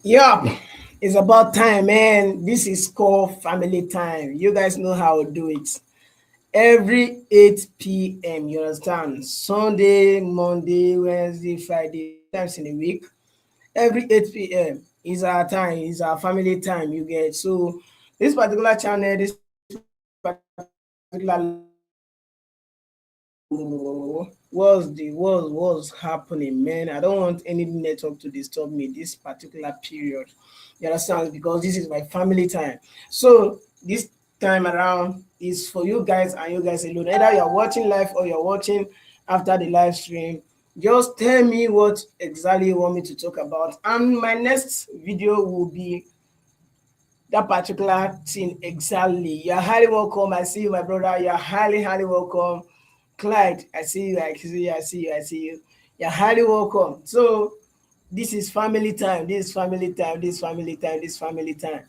Yeah, it's about time, man. This is called family time. You guys know how to do it. Every 8 p.m., you understand? Sunday, Monday, Wednesday, Friday, 3 times in a week. Every 8 p.m. is our time, is our family time, you get. So, this particular channel, this particular what's happening, man. I don't want any network to disturb me this particular period. You understand? Because this is my family time. So this time around is for you guys and you guys alone. Either you're watching live or you're watching after the live stream. Just tell me what exactly you want me to talk about. And my next video will be that particular thing exactly. You're highly welcome. I see you, my brother. You're highly welcome. Clyde, I see you, I see you. You're highly welcome. So this is family time, this is family time, this is family time, this is family time.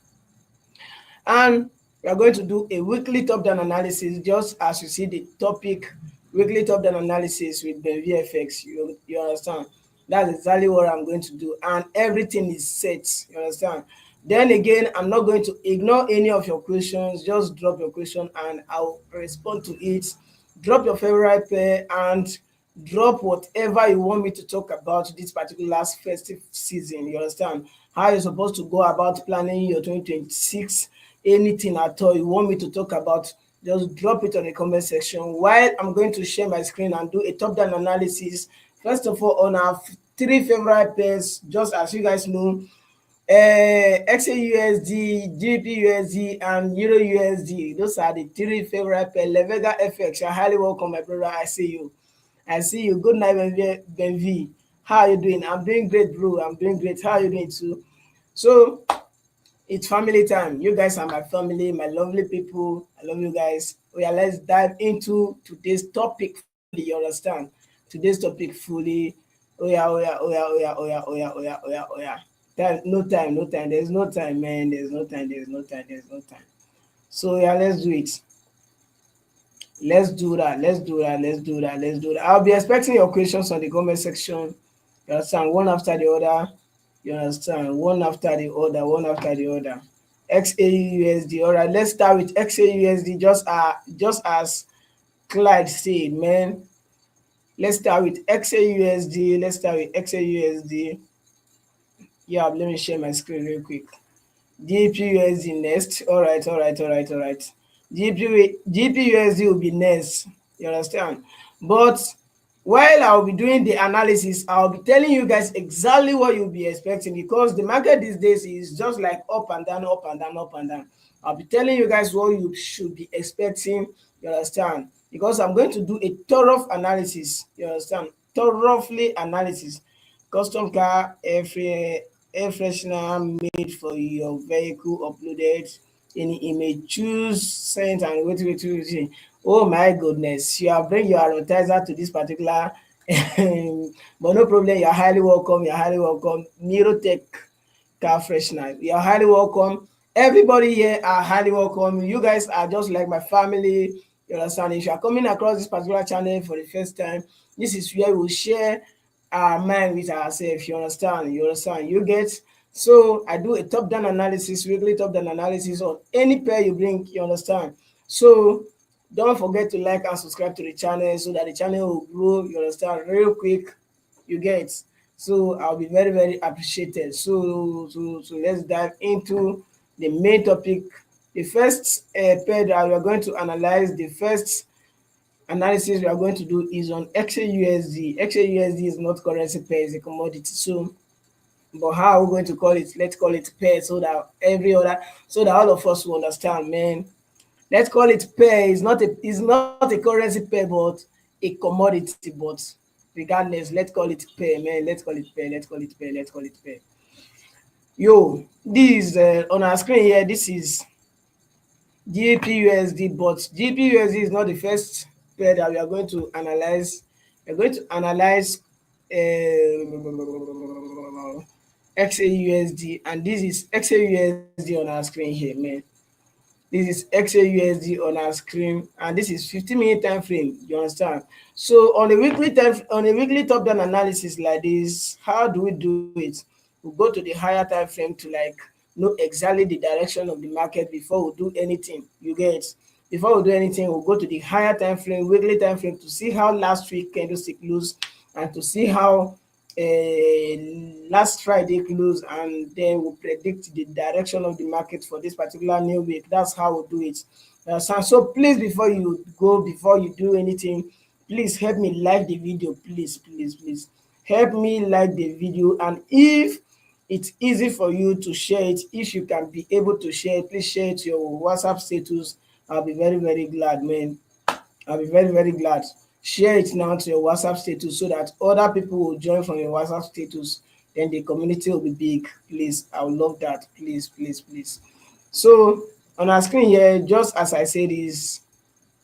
And we are going to do a weekly top-down analysis, just as you see the topic, weekly top-down analysis with Benv. You understand? That's exactly what I'm going to do. And everything is set. You understand? Then again, I'm not going to ignore any of your questions. Just drop your question and I'll respond to it. Drop your favorite pair and drop whatever you want me to talk about this particular festive season. You understand? How you're supposed to go about planning your 2026, anything at all you want me to talk about, just drop it on the comment section while I'm going to share my screen and do a top-down analysis. First of all, on our three favorite pairs, just as you guys know, XAUSD, GBPUSD, and Euro USD. Those are the three favorite pair. Levega FX, you're highly welcome, my brother. I see you. I see you. Good night, Benv. How are you doing? I'm doing great, bro. I'm doing great. How are you doing too? So it's family time. You guys are my family, my lovely people. I love you guys. Oh yeah, let's dive into today's topic fully. You understand? Today's topic fully. Oh yeah, oh yeah, oh yeah, oh yeah, oh yeah, oh yeah, oh yeah, oh yeah, oh yeah. No time, no time. There's no time, man. There's no time. There's no time. There's no time. So yeah, let's do it. Let's do that. Let's do that. Let's do that. Let's do that. I'll be expecting your questions on the comment section. You understand? One after the other. You understand? One after the other. One after the other. XAUSD. All right. Let's start with XAUSD. Just as Clyde said, man. Let's start with XAUSD. Let's start with XAUSD. Yeah. Let me share my screen real quick. GPUSD next. All right. All right. All right. All right. GPUSD will be next. You understand? But while I'll be doing the analysis, I'll be telling you guys exactly what you'll be expecting because the market these days is just like up and down, up and down, up and down. I'll be telling you guys what you should be expecting. You understand? Because I'm going to do a thorough analysis. You understand? Thoroughly analysis. Custom car air freshener made for your vehicle uploaded any image, choose, sent, and wait. Oh my goodness, you have bring your advertiser to this particular, but no problem. You're highly welcome. You're highly welcome. Neurotech car freshener. You're highly welcome. Everybody here are highly welcome. You guys are just like my family. You understand? If you are coming across this particular channel for the first time, this is where we'll share our mind with ourselves. You understand? You understand? You get. So I do a top-down analysis, weekly top-down analysis on any pair you bring. You understand? So don't forget to like and subscribe to the channel so that the channel will grow. You understand? Real quick. You get. So I'll be very appreciated. So let's dive into the main topic. The first pair that we are going to analyze, the first analysis we are going to do is on XAUSD. XAUSD is not currency pair, it's a commodity. So, but how are we going to call it? Let's call it pair so that so that all of us will understand, man. Let's call it pair. It's not a currency pair, but a commodity. But regardless, let's call it pair, man. Let's call it pair. Let's call it pair. Let's call it pair. Yo, this on our screen here. This is GPUSD, but GPUSD is not the first pair that we are going to analyze. We're going to analyze XAUSD, and this is XAUSD on our screen here, man. This is XAUSD on our screen, and this is 15-minute time frame. You understand? So on a weekly top-down analysis like this, how do we do it? we'll go to the higher time frame to like know exactly the direction of the market before we do anything. You get? Before we do anything, we'll go to the higher time frame, weekly time frame, to see how last week candlestick close, and to see how last Friday close, and then we'll predict the direction of the market for this particular new week. That's how we'll do it. So please, before you go, before you do anything, please help me like the video. Please help me like the video. And if it's easy for you to share it, if you can be able to share it, please share it to your WhatsApp status. I'll be very glad, man. I'll be very glad. Share it now to your WhatsApp status so that other people will join from your WhatsApp status. Then the community will be big. Please, I would love that. Please. So on our screen here, just as I said, is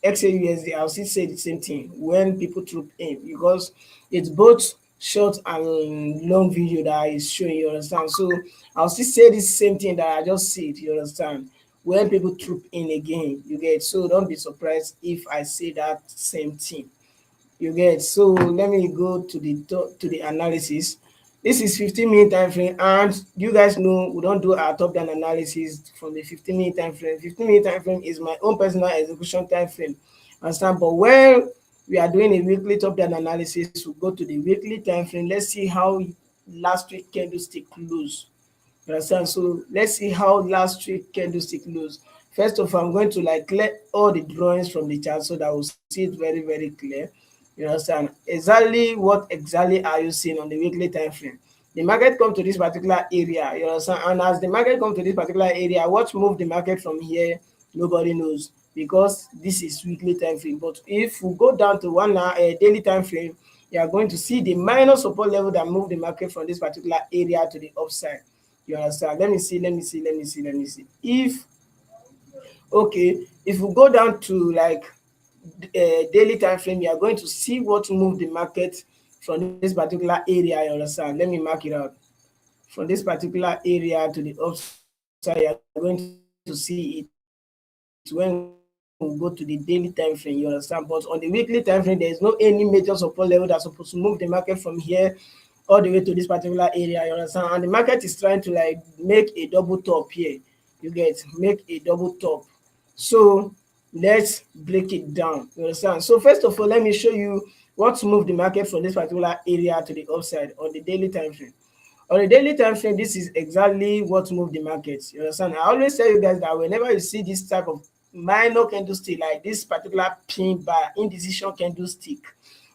XAUSD. I'll still say the same thing when people troop in, because it's both short and long video that is showing, you understand? So I'll still say the same thing that I just said, you understand? When people troop in again, you get? So don't be surprised if I say that same thing. You get? So let me go to the analysis. This is 15-minute time frame, and you guys know we don't do our top down analysis from the 15-minute time frame. 15-minute time frame is my own personal execution time frame. Understand? But when we are doing a weekly top down analysis, we go to the weekly time frame. Let's see how last week candlestick close. You understand? So let's see how last week candlestick close. First of all, I'm going to like clear all the drawings from the chart so that we'll see it very clear. You understand? What exactly are you seeing on the weekly time frame? The market come to this particular area, you understand? And as the market come to this particular area, what moved the market from here, nobody knows, because this is weekly time frame. But if we go down to one daily time frame, you are going to see the minor support level that moved the market from this particular area to the upside. You understand? Let me see. If we go down to like daily time frame, you are going to see what moved the market from this particular area. You understand? Let me mark it out. From this particular area to the upside, you are going to see it when we go to the daily time frame. You understand? But on the weekly time frame, there is no any major support level that's supposed to move the market from here all the way to this particular area. You understand? And the market is trying to like make a double top here. You get? Make a double top. So let's break it down. You understand? So first of all, let me show you what moved the market from this particular area to the upside on the daily time frame. On the daily time frame, this is exactly what moved the market. You understand? I always tell you guys that whenever you see this type of minor candlestick, like this particular pin bar indecision candlestick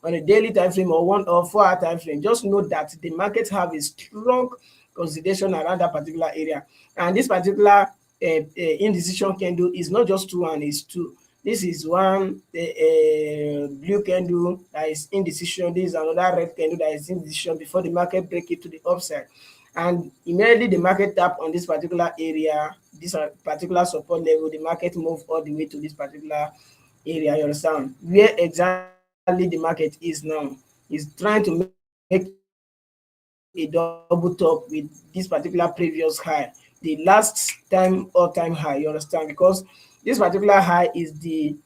on a daily time frame or 1 or 4 hour time frame, just know that the market have a strong consolidation around that particular area. And this particular indecision candle is not just one, it's two. This is one blue candle that is indecision. This is another red candle that is indecision before the market break it to the upside. And immediately the market tap on this particular area, this particular support level, the market move all the way to this particular area. You understand? Where exactly the market is now is trying to make a double top with this particular previous high, the last time all-time high. You understand? Because this particular high is the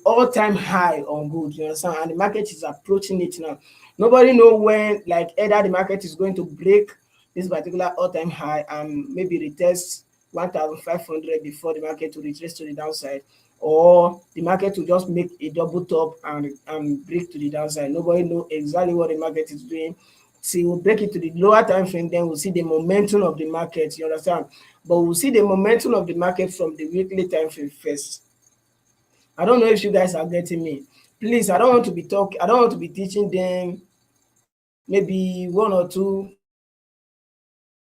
all-time high on gold. You understand? And the market is approaching it now. Nobody know when, like either the market is going to break this particular all-time high and maybe retest 1,500 before the market to retrace to the downside, or the market will just make a double top and break to the downside. Nobody know exactly what the market is doing. See, we'll break it to the lower time frame, then we'll see the momentum of the market. You understand? But we'll see the momentum of the market from the weekly time frame first. I don't know if you guys are getting me. Please, I don't want to be teaching them. Maybe 1 or 2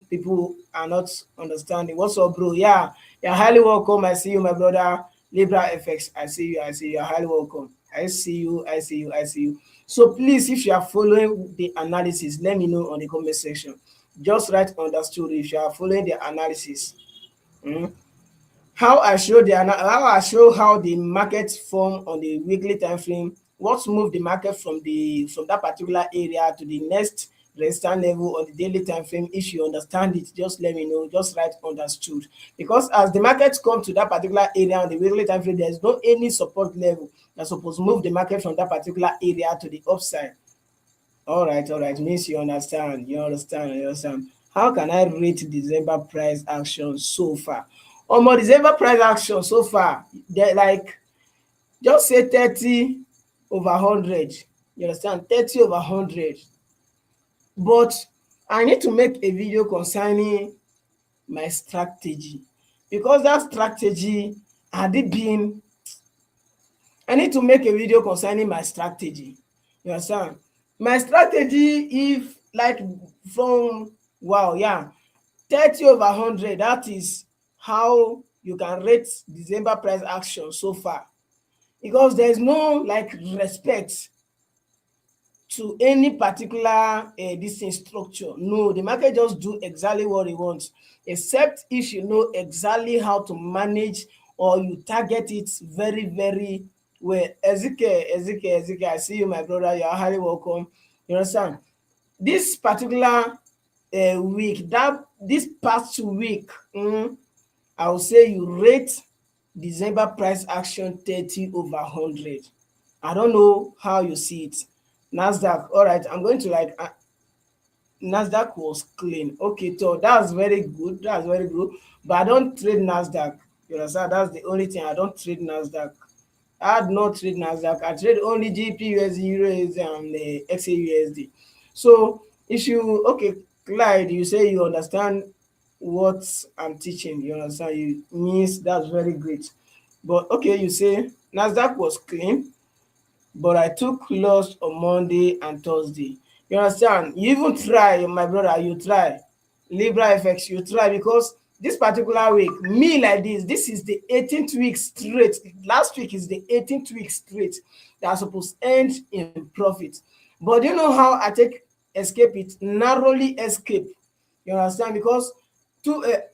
people are not understanding. What's up, bro? Yeah, you're highly welcome. I see you, my brother. Libra FX, I see you. You're highly welcome. I see you. So please, if you are following the analysis, let me know on the comment section. Just write understood if you are following the analysis. Mm. How how the market form on the weekly time frame, what moved the market from that particular area to the next resistance level on the daily time frame. If you understand it, just let me know. Just write understood, because as the market come to that particular area on the weekly time frame, there's no any support level that's supposed to move the market from that particular area to the upside. All right, means you understand. How can I rate December price action so far? December price action so far, they like just say 30 over 100. You understand? 30 over 100. But I need to make a video concerning my strategy, because that strategy had it been, I need to make a video concerning my strategy. You understand? My strategy, if like from, wow, yeah, 30 over 100, that is how you can rate December price action so far, because there is no like respect to any particular this thing structure. No, the market just do exactly what it wants, except if you know exactly how to manage or you target it very very well. Ezekiel, I see you, my brother. You are highly welcome. You understand? This particular week, that this past week, I will say you rate December price action 30 over 100. I don't know how you see it. Nasdaq, all right, I'm going to like Nasdaq was clean. Okay, so that's very good. That's very good. But I don't trade Nasdaq. You understand? That's the only thing. I don't trade Nasdaq. I do not trade Nasdaq. I trade only GPUSD, EURUSD, and XAUSD. So if you, okay, Clyde, you say you understand what I'm teaching. You understand? You means that's very great. But okay, you say Nasdaq was clean, but I took loss on Monday and Thursday. You understand? You even try, my brother, you try. Libra FX, you try, because this particular week, me like this is the 18th week straight. Last week is the 18th week straight that are supposed to end in profit. But you know how I take escape it? Narrowly escape. You understand? Because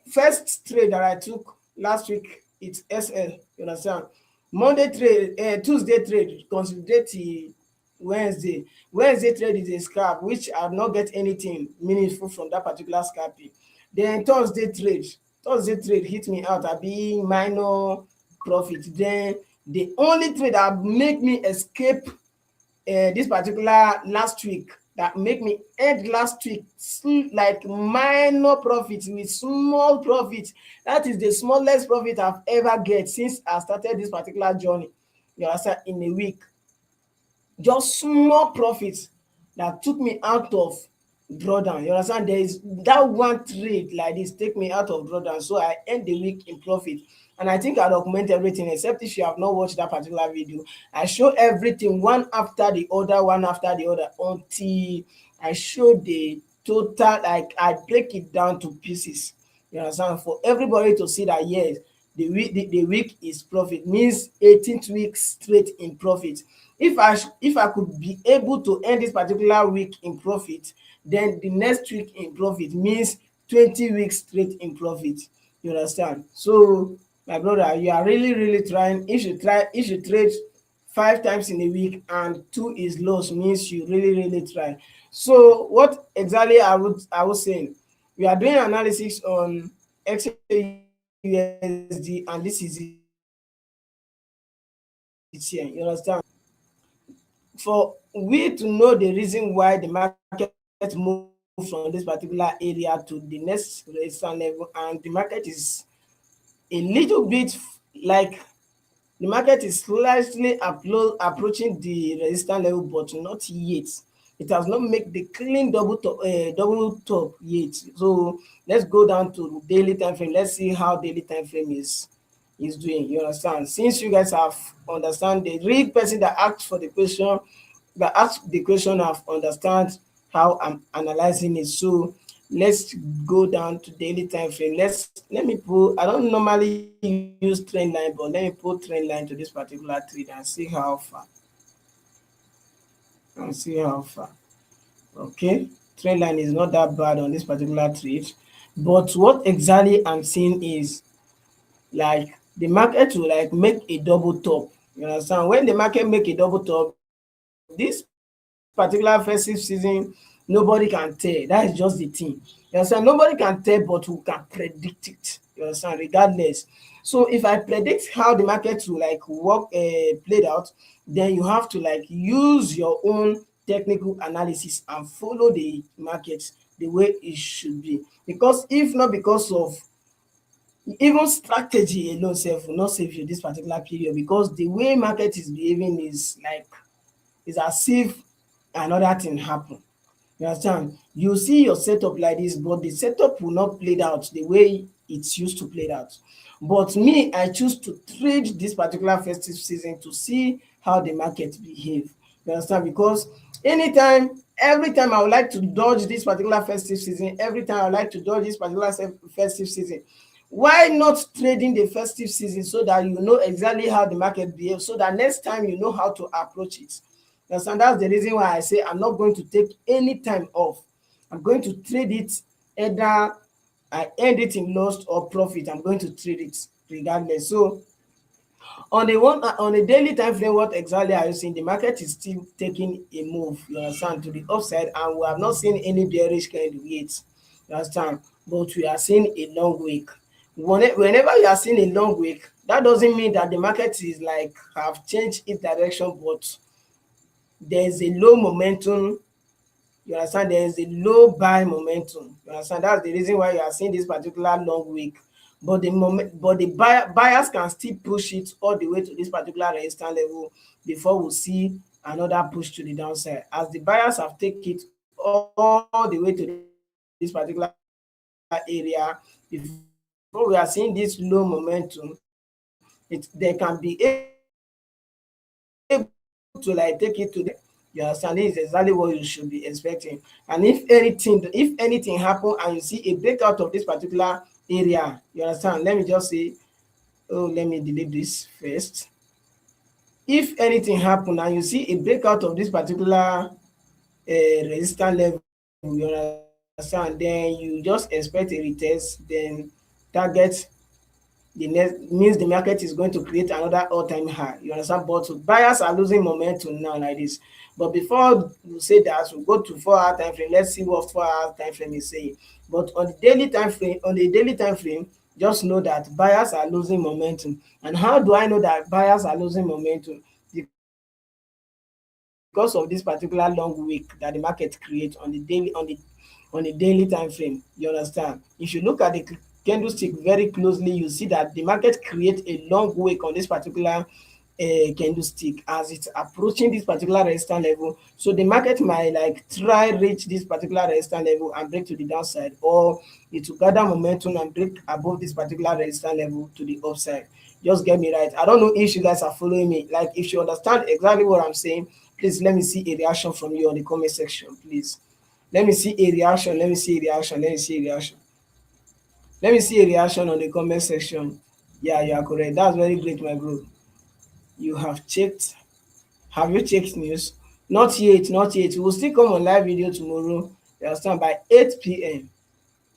first trade that I took last week, it's SL. You understand? Monday trade, Tuesday trade, consolidate till Wednesday. Wednesday trade is a scalp, which I not get anything meaningful from that particular scalping. Then Thursday trade hit me out. I be minor profit. Then the only trade that make me escape this particular last week, that make me end last week like minor profit with small profit, that is the smallest profit I've ever get since I started this particular journey. You understand? In a week, just small profits that took me out of drawdown. You understand? There is that one trade like this take me out of drawdown, so I end the week in profit. And I think I document everything, except if you have not watched that particular video. I show everything one after the other until I show the total. Like I break it down to pieces. You understand? For everybody to see that yes, the week is profit, means 18th week straight in profit. If I could be able to end this particular week in profit, then the next week in profit means 20 weeks straight in profit. You understand? So my brother, you are really really trying. If you trade 5 times in a week and 2 is loss, means you really really try. So what exactly I was saying, we are doing analysis on XAUSD, and this is it here. You understand? For we to know the reason why the market moved from this particular area to the next resistance level, and the market is a little bit like, the market is slightly approaching the resistance level, but not yet. It has not make the clean double top yet. So let's go down to daily time frame. Let's see how daily time frame is doing. You understand? Since you guys have understand, the real person that asked for the question, that asked the question, have understand how I'm analyzing it. So let's go down to daily time frame. Let me put, I don't normally use trend line, but let me put trend line to this particular trade and see how far. Okay, trend line is not that bad on this particular trade, but what exactly I'm seeing is like the market will like make a double top. You understand? When the market make a double top, this particular festive season, nobody can tell. That is just the thing. You understand? Nobody can tell, but we can predict it. You understand? Regardless. So if I predict how the market will like work played out, then you have to like use your own technical analysis and follow the market the way it should be. Because if not because of even strategy alone sef will not save you this particular period, because the way market is behaving is like, is as if another thing happen. You understand? You see your setup like this, but the setup will not play out the way it's used to play out. But me, I choose to trade this particular festive season to see how the market behave. You understand? Because anytime, every time I would like to dodge this particular festive season, every time I would like to dodge this particular festive season, why not trading the festive season so that you know exactly how the market behaves, so that next time you know how to approach it. You understand? That's the reason why I say I'm not going to take any time off. I'm going to trade it, either I end it in loss or profit. I'm going to trade it regardless. So on a daily time frame, what exactly are you seeing? The market is still taking a move, you understand, to the upside, and we have not seen any bearish candle yet. You understand? But we are seeing a long wick. Whenever you are seeing a long wick, that doesn't mean that the market is like have changed its direction, but there is a low momentum. You understand? There is a low buy momentum. You understand? That's the reason why you are seeing this particular long wick. But buyers can still push it all the way to this particular resistance level before we see another push to the downside. As the buyers have taken it all the way to this particular area, before we are seeing this low momentum, they can be able to like take it to the upside. You understand? This is exactly what you should be expecting. And if anything happen and you see a breakout of this particular area, you understand, let me just say, oh, let me delete this first. If anything happen and you see a breakout of this particular resistance level, you understand, then you just expect a retest, then target the next, means the market is going to create another all-time high. You understand? But buyers are losing momentum now like this. But before we say that, we'll go to 4 hour time frame. Let's see what 4 hour time frame is saying. But on the daily time frame, just know that buyers are losing momentum. And how do I know that buyers are losing momentum? Because of this particular long wick that the market creates on the daily time frame. You understand? If you look at the candlestick very closely, you see that the market create a long wick on this particular candlestick as it's approaching this particular resistance level. So the market might like try reach this particular resistance level and break to the downside, or it will gather momentum and break above this particular resistance level to the upside. Just get me right. I don't know if you guys are following me. Like, if you understand exactly what I'm saying, please let me see a reaction from you on the comment section, please. Let me see a reaction. Let me see a reaction. Let me see a reaction. Let me see a reaction on the comment section. Yeah, you are correct. That's very great, my bro. You have checked. Have you checked news? Not yet, not yet. We'll still come on live video tomorrow. You understand, by 8 p.m.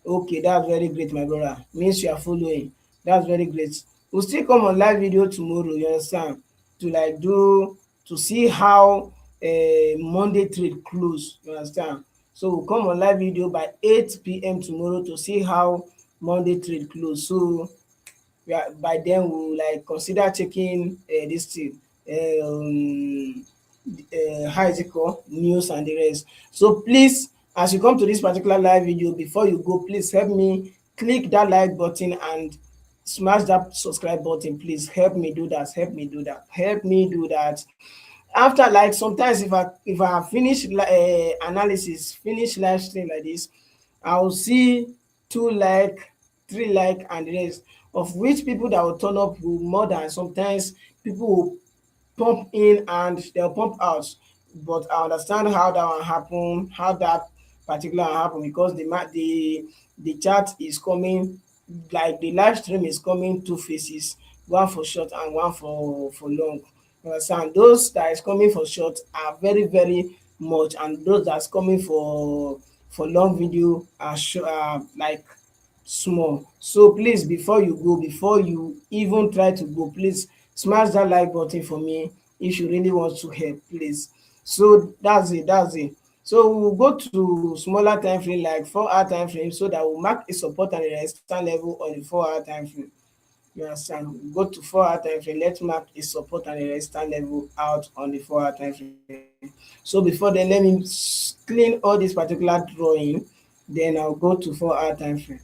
Okay, that's very great, my brother. Means you are following. That's very great. We'll still come on live video tomorrow, you understand, to like do, to see how Monday trade close, you understand. So we'll come on live video by 8 p.m. tomorrow to see how Monday trade close. So yeah, by then we'll like consider checking this thing, how is it called, news and the rest. So please, as you come to this particular live video, before you go, please help me click that like button and smash that subscribe button. Please help me do that. Help me do that. Help me do that. After, like, sometimes if I finish analysis, finish live stream like this, I'll see 2 like, 3 like and the rest, of which people that will turn up will more than, sometimes people will pump in and they'll pump out. But I understand how that one happen, how that particular one happen, because the chat is coming, like the live stream is coming two faces, one for short and one for long. You understand? Those that is coming for short are very very much, and those that's coming for long video are like small. So please, before you go, before you even try to go, please smash that like button for me if you really want to help, please. So that's it, that's it. So we'll go to smaller time frame, like 4 hour time frame, so that we'll mark a support and a resistance level on the 4 hour time frame. You understand? We'll go to 4 hour time frame. Let's mark a support and a resistance level out on the 4 hour time frame. So before then, let me clean all this particular drawing Then I'll go to 4 hour time frame.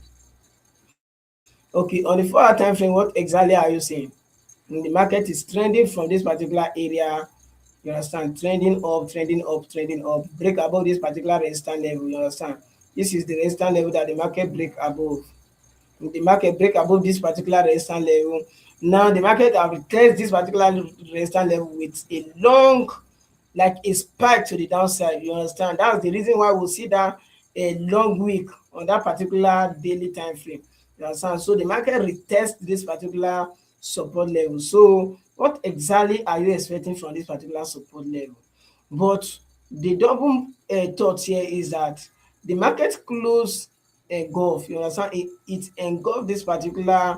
Okay, on the 4 hour time frame, what exactly are you saying? The market is trending from this particular area. You understand? Trending up, trending up, trending up. Break above this particular resistance level. You understand? This is the resistance level that the market break above. The market break above this particular resistance level. Now the market have retest this particular resistance level with a long, like a spike to the downside. You understand? That's the reason why we see that a long week on that particular daily time frame. You understand? So the market retest this particular support level. So what exactly are you expecting from this particular support level? But the double thought here is that the market close engulf, you understand, it engulf this particular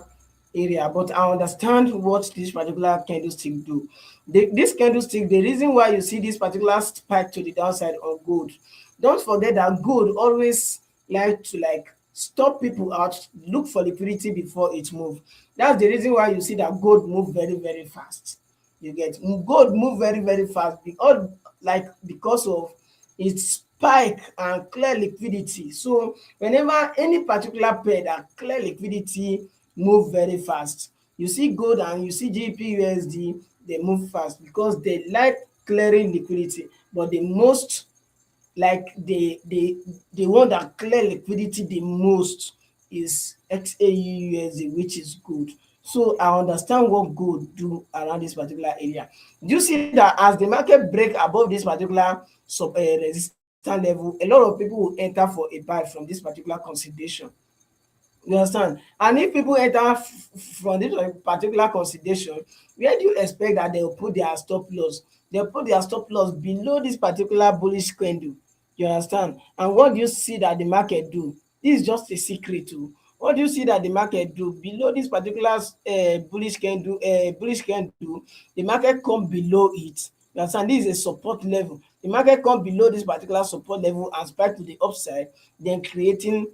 area, but I understand what this particular candlestick do. This candlestick, the reason why you see this particular spike to the downside on gold, don't forget that gold always like to like stop people out, look for liquidity before it move. That's the reason why you see that gold move very very fast. You get gold move very very fast because of its spike and clear liquidity. So whenever any particular pair that clear liquidity move very fast, you see gold and you see GBP USD, they move fast because they like clearing liquidity. But the most, like the one that clear liquidity the most is XAUUSD, which is good. So I understand what gold do around this particular area. Do you see that as the market break above this particular resistance level, a lot of people will enter for a buy from this particular consolidation. You understand? And if people enter from this particular consideration, where do you expect that they'll put their stop loss? They'll put their stop loss below this particular bullish candle. You understand? And what do you see that the market do? This is just a secret too. What do you see that the market do below this particular bullish candle? The market come below it. You understand? This is a support level. The market come below this particular support level and spike to the upside, then creating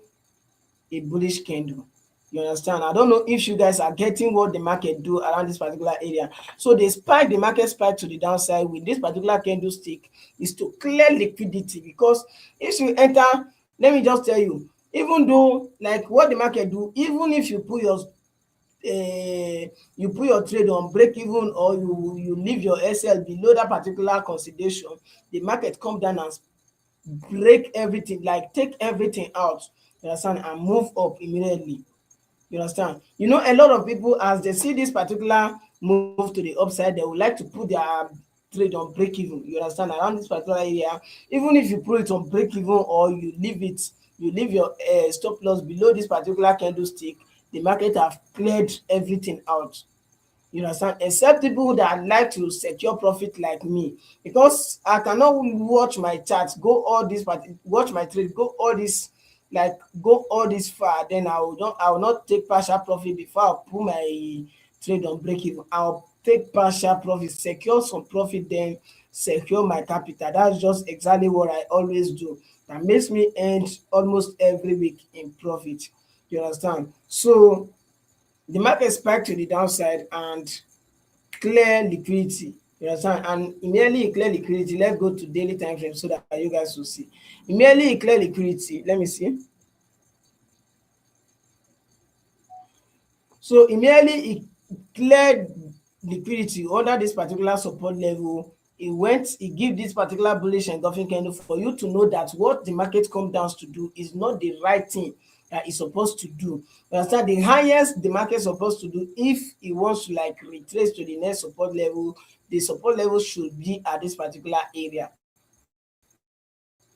a bullish candle. You understand? I don't know if you guys are getting what the market do around this particular area. So the market spike to the downside with this particular candlestick is to clear liquidity, because if you enter, let me just tell you, even though like what the market do, even if you put your trade on break even, or you leave your SL below that particular consideration, the market come down and break everything, like take everything out, you understand, and move up immediately. You understand? You know, a lot of people, as they see this particular move to the upside, they would like to put their trade on break even. You understand? Around this particular area, even if you put it on break even or you leave your stop loss below this particular candlestick, the market have cleared everything out. You understand? Except people that like to secure profit like me, because I cannot watch my charts go all this, but watch my trade go all this, like go all this far, then I will not take partial profit before I put my trade on break even. I'll take partial profit, secure some profit, then secure my capital. That's just exactly what I always do. That makes me end almost every week in profit. You understand? So the market spiked to the downside and clear liquidity. You understand? And immediately clear liquidity, let's go to daily time frame so that you guys will see. Immediately clear liquidity, let me see. So immediately it cleared liquidity under this particular support level. It give this particular bullish engulfing candle for you to know that what the market come down to do is not the right thing that it's supposed to do. You understand? The highest the market is supposed to do, if it wants to like retrace to the next support level, the support level should be at this particular area.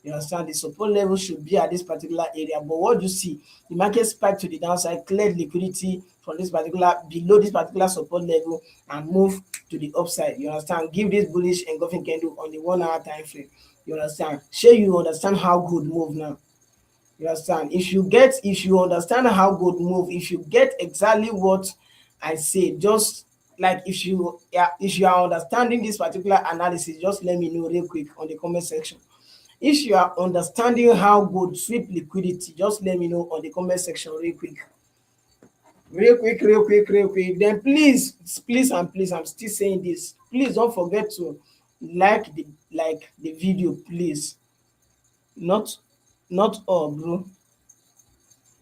You understand? The support level should be at this particular area. But what you see, the market spike to the downside, cleared liquidity from this particular below this particular support level and move to the upside. You understand? Give this bullish engulfing candle on the 1 hour time frame. You understand? Sure, you understand how good move now. You understand? If you understand how good move, if you get exactly what I say, just like if you are understanding this particular analysis, just let me know real quick on the comment section. If you are understanding how good sweep liquidity, just let me know on the comment section real quick. Real quick. Then please and please, I'm still saying this. Please don't forget to like the video, please. Not all, bro.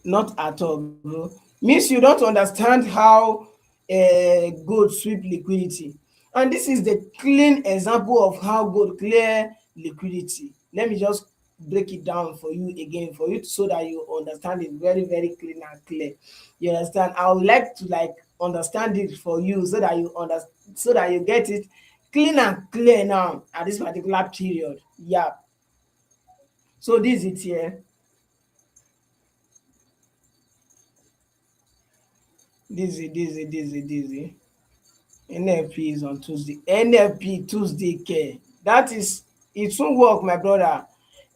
Not at all, bro. Means you don't understand how gold sweep liquidity. And this is the clean example of how gold clear liquidity. Let me just break it down for you again for you so that you understand it very, very clean and clear. You understand? I would like to like understand it for you so that you understand so that you get it clean and clear now at this particular period. Yeah. So this is it here. This is NFP is on Tuesday. NFP Tuesday care. That is it won't work, my brother.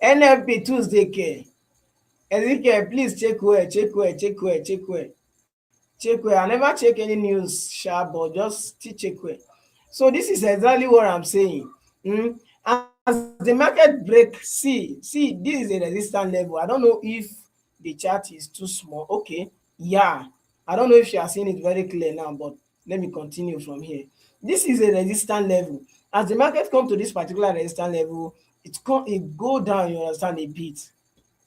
NFP Tuesday care. Ezekiel, please check well, check well, check well, check well. Check well. I never check any news, sha, but just still check well. So this is exactly what I'm saying. As the market break, see, this is a resistance level. I don't know if the chart is too small. Okay, yeah. I don't know if you are seeing it very clear now, but let me continue from here. This is a resistance level. As the market come to this particular resistance level, it go down, you understand, a bit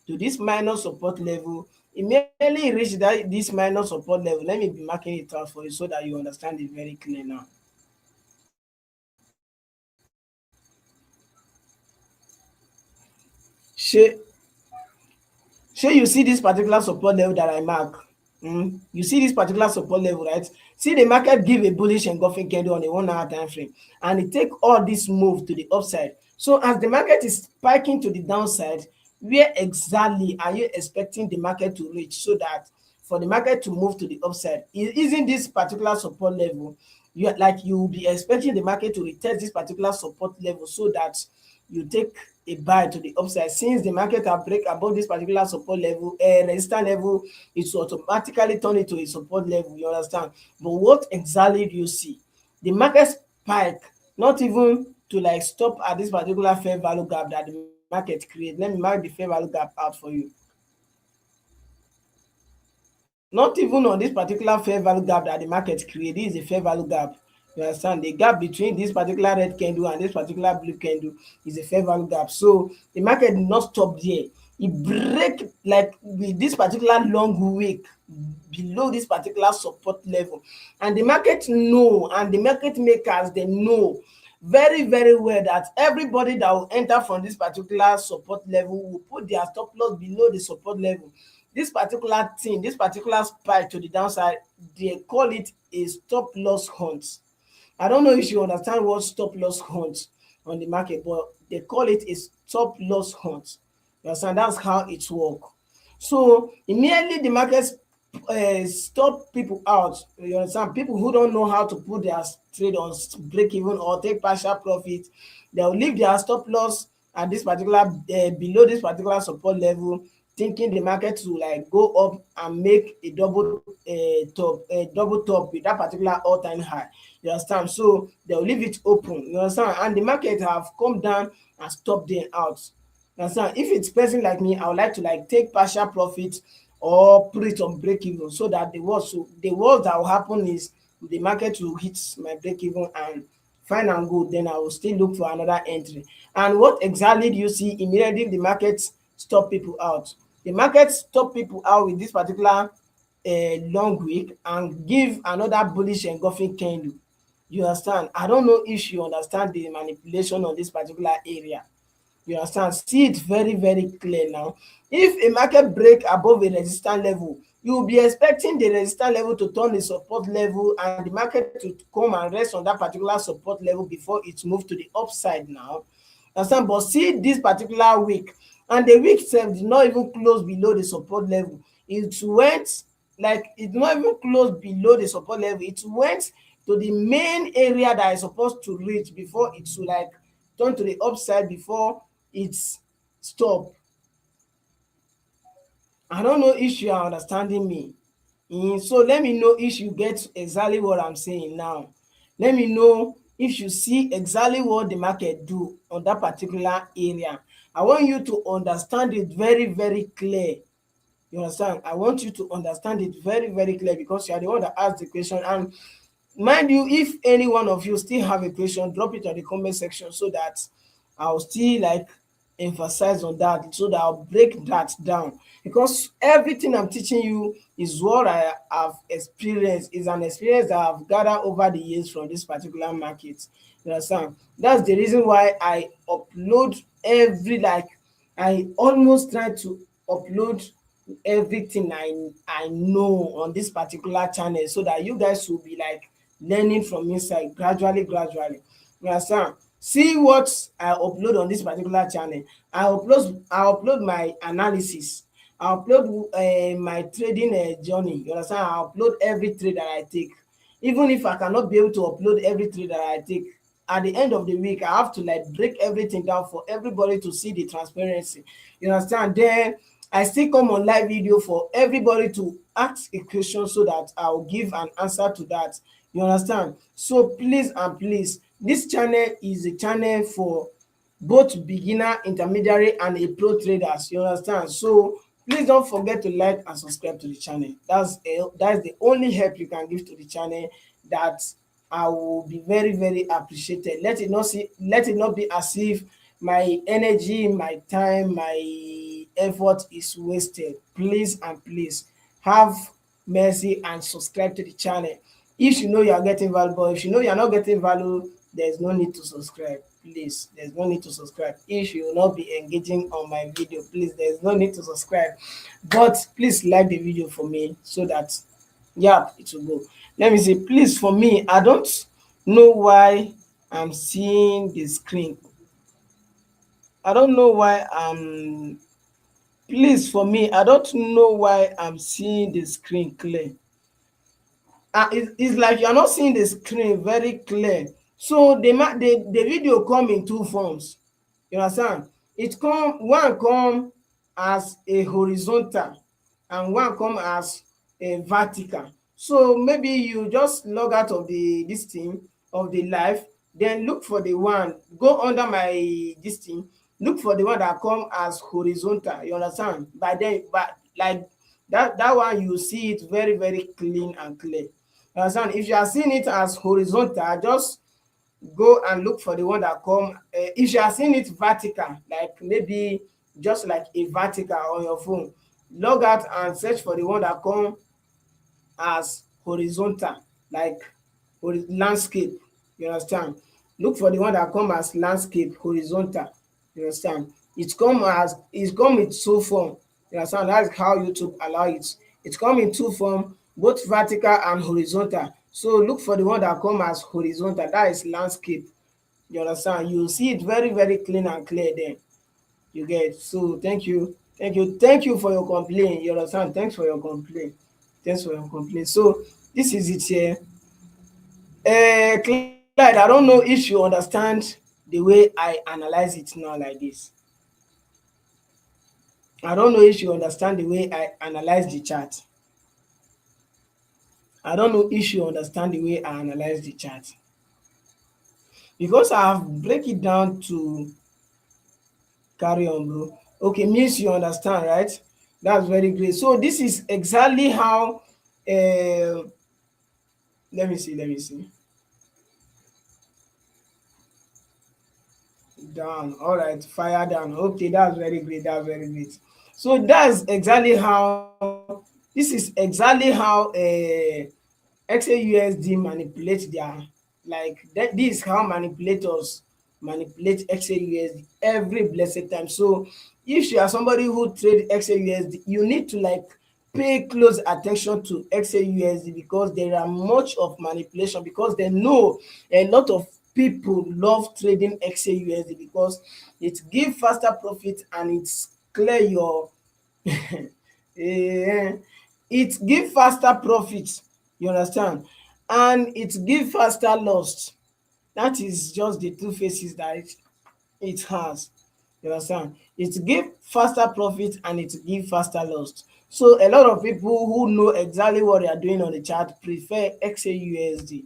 to this minor support level. Immediately reach that this minor support level. Let me be marking it out for you so that you understand it very clear now. Shey shey you see this particular support level that I mark? You see this particular support level, right? See the market give a bullish engulfing candle on a 1 hour time frame and it take all this move to the upside. So as the market is spiking to the downside, where exactly are you expecting the market to reach so that for the market to move to the upside? Isn't this particular support level, you will be expecting the market to retest this particular support level so that you take a buy to the upside. Since the market have break above this particular support level, resistance level, it will automatically turn into a support level, you understand? But what exactly do you see? The market spike, not even to like stop at this particular fair value gap that the market create. Let me mark the fair value gap out for you. Not even on this particular fair value gap that the market create. This is a fair value gap. You understand? The gap between this particular red candle and this particular blue candle is a fair value gap. So the market did not stop there. It break like with this particular long wick below this particular support level. And the market know, and the market makers, they know very, very well that everybody that will enter from this particular support level will put their stop loss below the support level. This particular thing, this particular spike to the downside, they call it a stop loss hunt. I don't know if you understand what stop loss hunt on the market, but they call it a stop loss hunt. You understand? That's how it works. So immediately the market stop people out. You understand? People who don't know how to put their trade on break even or take partial profit, they'll leave their stop loss at this particular below this particular support level, thinking the market to like go up and make a double top with that particular all-time high. You understand? So they'll leave it open. You understand? And the market have come down and stopped them out. You understand? If it's person like me, I would like to like take partial profit or put it on break even so that the worst that will happen is the market will hit my break even and fine and good, then I will still look for another entry. And what exactly do you see immediately the market stop people out? The market stop people out with this particular long week and give another bullish engulfing candle. You understand? I don't know if you understand the manipulation on this particular area. You understand? See it very, very clear now. If a market break above a resistance level, you will be expecting the resistance level to turn a support level and the market to come and rest on that particular support level before it move to the upside now. Understand? But see this particular week, and the week sef did not even close below the support level. It went like it not even close below the support level. It went to the main area that is supposed to reach before it should like turn to the upside before it's stop. I don't know if you are understanding me. So let me know if you get exactly what I'm saying now. Let me know if you see exactly what the market do on that particular area. I want you to understand it very, very clear. You understand? I want you to understand it very, very clear because you are the one that asked the question. And mind you, if any one of you still have a question, drop it on the comment section so that I'll still like emphasize on that so that I'll break that down, because everything I'm teaching you is what I have experienced, is an experience that I've gathered over the years from this particular market. You understand? That's the reason why I upload every, like, I almost try to upload everything I know on this particular channel, so that you guys will be like learning from inside gradually, gradually. You understand? See what I upload on this particular channel. I upload my analysis. I upload my trading journey. You understand? I upload every trade that I take. Even if I cannot be able to upload every trade that I take, at the end of the week I have to like break everything down for everybody to see the transparency. You understand? Then I still come on live video for everybody to ask a question so that I'll give an answer to that. You understand? So please and please, this channel is a channel for both beginner, intermediary, and a pro traders. You understand? So please don't forget to like and subscribe to the channel. That's the only help you can give to the channel, that I will be very, very appreciated. Let it not be as if my energy, my time, my effort is wasted. Please and please have mercy and subscribe to the channel. If you know you are getting value, but if you know you are not getting value, there's no need to subscribe. Please, there's no need to subscribe. If you will not be engaging on my video, please, there's no need to subscribe. But please like the video for me so that, yeah, it will go. Let me see. Please, for me, I don't know why I'm seeing the screen. I don't know why I'm. Please, for me, I don't know why I'm seeing the screen clear. It's like you're not seeing the screen very clear. So the video come in two forms. You understand? One come as a horizontal and one come as a vertical. So maybe you just log out of the this thing of the live, then look for the one, go under my this thing, look for the one that come as horizontal. You understand? By then, but like that one, you see it very, very clean and clear. You understand? If you are seeing it as horizontal, just go and look for the one that come. If you are seeing it vertical, like maybe just like a vertical on your phone, log out and search for the one that come as horizontal, like landscape. You understand? Look for the one that come as landscape, horizontal. You understand? It's come in two form. You understand? That's how YouTube allow it. It's come in two form, both vertical and horizontal. So look for the one that come as horizontal. That is landscape. You understand? You see it very, very clean and clear then. You get. So thank you for your complaint. You understand? Thanks for your complaint. Thanks for your complaint. So this is it here. Clyde, I don't know if you understand the way I analyze it now like this. I don't know if you understand the way I analyze the chart. I don't know if you understand the way I analyze the chart. Because I have break it down to carry on, bro. Okay, means you understand, right? That's very great. So this is exactly how let me see. Down. All right, fire down. Okay, that's very great. That's very great. So that's exactly how. This is exactly how XAUSD manipulate their, like that. This is how manipulators manipulate XAUSD every blessed time. So if you are somebody who trade XAUSD, you need to like pay close attention to XAUSD, because there are much of manipulation, because they know a lot of people love trading XAUSD because it give faster profit and it's clear your eh, it give faster profit. You understand? And it give faster loss. That is just the two faces that it has. You understand? It give faster profit and it give faster loss. So a lot of people who know exactly what they are doing on the chart prefer XAUSD.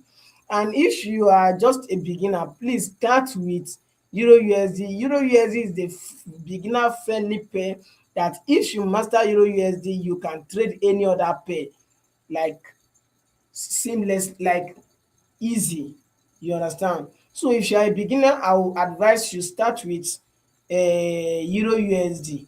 And if you are just a beginner, please start with Euro USD. Euro USD is the beginner friendly pair that if you master Euro USD, you can trade any other pair like seamless, like easy. You understand? So if you are a beginner, I will advise you start with Euro USD.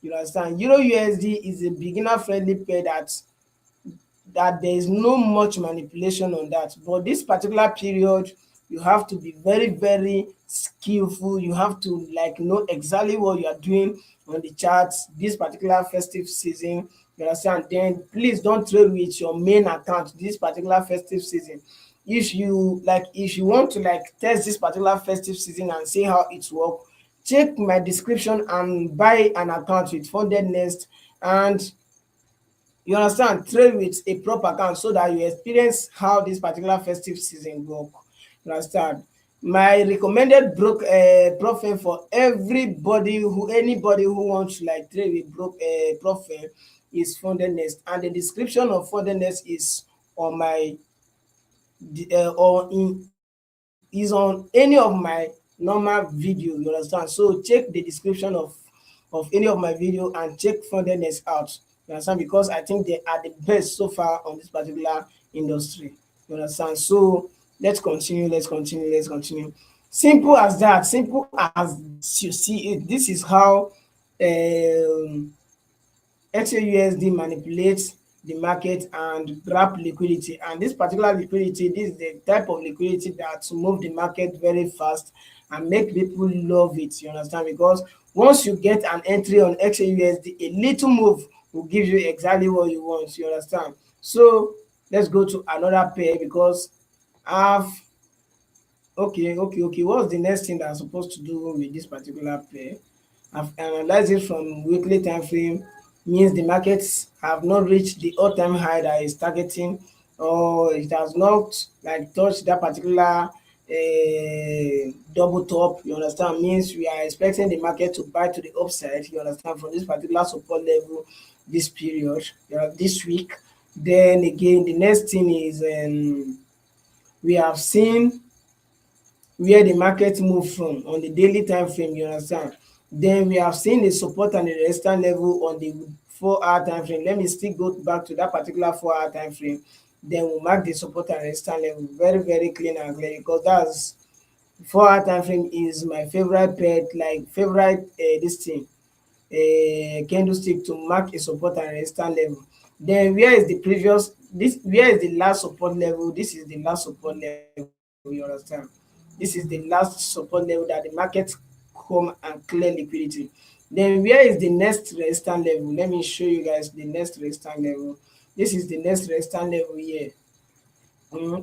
You understand? Euro USD is a beginner friendly pair that there is no much manipulation on that. But this particular period, you have to be very, very skillful. You have to like know exactly what you are doing on the charts this particular festive season. You understand? Then please don't trade with your main account this particular festive season. If you want to like test this particular festive season and see how it work, check my description and buy an account with funded nest, and you understand, trade with a proper account so that you experience how this particular festive season work. You understand? My recommended profile for anybody who wants to like trade with profile is funded nest, and the description of funded nest is on my or in is on any of my normal video. You understand? So check the description of any of my video and check fundedness out. You understand? Because I think they are the best so far on this particular industry. You understand? So let's continue. Simple as that. Simple as you see it. This is how um XAUSD manipulates the market and grab liquidity. And this particular liquidity, this is the type of liquidity that move the market very fast and make people love it. You understand? Because once you get an entry on XAUSD, a little move will give you exactly what you want. You understand? So let's go to another pair because I've okay. What's the next thing that I'm supposed to do with this particular pair? I've analyzed it from weekly time frame, means the markets have not reached the all-time high that is targeting, or it has not like touched that particular double top. You understand? Means we are expecting the market to buy to the upside. You understand, from this particular support level this period, this week. Then again, the next thing is we have seen where the market move from on the daily time frame. You understand? Then we have seen the support and the resistance level on the 4 hour time frame. Let me still go back to that particular 4 hour time frame. Then we'll mark the support and resistance level very, very clean and clear, because that's 4 hour time frame is my favorite pet, like favorite this thing candlestick to mark a support and resistance level. Then where is the previous this where is the last support level? This is the last support level. You understand? This is the last support level that the market come and clear liquidity. Then where is the next resistance level? Let me show you guys the next resistance level. This is the next resistance level here.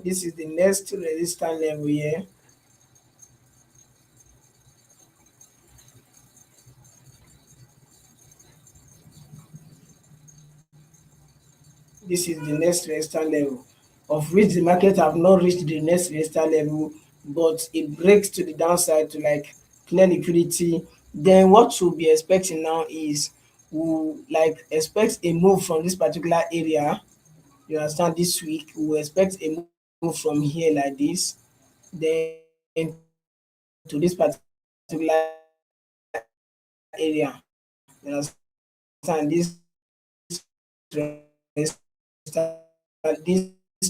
This is the next resistance level here. This is the next resistance level, of which the market have not reached the next resistance level, but it breaks to the downside to like clear liquidity. Then what we'll be expecting now is we'll like expect a move from this particular area. You understand? This week we'll expect a move from here like this, then to this particular area. You understand? This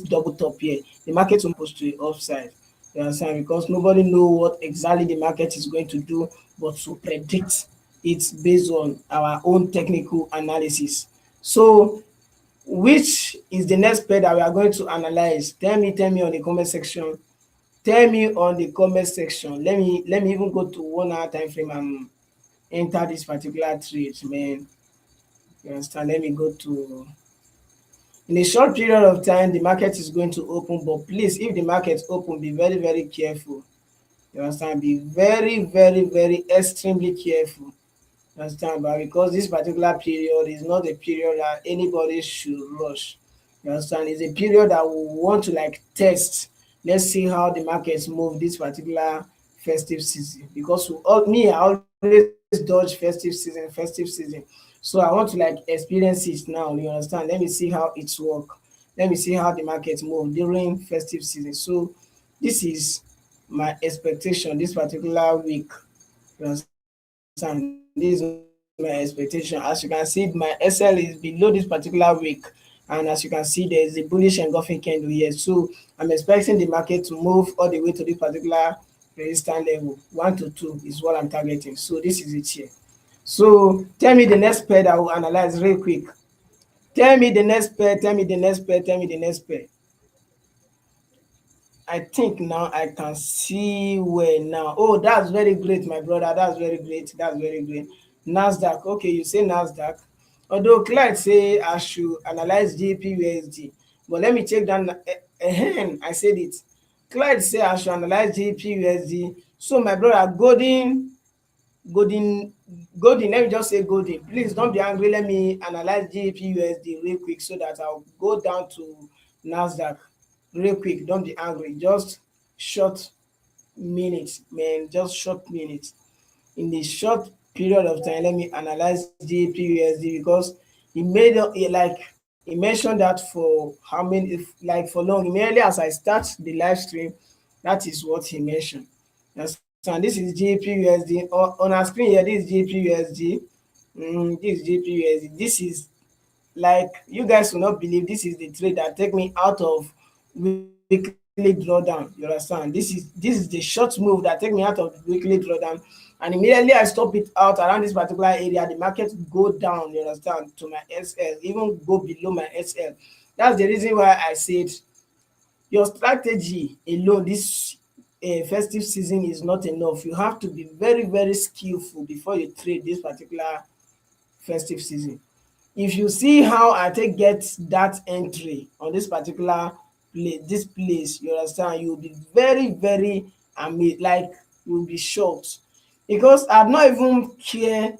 double top here, the market will push to the upside. You understand? Because nobody know what exactly the market is going to do, but to predict it based on our own technical analysis. So which is the next pair that we are going to analyze? Tell me on the comment section. Tell me on the comment section. Let me even go to 1 hour time frame and enter this particular trade, man. You understand? Let me go to, in a short period of time the market is going to open, but please, if the market open, be very, very careful. You understand? Be very, very, very extremely careful. You understand? But because this particular period is not a period that anybody should rush. You understand? It's a period that we want to like test. Let's see how the markets move this particular festive season. Because I always dodge festive season. So I want to like experience it now. You understand? Let me see how it's work. Let me see how the market move during festive season. So this is my expectation this particular week. You understand? This is my expectation. As you can see, my SL is below this particular week, and as you can see, there is a bullish engulfing candle here. So I'm expecting the market to move all the way to this particular resistance level. 1 to 2 is what I'm targeting. So this is it here. So tell me the next pair that we'll analyze real quick. Tell me the next pair, tell me the next pair, tell me the next pair. I think now I can see where now. Oh, that's very great, my brother. That's very great. That's very great. Nasdaq. Okay, you say Nasdaq. Although Clyde say I should analyze GPUSD, but let me check down. I said it. Clyde say I should analyze GPUSD. So my brother, Golden, Golden. Let me just say Golden. Please don't be angry. Let me analyze GPUSD real quick so that I'll go down to Nasdaq real quick. Don't be angry. Just short minutes, man. Just short minutes. In the short period of time, let me analyze GPUSD because he made it like he mentioned that for how many, if like for long. Immediately as I start the live stream, that is what he mentioned. Understand? This is GPUSD on our screen here. This is GPUSD. This is GPUSD. This is like you guys will not believe this is the trade that take me out of weekly drawdown. You understand? This is the short move that take me out of weekly drawdown, and immediately I stop it out around this particular area. The market go down. You understand? To my SL, even go below my SL. That's the reason why I said your strategy alone this festive season is not enough. You have to be very skillful before you trade this particular festive season. If you see how I take get that entry on this particular place, you understand, you will be very amazed, like you will be shocked because I've not even care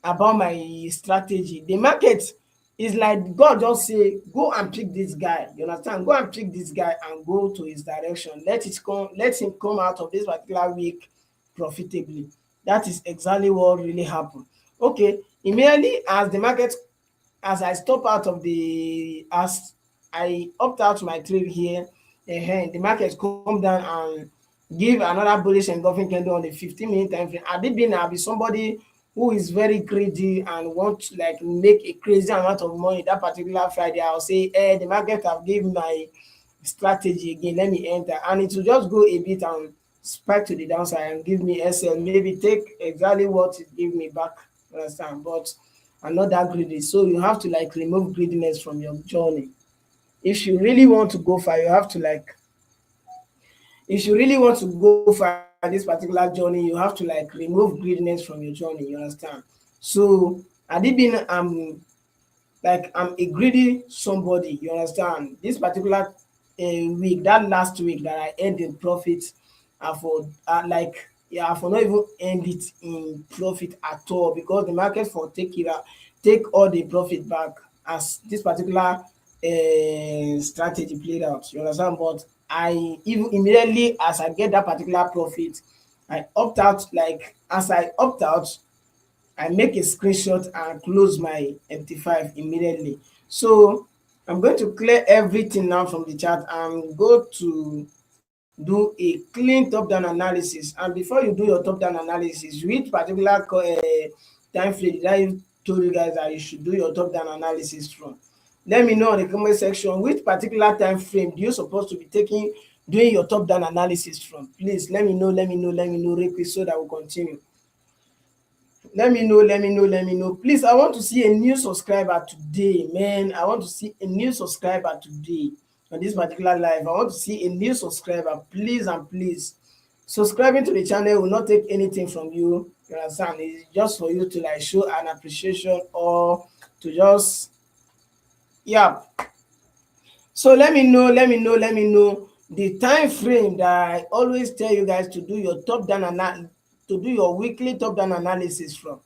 about my strategy. The market is like God just say go and pick this guy, you understand, go and pick this guy and go to his direction. Let him come out of this particular week profitably. That is exactly what really happened. Okay, immediately as the market, as I stop out of the, as I opt out my trade here, the market come down and give another bullish engulfing candle on the 15-minute time frame. Had it been I'll be somebody who is very greedy and want to like make a crazy amount of money that particular Friday, I'll say, the market have given my strategy again, let me enter, and it will just go a bit and spike to the downside and give me SL, maybe take exactly what it gave me back, understand. But I'm not that greedy, so you have to like remove greediness from your journey. If you really want to go far, you have to like, if you really want to go far in this particular journey, you have to like remove greediness from your journey, you understand. So had it been like I'm a greedy somebody, you understand, this particular week, that last week that I earned in profit, for like, yeah, for not even end it in profit at all because the market for take all the profit back as this particular strategy played out, you understand. But I even immediately as I get that particular profit, I opt out. Like as I opt out, I make a screenshot and close my MT5 immediately. So I'm going to clear everything now from the chart and go to do a clean top-down analysis. And before you do your top-down analysis, which particular time frame did I told you guys that you should do your top-down analysis from? Let me know in the comment section which particular time frame do you supposed to be doing your top-down analysis from. Please let me know real quick so that we'll continue. Let me know. Please, I want to see a new subscriber today, man. I want to see a new subscriber today on this particular live. I want to see a new subscriber, please and please. Subscribing to the channel will not take anything from you. You understand? It's just for you to like show an appreciation or to just, yeah. So let me know the time frame that I always tell you guys to do your top-down analysis, to do your weekly top-down analysis from.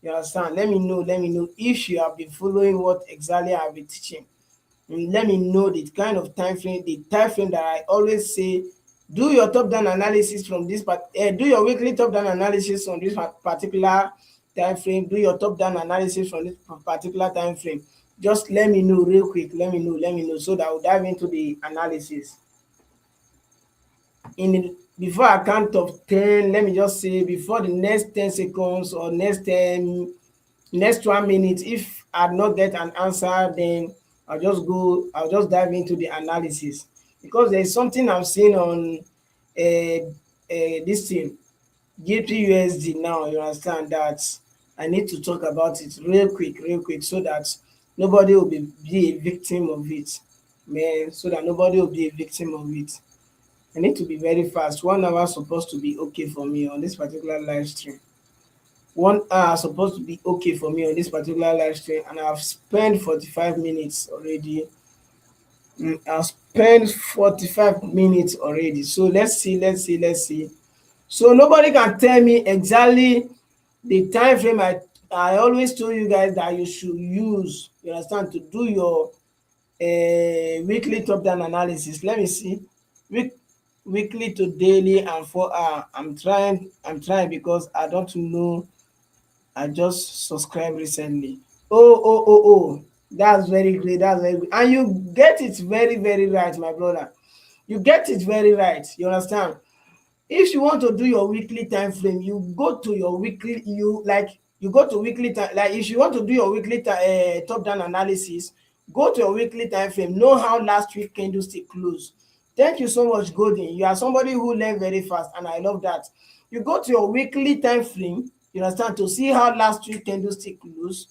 You understand? Let me know if you have been following what exactly I've been teaching. And let me know the kind of time frame that I always say do your top-down analysis from this do your weekly top-down analysis on this particular time frame, do your top-down analysis from this particular time frame. Just let me know real quick. Let me know so that I'll dive into the analysis. Before I count of 10, let me just say before the next 10 seconds or next 1 minute, if I not get an answer, then I'll just dive into the analysis because there's something I'm seeing on this thing GPUSD now. You understand that I need to talk about it real quick, so that nobody will be a victim of it, man. So that nobody will be a victim of it. I need to be very fast. 1 hour supposed to be okay for me on this particular live stream. 1 hour supposed to be okay for me on this particular live stream, and I've spent 45 minutes already. I've spent 45 minutes already. So let's see. So nobody can tell me exactly the time frame I always told you guys that you should use, you understand, to do your weekly top down analysis. Let me see. Week, weekly to daily and 4 hour. I'm trying because I don't know. I just subscribed recently. Oh. That's very great. That's very good. And you get it very right, my brother. You get it very right. You understand? If you want to do your weekly time frame, you go to your weekly, you go to weekly time. Like if you want to do your weekly top down analysis, go to your weekly time frame. Know how last week candlestick close. Thank you so much, Golden. You are somebody who learn very fast, and I love that. You go to your weekly time frame, you understand, to see how last week candlestick close.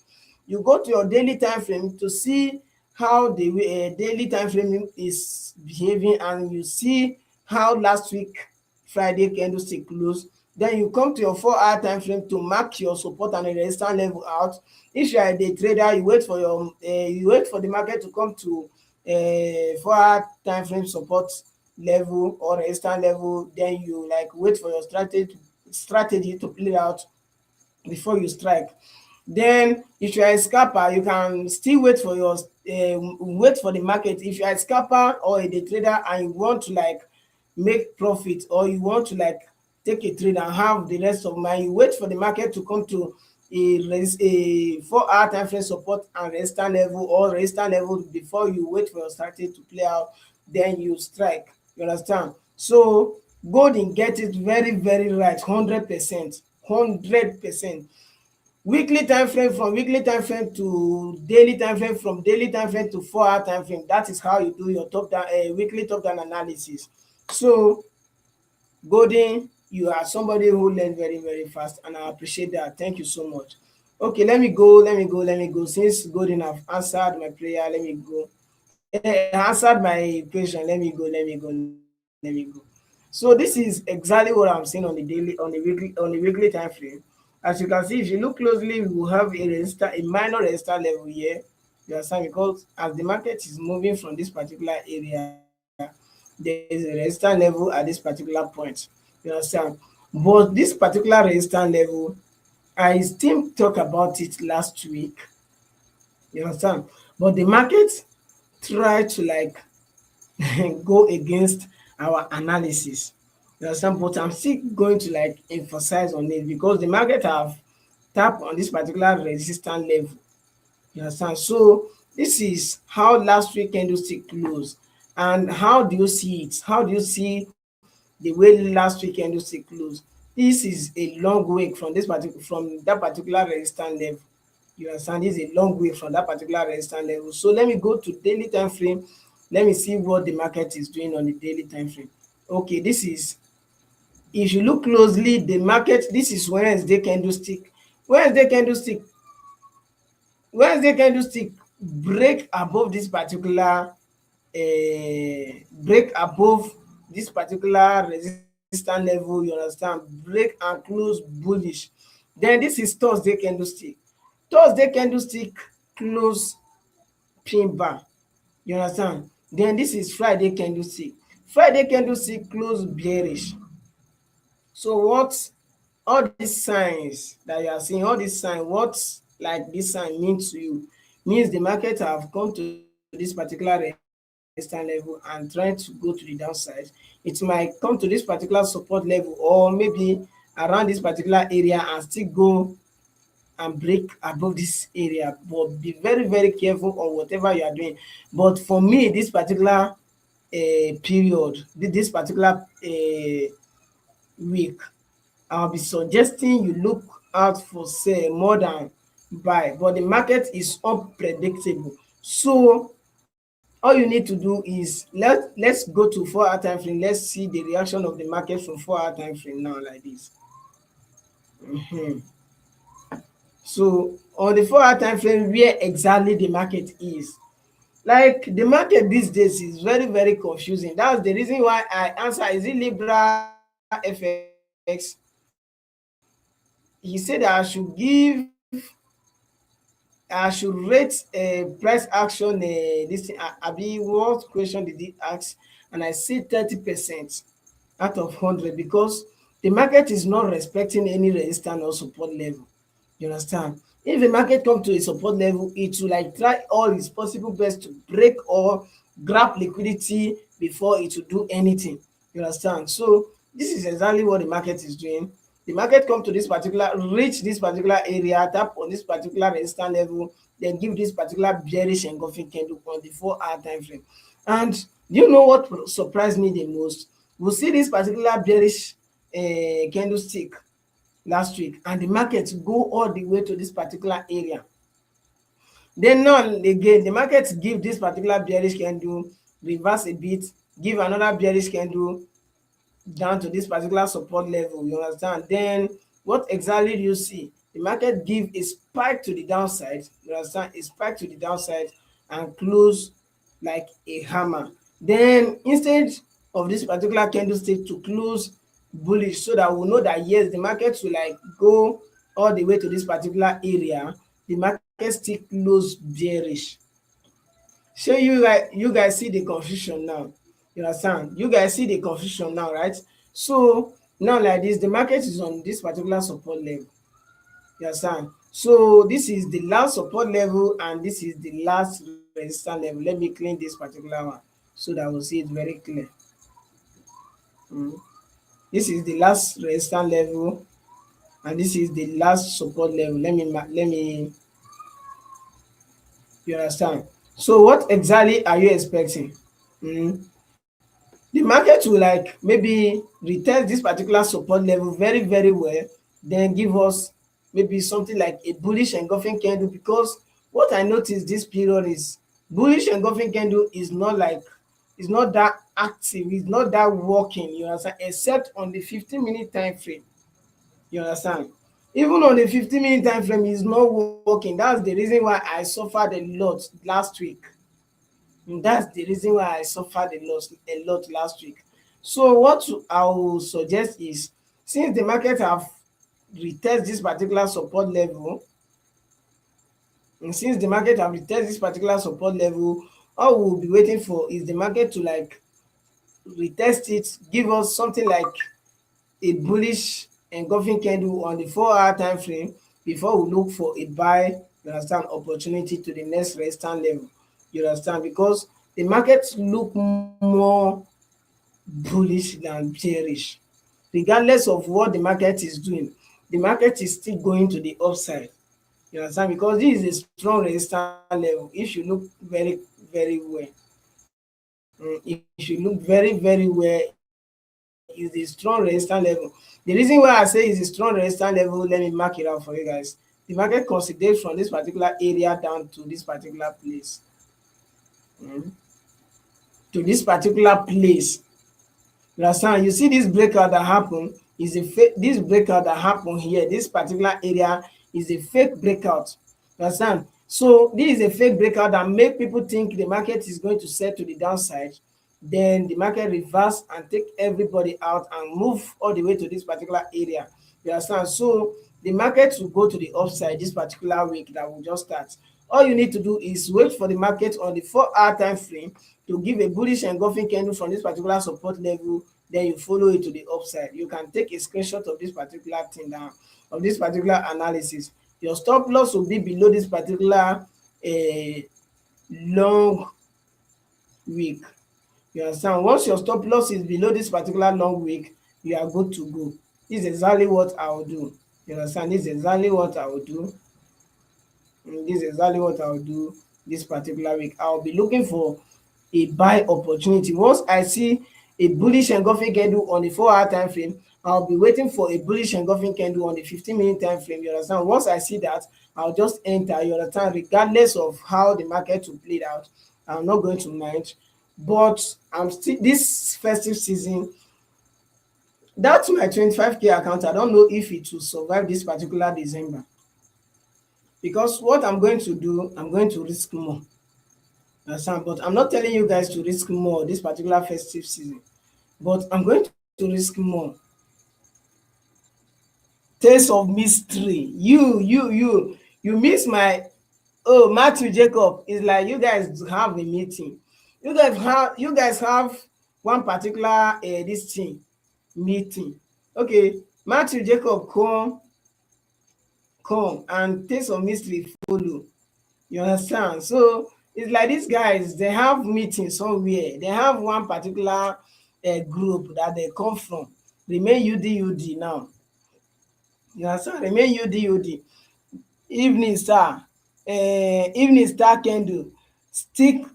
You go to your daily time frame to see how the daily time frame is behaving, and you see how last week Friday candlestick close. Then you come to your 4 hour time frame to mark your support and resistance level out. If you are a day trader, you wait for the market to come to 4 hour time frame support level or resistance level. Then you wait for your strategy to play out before you strike. Then if you are a scalper, you can still wait for the market. If you are a scalper or a day trader and you want to make profit, or you want to take a trade and have the rest of money, you wait for the market to come to a 4 hour time frame support and resistance level, or resistance level, before you wait for your strategy to play out. Then you strike. You understand? So Golden get it very right. 100%. Weekly time frame, from weekly time frame to daily time frame, from daily time frame to 4 hour time frame. That is how you do your weekly top down analysis. So Golden, you are somebody who learn very fast, and I appreciate that. Thank you so much. Okay, let me go. Since Golden have answered my prayer, let me go. Answered my question. Let me go. So this is exactly what I'm seeing on the weekly time frame. As you can see, if you look closely, we will have a minor resistance level here. You understand? Because as the market is moving from this particular area, there is a resistance level at this particular point. You understand? But this particular resistance level, I still talk about it last week. You understand? But the market tried to go against our analysis. You understand? But I'm still going to emphasize on it, because the market have tapped on this particular resistance level. You understand? So this is how last week candlestick close. And how do you see it? How do you see the way last week candlestick close? This is a long way from that particular resistance level. You understand? This is a long way from that particular resistance level. So let me go to daily time frame. Let me see what the market is doing on the daily time frame. Okay, this is, if you look closely, the market, this is Wednesday candlestick. Wednesday candlestick break above this particular resistance level. You understand? Break and close bullish. Then this is Thursday candlestick. Close pin bar. You understand? Then this is Friday candlestick. Close bearish. So what all these signs that you are seeing, all these signs, what this sign means to you? Means the market have come to this particular resistance level and trying to go to the downside. It might come to this particular support level, or maybe around this particular area, and still go and break above this area. But be very careful on whatever you are doing. But for me, this particular period, this particular week, I'll be suggesting you look out for sell more than buy. But the market is unpredictable. So All you need to do is let's go to 4 hour time frame. Let's see the reaction of the market from 4 hour time frame now like this. So on the 4 hour time frame, where exactly the market is, like the market these days is very very confusing. That's the reason why I answer, is it Libra FX? He said that I should rate a price action, this thing. Abi, what question did he ask? And I said 30% out of 100, because the market is not respecting any resistance or support level. You understand? If the market come to a support level, it will like try all its possible best to break or grab liquidity before it will do anything. You understand? So this is exactly what the market is doing. The market come to this particular, reach this particular area, tap on this particular resistance level, then give this particular bearish engulfing candle on the 4 hour time frame. And do you know what surprised me the most? We see this particular bearish candlestick last week, and the market go all the way to this particular area. Then now again, the market give this particular bearish candle, reverse a bit, give another bearish candle down to this particular support level. You understand? Then what exactly do you see? The market give a spike to the downside. You understand? A spike to the downside and close like a hammer. Then instead of this particular candlestick to close bullish, so that we know that yes, the market will like go all the way to this particular area, the market still close bearish. So you guys see the confusion now. You understand? You guys see the confusion now, right? So now like this, the market is on this particular support level. You understand? So this is the last support level and this is the last resistance level. Let me clean this particular one so that we'll see it very clear. This is the last resistance level and this is the last support level. Let me you understand? So what exactly are you expecting? Mm. The market will like maybe retest this particular support level very very well, then give us maybe something like a bullish engulfing candle, because what I noticed this period is bullish engulfing candle is not like, it's not that active, it's not that working, you understand, except on the 15-minute time frame. You understand? Even on the 15-minute time frame is not working. That's the reason why I suffered a lot last week. That's the reason why I suffered a lot last week. So what I will suggest is, since the market have retest this particular support level, and since the market have retest this particular support level, all we'll be waiting for is the market to like retest it, give us something like a bullish engulfing candle on the 4 hour time frame before we look for a buy, you understand, opportunity to the next resistance level. You understand? Because the market look more bullish than bearish. Regardless of what the market is doing, the market is still going to the upside. You understand? Because this is a strong resistance level. If you look very very well, if you look very very well, is a strong resistance level. The reason why I say it's a strong resistance level, let me mark it out for you guys. The market considers from this particular area down to this particular place. To this particular place. You understand? You see this breakout that happened is a fake. This breakout that happened here, this particular area, is a fake breakout. You understand? So this is a fake breakout that make people think the market is going to set to the downside. Then the market reverse and take everybody out and move all the way to this particular area. You understand? So the market will go to the upside this particular week that will just start. All you need to do is wait for the market on the 4 hour time frame to give a bullish engulfing candle from this particular support level, then you follow it to the upside. You can take a screenshot of this particular thing down, of this particular analysis. Your stop loss will be below this particular long week. You understand? Once your stop loss is below this particular long week, you are good to go. This is exactly what I will do. You understand? This is exactly what I will do. This is exactly what I will do this particular week. I will be looking for a buy opportunity. Once I see a bullish engulfing candle on the 4 hour time frame, I'll be waiting for a bullish engulfing candle on the 15-minute time frame. You understand? Once I see that, I'll just enter. You understand? Regardless of how the market will play out, I'm not going to mind. But I'm still this festive season. That's my 25K account. I don't know if it will survive this particular December, because what I'm going to do, I'm going to risk more. Understand? But I'm not telling you guys to risk more this particular festive season. But I'm going to risk more. Taste of mystery. You miss my, oh, Matthew Jacob. It's like you guys have a meeting. You guys have one particular this thing meeting. Okay, Matthew Jacob come and taste of mystery follow. You understand? So it's like these guys, they have meeting somewhere. They have one particular group that they come from. Remain UD now. You understand? Remain UD. Evening star. Evening star candle. Stick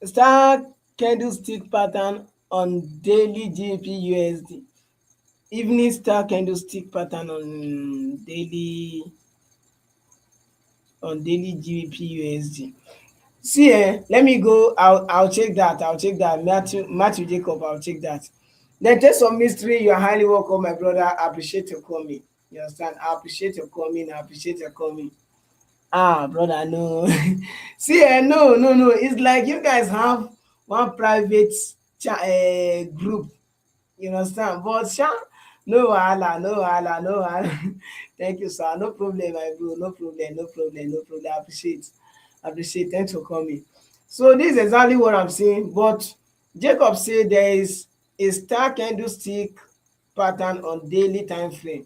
star candle stick pattern on daily GBP Evening star candlestick pattern on daily GBP. See, let me go. I'll check that. I'll check that. Matthew Jacob. I'll check that. Then taste some mystery. You are highly welcome, my brother. I appreciate your coming. You understand? I appreciate your coming. I appreciate your coming. Ah, brother, no. See, no. It's like you guys have one private group. You understand? But sha, no wahala, no wahala, no wahala. Thank you, sir. No problem, my bro. No problem, no problem, no problem. I appreciate. I appreciate. Thanks for coming. So this is exactly what I'm saying. But Jacob said there is a star candlestick pattern on daily time frame.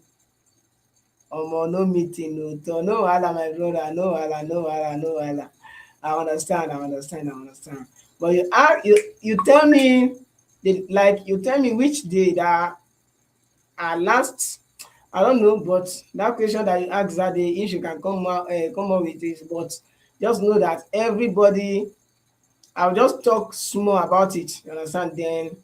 No meeting, no wahala, my brother. No wahala, no wahala, no wahala. I understand. But you tell me, you tell me which day that last. I don't know, but that question that you asked that day, if you can come up with it, but just know that everybody. I'll just talk small about it. You understand? Then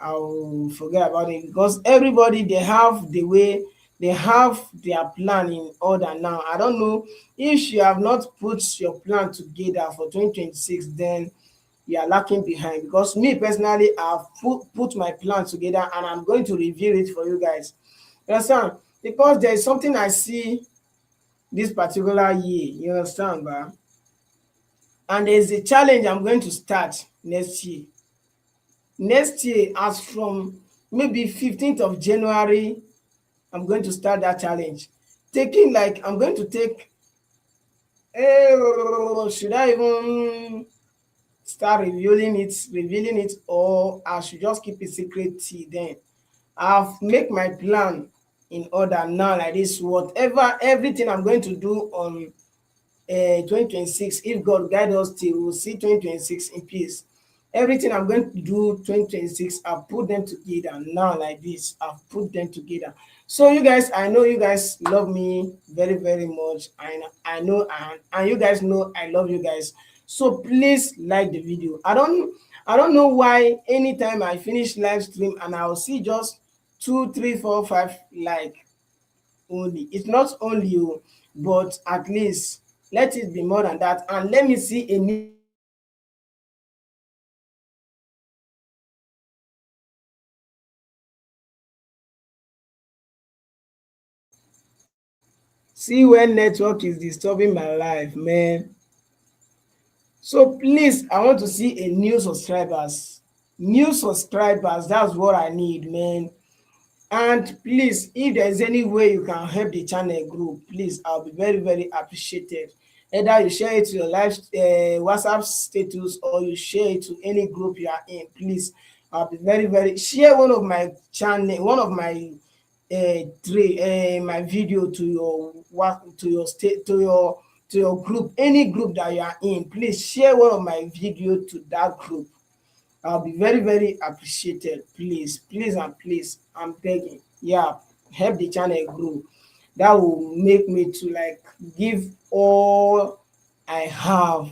I'll forget about it, because everybody, they have the way, they have their plan in order now. I don't know if you have not put your plan together for 2026, then you are lacking behind, because me personally, I've put my plan together and I'm going to reveal it for you guys. You understand? Because there is something I see this particular year. You understand, ba? And there's a challenge I'm going to start next year. Next year, as from maybe 15th of January, I'm going to start that challenge. I'm going to take, should I even start revealing it, or I should just keep it secret till then? I've make my plan in order now like this. Everything I'm going to do on 2026, if God guide us till we'll see 2026 in peace. Everything I'm going to do 2026, I've put them together now like this. I've put them together. So you guys, I know you guys love me very, very much. I know, and you guys know I love you guys. So please like the video. I don't know why anytime I finish live stream and I'll see just 2, 3, 4, 5 like only. It's not only you, but at least let it be more than that. And let me see a new subscriber. See when network is disturbing my life, man. So please, I want to see a new subscribers. New subscribers, that's what I need, man. And please, if there's any way you can help the channel grow, please, I'll be very, very appreciated. Either you share it to your live WhatsApp status, or you share it to any group you are in. Please, I'll be very, very share one of my channel, one of my my video to your state, to your group, any group that you are in. Please share one of my video to that group. I'll be very, very appreciated. Please, please, and please, I'm begging. Yeah, help the channel grow. That will make me to like give all I have.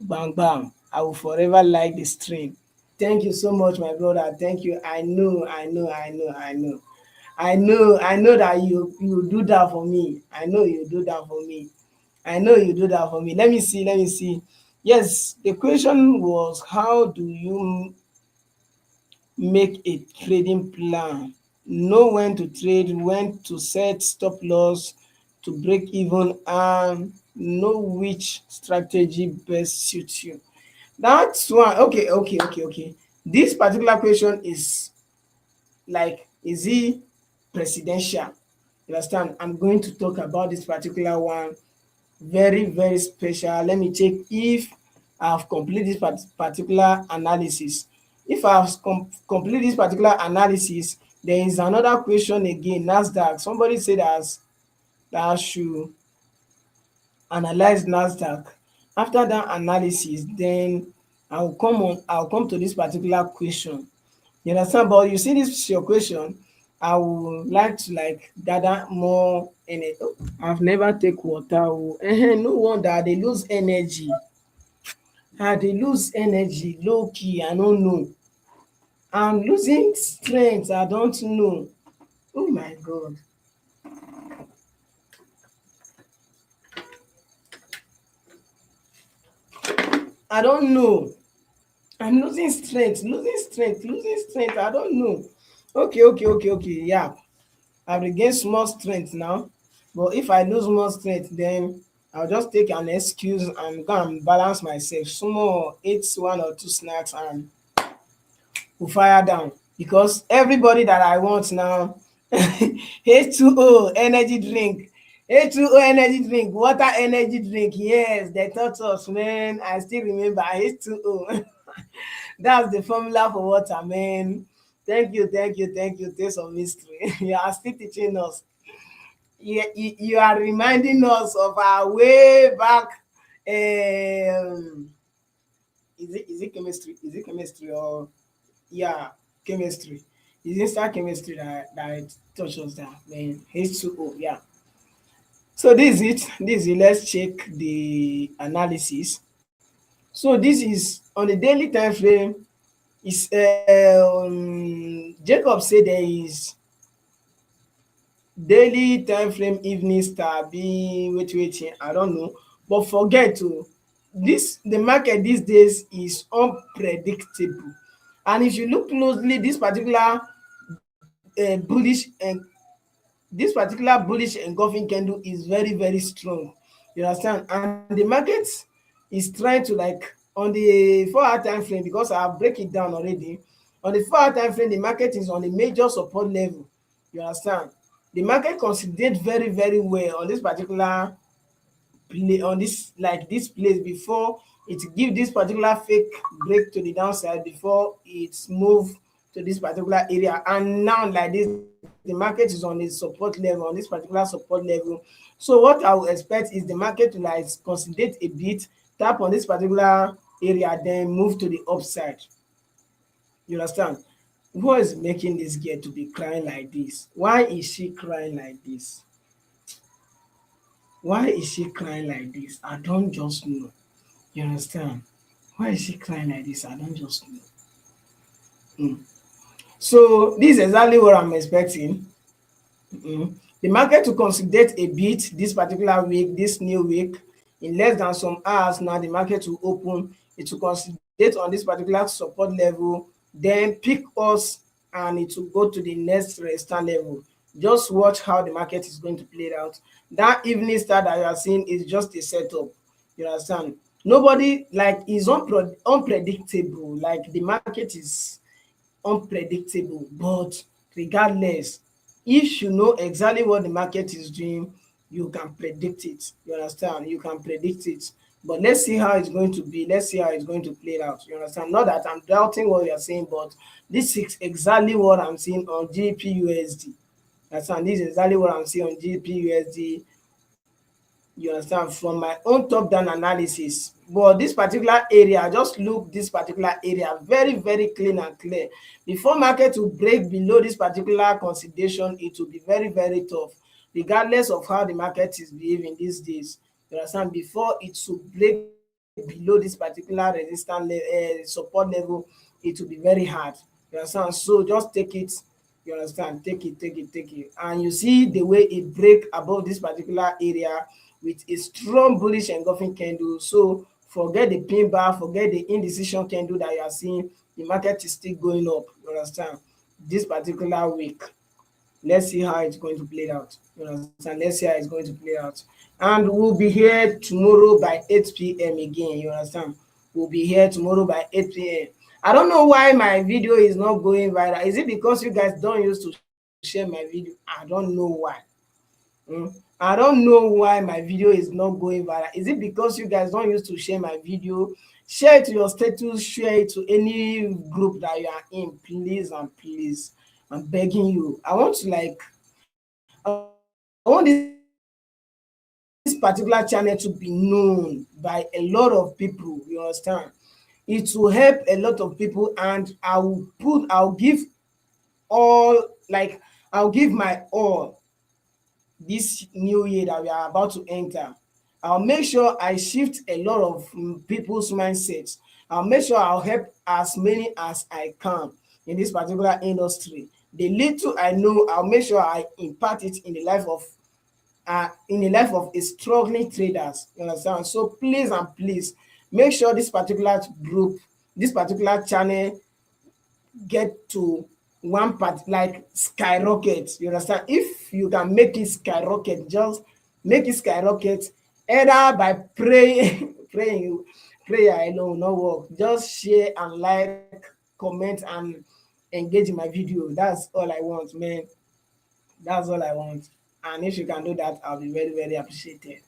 Bang bang. I will forever like the stream. Thank you so much, my brother. Thank you. I know that you do that for me. I know you do that for me. Let me see. Yes, the question was how do you make a trading plan, know when to trade, when to set stop loss, to break even, and know which strategy best suits you. That's one. Okay, okay, okay, okay. This particular question is like, is he presidential? You understand? I'm going to talk about this particular one. Very, very special. Let me check if I've completed this particular analysis. If I've completed this particular analysis, there is another question again. Nasdaq. Somebody said that I should analyze Nasdaq. After that analysis, then I'll come to this particular question. You understand? But you see this your question, I would like to like gather more in it. Oh, I've never take water. Oh. No wonder they lose energy. They lose energy low key. I don't know. I'm losing strength. I don't know. Oh my God. I don't know. I'm losing strength, losing strength, losing strength. I don't know. Okay, okay, okay, okay. Yeah. I've regained small strength now. But if I lose more strength, then I'll just take an excuse and go and balance myself. Small, eat one or two snacks and we'll fire down. Because everybody that I want now, H2O energy drink, H2O energy drink, water energy drink. Yes, they taught us, man. I still remember H2O. That's the formula for water, man. Thank you, thank you, thank you. Taste of mystery. You are still teaching us. You are reminding us of our way back. Is it chemistry? Is it chemistry or yeah, chemistry? Is it start chemistry that it touches us that man? H2O, yeah. So this is it. This is it. Let's check the analysis. So this is on the daily time frame. Is Jacob said there is daily time frame, evening star, be wait, I don't know, but forget to this, the market these days is unpredictable. And if you look closely, bullish and this particular bullish engulfing candle is very, very strong. You understand? And the market is trying to like on the 4 hour time frame, because I break it down already. On the 4 hour time frame, the market is on a major support level. You understand? The market consolidate very, very well on this particular play, on this like this place before it give this particular fake break to the downside before it's move to this particular area. And now like this, the market is on a support level, on this particular support level. So what I would expect is the market to like consolidate a bit, tap on this particular area, then move to the upside. You understand? What is making this girl to be crying like this? Why is she crying like this? Why is she crying like this? I don't just know. You understand? Why is she crying like this? I don't just know. Mm. So this is exactly what I'm expecting. The market to consolidate a bit this particular week, this new week. In less than some hours now, the market will open. It will consolidate on this particular support level, then pick us, and it will go to the next resistance level. Just watch how the market is going to play it out. That evening star that you are seeing is just a setup. You understand? Nobody like is unpredictable. Like the market is unpredictable, but regardless, if you know exactly what the market is doing, you can predict it. You understand? You can predict it. But let's see how it's going to be. Let's see how it's going to play out. You understand? Not that I'm doubting what you're saying, but this is exactly what I'm seeing on GPUSD. Understand? This is exactly what I'm seeing on GPUSD. You understand, from my own top down analysis. But this particular area, just look this particular area very, very clean and clear. Before market to break below this particular consolidation, it will be very, very tough, regardless of how the market is behaving these days. You understand? Before it should break below this particular support level, it will be very hard. You understand? So just take it. You understand? Take it, take it, take it. And you see the way it break above this particular area with a strong bullish engulfing candle. So forget the pin bar, forget the indecision candle that you are seeing. The market is still going up, you understand, this particular week. Let's see how it's going to play out, you understand. Let's see how it's going to play out. And we'll be here tomorrow by 8 p.m. again, you understand. We'll be here tomorrow by 8 p.m. I don't know why my video is not going viral. Is it because you guys don't used to share my video? I don't know why. I don't know why my video is not going viral. Is it because you guys don't used to share my video? Share it to your status, share it to any group that you are in, please and please. I'm begging you. I want this particular channel to be known by a lot of people, you understand. It will help a lot of people, and I'll give I'll give my all this new year that we are about to enter. I'll make sure I shift a lot of people's mindsets. I'll make sure I'll help as many as I can in this particular industry. The little I know, I'll make sure I impart it in the life of a struggling traders. You understand? So please and please make sure this particular group, this particular channel get to one part, like skyrocket. You understand? If you can make it skyrocket, just make it skyrocket, either by praying praying prayer alone no work. Just share and like, comment and engage in my video. That's all I want, man. That's all I want. And if you can do that, I'll be very, very appreciated.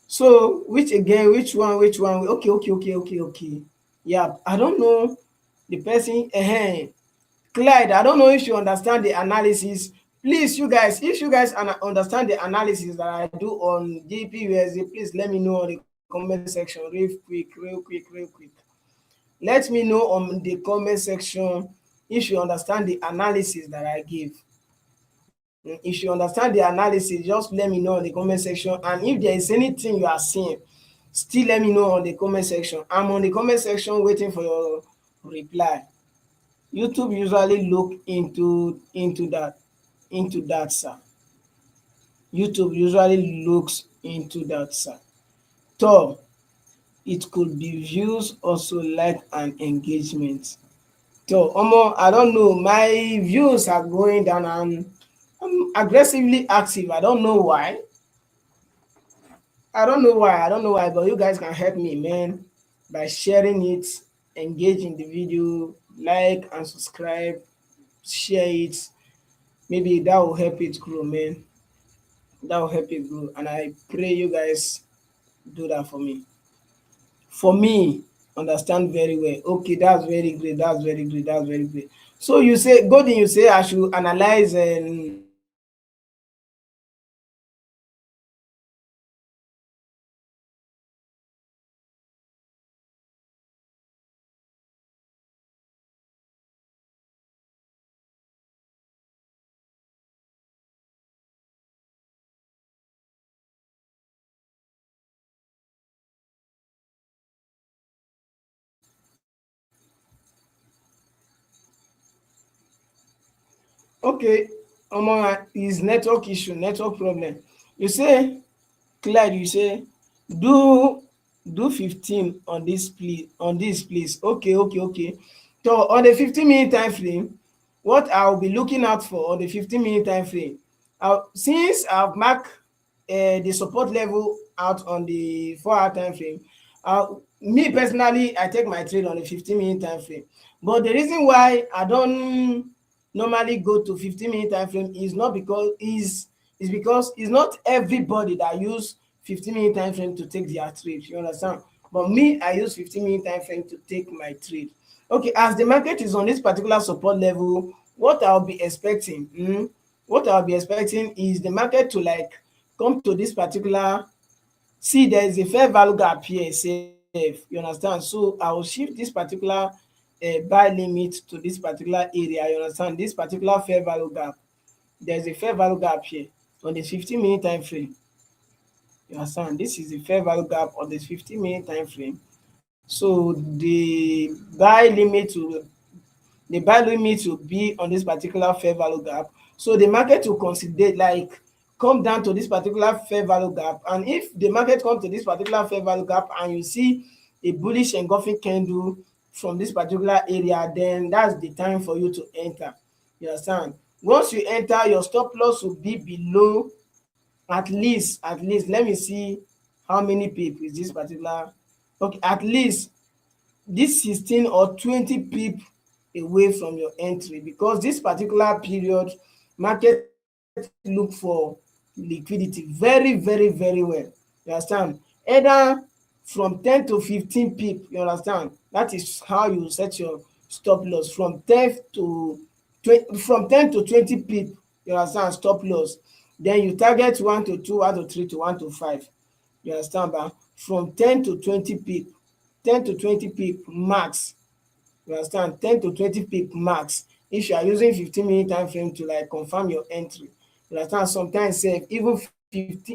So which again, which one? Okay. Yeah, I don't know the person. Clyde, I don't know if you understand the analysis. Please, you guys, if you guys understand the analysis that I do on DPUSD, please let me know on the comment section real quick. Let me know on the comment section if you understand the analysis that I give. If you understand the analysis, just let me know on the comment section. And if there is anything you are seeing, still let me know on the comment section. I'm on the comment section waiting for your reply. YouTube usually look into that, sir. YouTube usually looks into that, sir. So it could be views, also like and engagement. So I don't know. My views are going down. I'm aggressively active. I don't know why. But you guys can help me, man, by sharing it, engage in the video, like and subscribe, share it. Maybe that will help it grow, man. That will help it grow. And I pray you guys do that for me. For me, understand very well. Okay, that's very great. So you say, Godin, you say I should analyze and okay, is network issue, network problem. You say, Clyde, you say do 15 on this please. Okay. So on the 15-minute time frame, what I'll be looking out for on the 15-minute time frame, since I've marked the support level out on the 4-hour time frame, me personally, I take my trade on the 15-minute time frame. But the reason why I don't normally go to 15-minute time frame is not because it's not everybody that use 15-minute time frame to take their trade. You understand? But me, I use 15-minute time frame to take my trade. Okay, as the market is on this particular support level, what I'll be expecting is the market to come to this particular. See, there is a fair value gap here safe. You understand? So I will shift this particular buy limit to this particular area. You understand? This particular fair value gap. There is a fair value gap here on the 15-minute time frame. You understand? This is the fair value gap on this 15-minute time frame. So the buy limit will be on this particular fair value gap. So the market will come down to this particular fair value gap, and if the market comes to this particular fair value gap and you see a bullish engulfing candle from this particular area, then that's the time for you to enter. You understand? Once you enter, your stop loss will be below at least let me see how many pip is this particular. Okay, at least this 16 or 20 pip away from your entry, because this particular period market look for liquidity very well. You understand? Either from 10 to 15 pip, you understand? That is how you set your stop loss, from 10 to 20 pip, you understand, stop loss. Then you target 1 to 2, 1 to 3 to 1 to 5. You understand? Ba? From 10 to 20 pip, 10 to 20 pip max. You understand? 10 to 20 pip max. If you are using 15-minute time frame to like confirm your entry, you understand? Sometimes even 5 pip,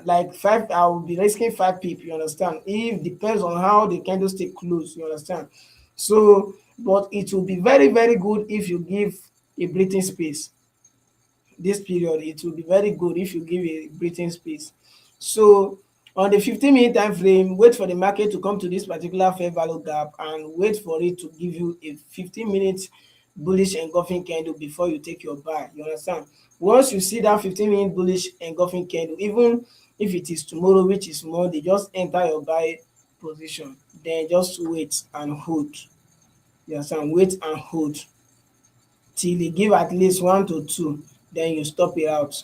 like 5, I will be risking 5 pip. You understand? If depends on how the candlestick close. You understand? So, but it will be very good if you give a breathing space. This period, it will be very good if you give a breathing space. So on the 15-minute time frame, wait for the market to come to this particular fair value gap and wait for it to give you a 15-minute bullish engulfing candle before you take your buy. You understand? Once you see that 15-minute bullish engulfing candle, even if it is tomorrow, which is Monday, just enter your buy position. Then just wait and hold. You understand? Wait and hold till they give at least 1 to 2, then you stop it out.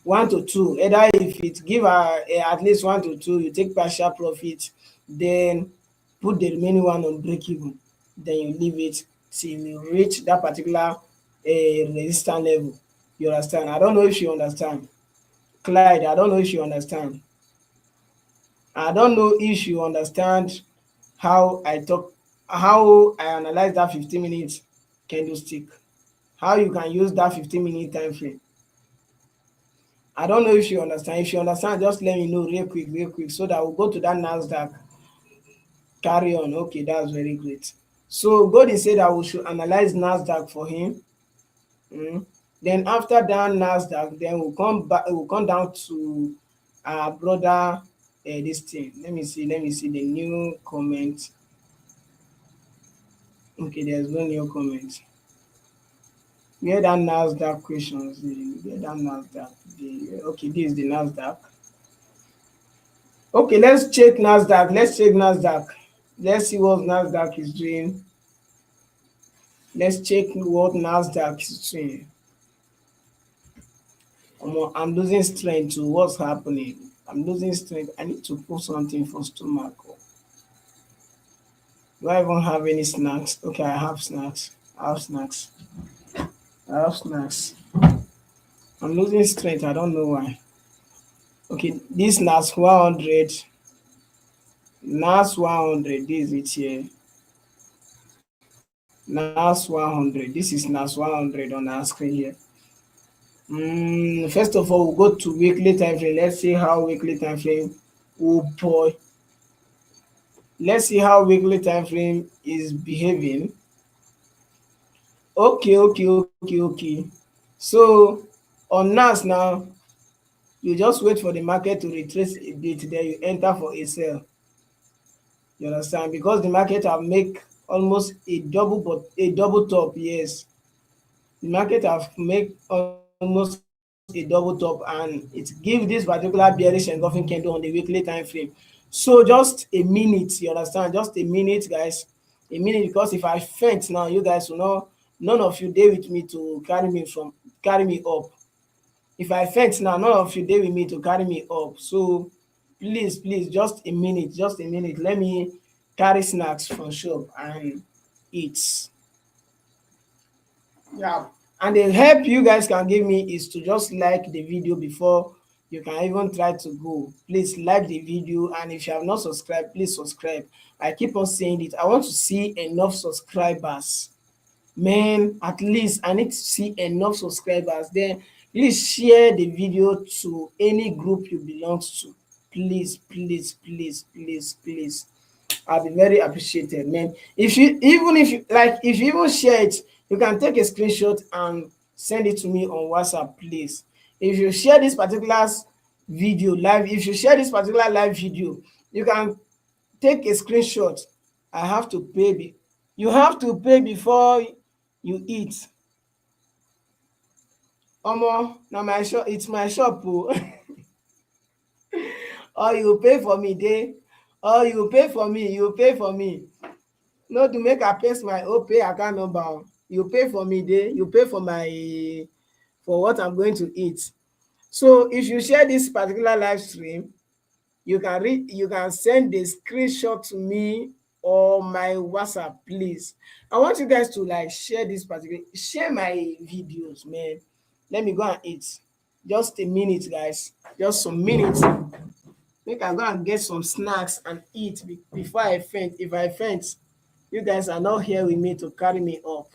1 to 2, either if it give at least 1 to 2, you take partial profit, then put the remaining one on break even, then you leave it till you reach that particular resistance level. You understand? I don't know if you understand. Clyde, I don't know if you understand. I don't know if you understand how how I analyze that 15 minutes candlestick, how you can use that 15-minute time frame. I don't know if you understand. If you understand, just let me know real quick, so that we'll go to that NASDAQ. Carry on. Okay, that's very great. So Godin said that we should analyze NASDAQ for him. Then after that NASDAQ, then we'll come back. We'll come down to our brother. This thing. Let me see the new comment. Okay, there's no new comment. Where that NASDAQ questions? Where that NASDAQ? Okay, this is the NASDAQ. Okay, let's check NASDAQ. Let's see what NASDAQ is doing. Let's check what NASDAQ is doing. I'm losing strength to what's happening. I'm losing strength. I need to put something for stomach. Do I even have any snacks? Okay, I have snacks. I'm losing strength. I don't know why. Okay, this NAS 100. NAS 100. This is it here. NAS 100. This is NAS 100 on our screen here. First of all, we'll go to weekly time frame. Let's see how weekly time frame. Oh boy. Let's see how weekly time frame is behaving. Okay. So on NAS now, you just wait for the market to retrace a bit, then you enter for a sell. You understand? Because the market have make almost a double top. Yes, the market have make almost a double top, and it gives this particular bearish engulfing candle on the weekly time frame. So just a minute, you understand? Just a minute, guys. A minute, because if I faint now, you guys will know. None of you there with me to carry me up. If I faint now, none of you there with me to carry me up. So please, just a minute. Let me carry snacks from shop and eat. Yeah. And the help you guys can give me is to just like the video before you can even try to go. Please like the video, and if you have not subscribed, please subscribe. I keep on saying it. I want to see enough subscribers. Man, at least I need to see enough subscribers. Then please share the video to any group you belong to. Please. I'll be very appreciated, man. If you even share it, You can take a screenshot and send it to me on WhatsApp, please. If you share this particular video live, if you share this particular live video, you can take a screenshot. I have to pay. You have to pay before you eat. Omo, na my shop, it's my shop o. Or you pay for me dey, or you pay for me, you pay for me. No do make I paste my pay account number o. You pay for me dey, you pay for my for what I'm going to eat. So if you share this particular live stream, you can send the screenshot to me or my WhatsApp, please. I want you guys to like share my videos, man. Let me go and eat. Just a minute, guys. Just some minutes. Make I go and get some snacks and eat before I faint. If I faint, you guys are not here with me to carry me up.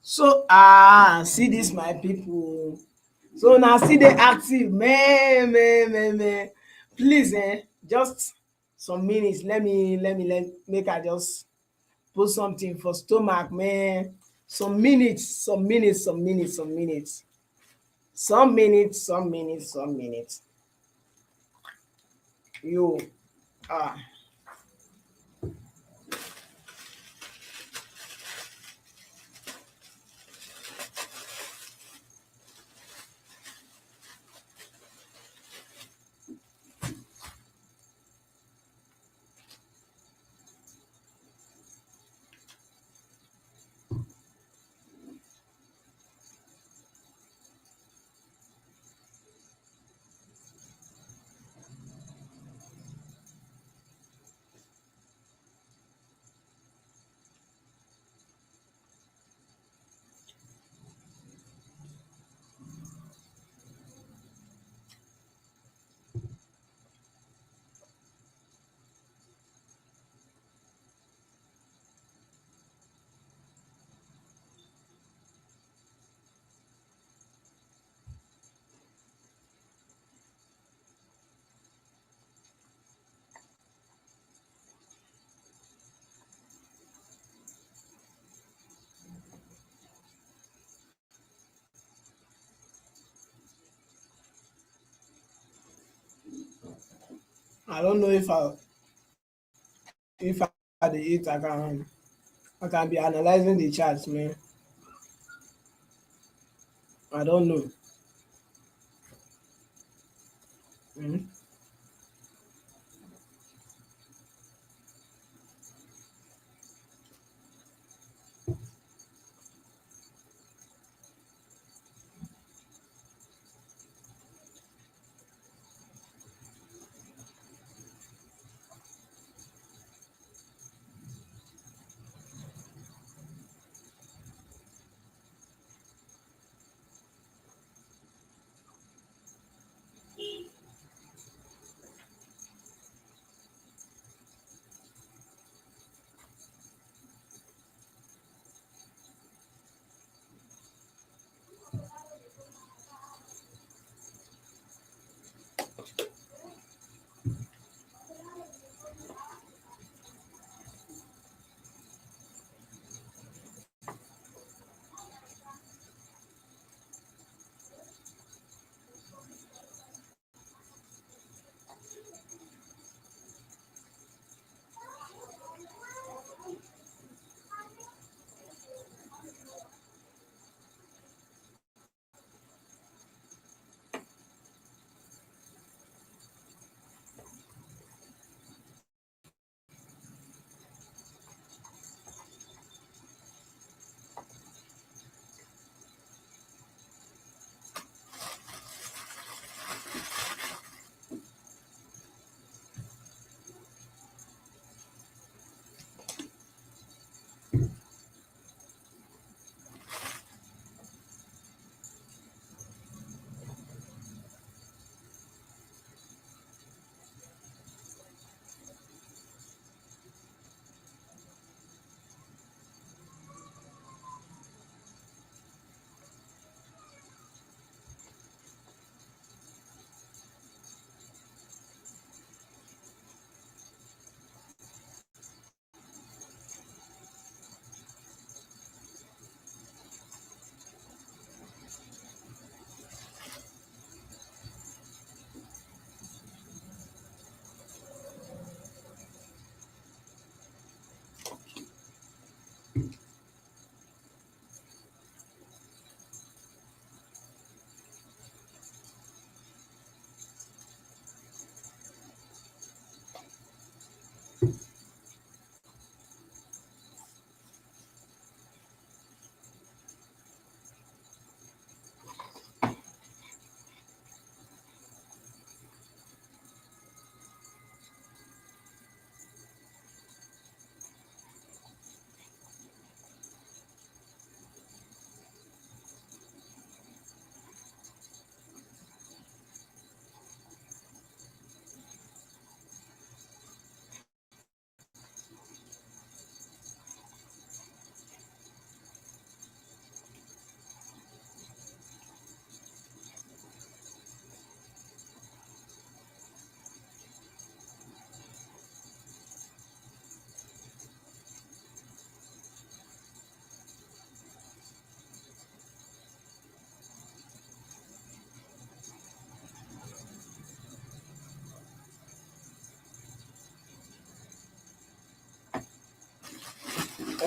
So see this my people. So now see dey active, man. Please just some minutes. Let make I just put something for stomach, man. Some minutes, some minutes, some minutes, some minutes. Some minutes, some minutes, some minutes. You ah. I don't know if I dey eat, I can be analyzing the charts, man. I don't know. Mm.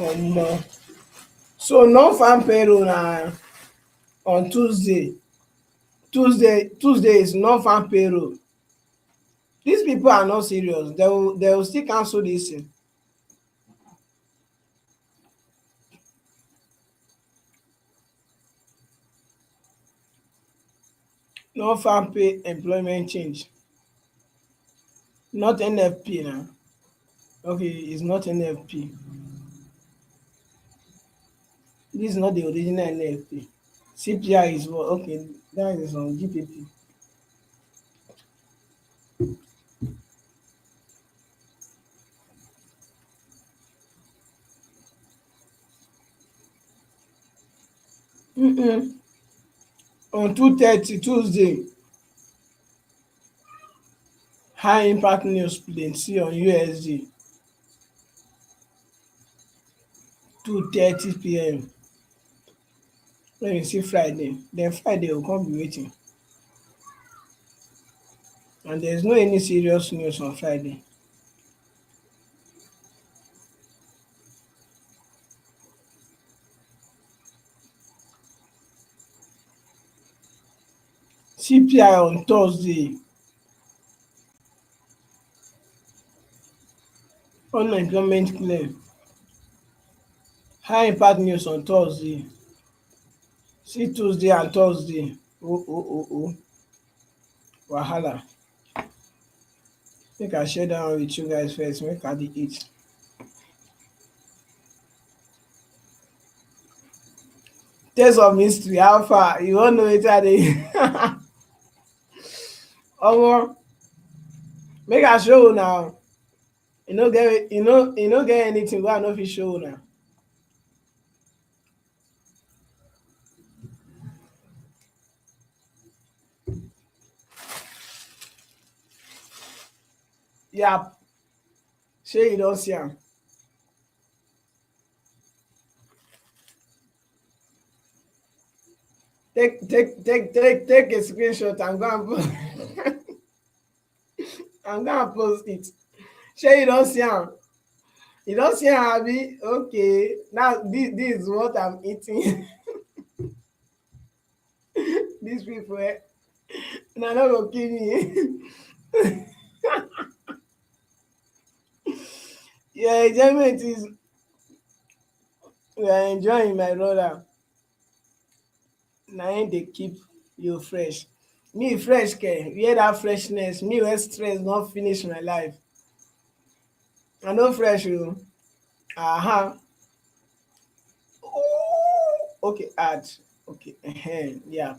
No. So non-farm payroll na on Tuesday. Tuesday is non-farm payroll. These people are not serious. They will still cancel this thing. Non-farm pay employment change. Not NFP now. Okay, it's not NFP. This is not the original NFP. CPI is what? Okay, that is on GPP. On 2:30 Tuesday, high impact news plenty on USD 2:30 p.m. Let me see Friday. Then Friday will come be waiting. And there's no any serious news on Friday. CPI on Thursday. Unemployment claim. High impact news on Thursday. See Tuesday and Thursday. Oh. Wahala. Make I share that one with you guys first. Make I dey eat. Taste of mystery, how far? You wan know wetin I dey omo, make I show una. E no get anything wey I no fit show una. Yap, shey you don see am? Take a screenshot and go and post and go and post it. Shey you don see am? You don see am abi? Okay, now this is what I'm eating. These people una no go kill me. Your enjoyment is you are enjoying, my brother. Na im dey keep you fresh. Me fresh ke, where dat freshness? Me wey stress don finish my life. I no fresh oo. um Okay, add. Okay, yeah.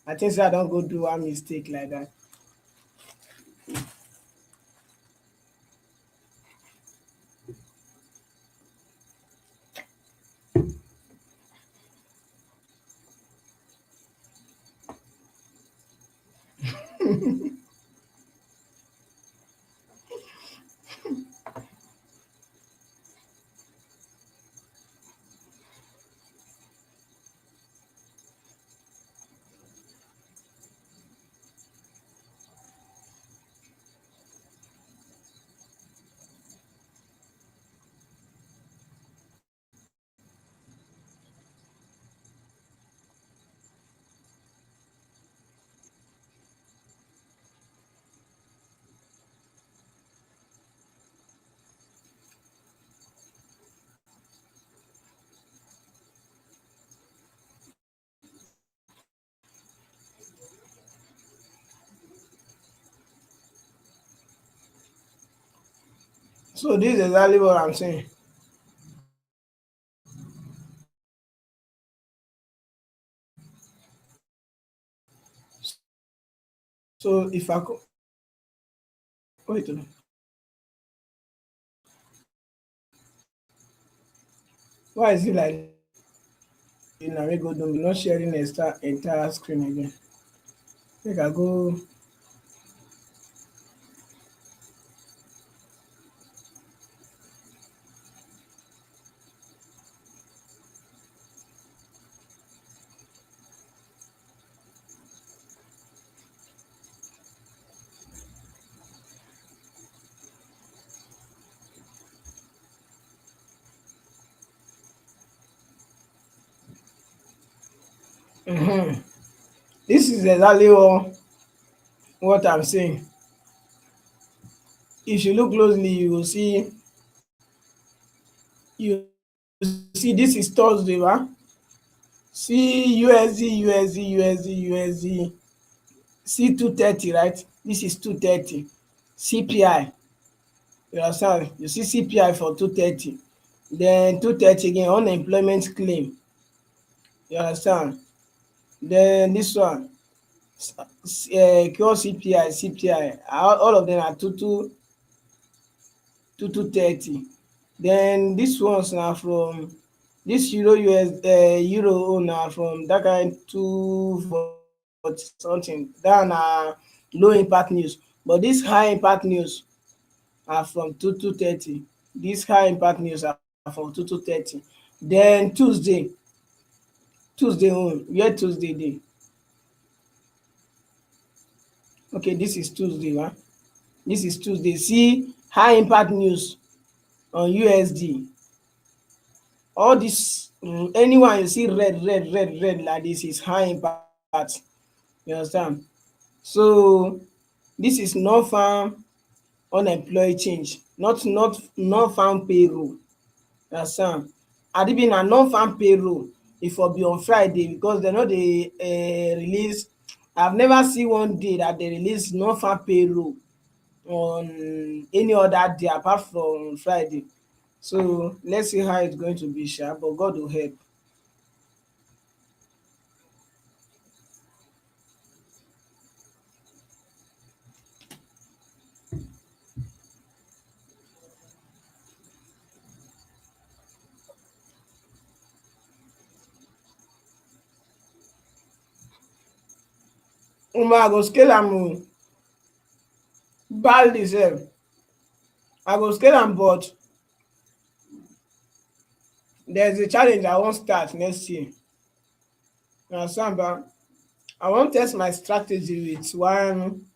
I think say I don go do one mistake like dat. So dis is exactly what I'm saying. So if I co wait oo, why is it like na me go do not sharing entire screen again? Make I go. Mhm. This is exactly what I'm saying. If you look closely, you will see this is Thursday, right? See USD, see 230, right? This is 230. CPI, you understand? You see CPI for 230. Then 230 again, unemployment claim, you understand? Then this one, core CPI, all of them are 2230. Then this ones na from this euro own na from dat kain 240 something, dat na low impact news. But dis high impact news are from 2230. Dis high impact news are from 2230. Den Tuesday own, where Tuesday dey? Okay, dis is Tuesday ba? Dis is Tuesday. See high impact news on USD. All dis anyone you see red like dis is high impact, you understand? So dis is non-farm unemployed change, not non-farm payroll, you understand? Had it been na non-farm payroll, e for be on Friday because dem no dey release. I have never see one day dat dey release non-farm payroll on any other day apart from Friday. So let's see how it's going to be sha, but God will help. I go scale am oo, badly sef. I go scale am, but there's a challenge I wan start next year, you understand ba. I wan test my strategy with one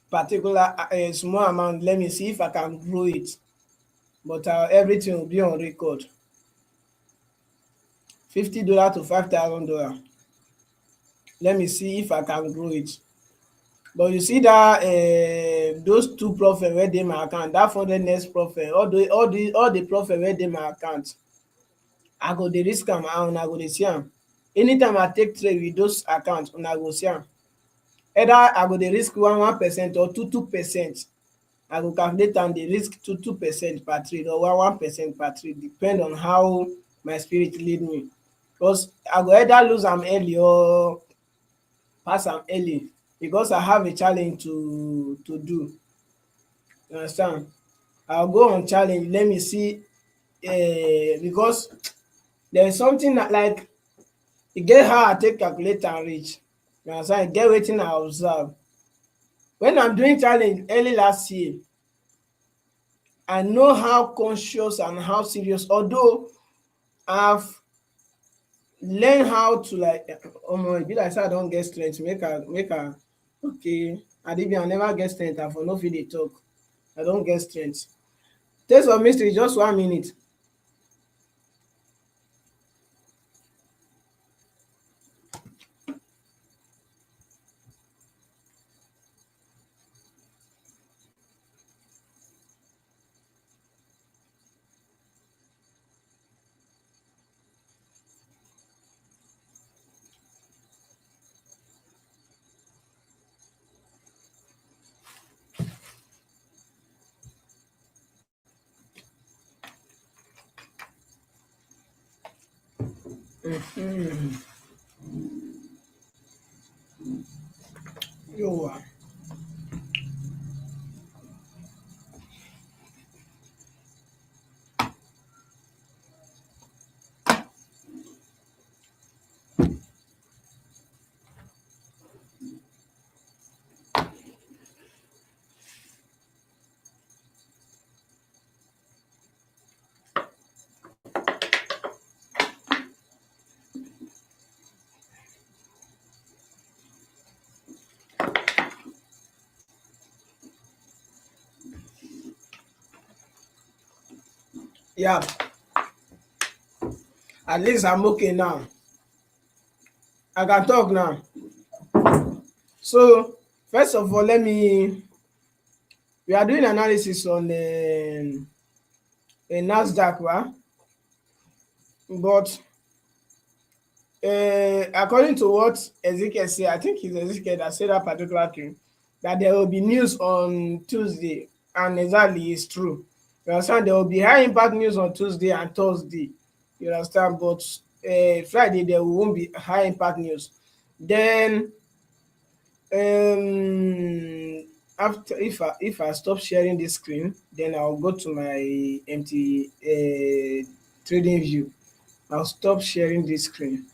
particular small amount. Let me see if I can grow it, but everything will be on record. $50 to $5,000. Let me see if I can grow it. But you see dat those two profit wey dey my account, dat 400 next profit, all the profit wey dey my account, I go dey risk am and una go dey see am. Anytime I take trade with those account, una go see am. Either I go dey risk 1% or 2%. I go calculate am dey risk 2% per trade or 1% per trade, depend on how my spirit lead me. Because I go either lose am early or pass am early, because I have a challenge to do, you understand? I go on challenge, let me see, because there is something that like e get how I take calculate am reach, you understand? E get wetin I observe. When I'm doing challenge early last year, I know how conscious and how serious, although I've learn how to like e be like sey I don get strength, make I okay, I never get strength, I for no fit dey talk. I don get strength. Taste of mystery, just 1 minute. Yauwa. Yeah, at least I'm okay now. I can talk now. So first of all, we are doing analysis on a Nasdaq, right? But according to what Ezekiel said, I think it's Ezekiel that said that particular thing, that there will be news on Tuesday, and exactly it's true. You understand? There will be high impact news on Tuesday and Thursday. You understand? But Friday there won't be high impact news. Then after, if I stop sharing this screen, then I'll go to my empty trading view. I'll stop sharing this screen.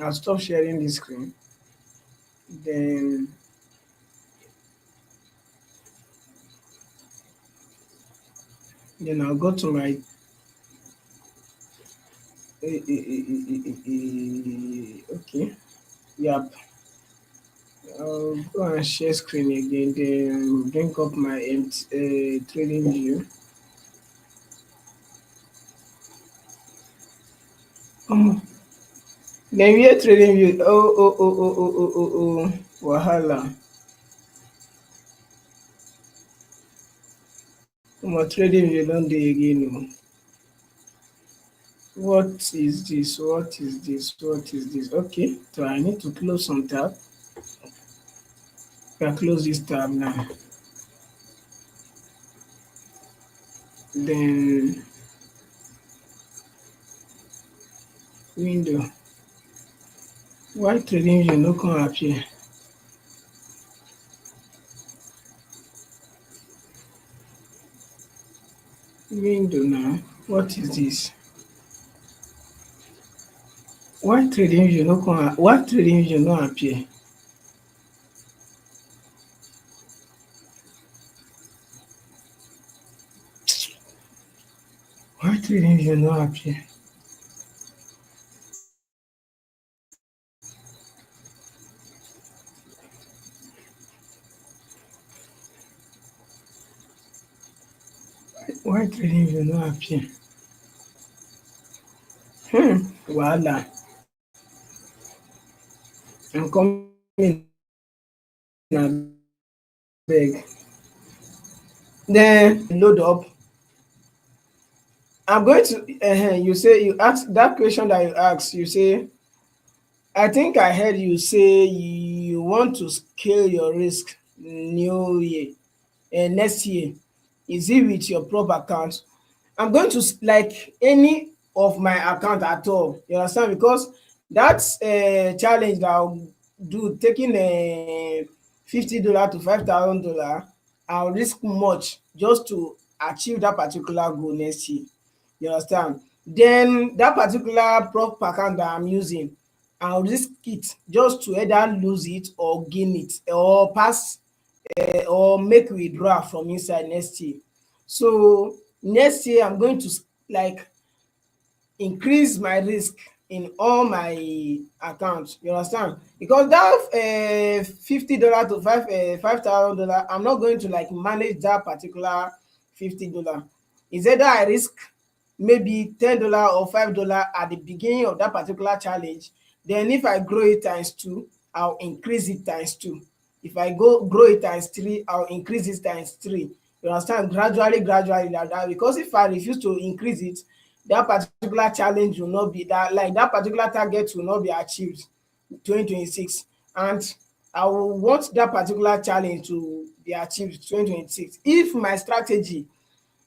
I'll stop sharing this screen. Then I'll go to my okay. Yep. I'll go and share screen again. Then bring up my trading view. Then where trading view? Oh, wahala. Trading view don dey again o. What is this? What is this? What is this? Okay, so I need to close some tab. I can close this tab now. Then window. Why trading view no come appear? Window now. What is this? Why trading view no come? Why trading view no appear? Why trading view no appear? Why trading view no appear? Wahala. I'm coming abeg. Then load up. I'm going to you say you ask that question that you asked, you say I think I heard you say you want to scale your risk new year next year. Is it with your prop account? I'm going to like any of my account at all. You understand? Because that's a challenge that I'll do, taking a $50 to $5,000. I'll risk much just to achieve that particular goal next year. You understand? Then that particular prop account that I'm using, I'll risk it just to either lose it or gain it or pass or make withdrawal from inside next year. So next year I'm going to like increase my risk in all my accounts. You understand? Because that $50 to $5,000, I'm not going to like manage that particular $50. Is either I risk maybe $10 or $5 at the beginning of that particular challenge. Then if I grow it times two, I'll increase it times two. If I grow it times three, I'll increase it times three. You understand? Gradually like that. Because if I refuse to increase it, that particular challenge will not be that, like that particular target will not be achieved 2026. And I will want that particular challenge to be achieved 2026. If my strategy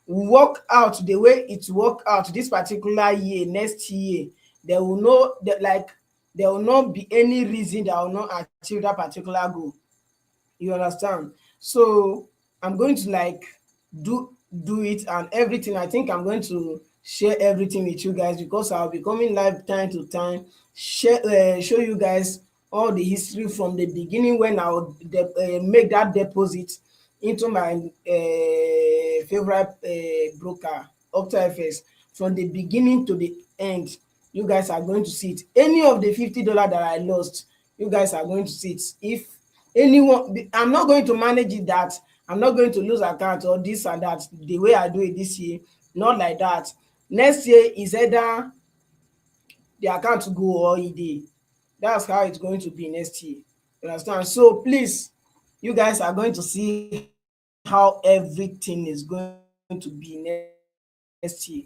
work out the way it work out this particular year, next year, there will no like there will not be any reason that I will not achieve that particular goal. You understand? So I'm going to like do it and everything. I think I'm going to share everything with you guys because I'll be coming live time to time, show you guys all the history from the beginning when I would make that deposit into my favorite broker, OptaFX, from the beginning to the end. You guys are going to see it. Any of the $50 that I lost, you guys are going to see it. If anyone, I'm not going to manage it that I'm not going to lose account or this and that the way I do it this year. Not like that. Next year is either the account go or e dey. That's how it's going to be next year. You understand? So please, you guys are going to see how everything is going to be next year.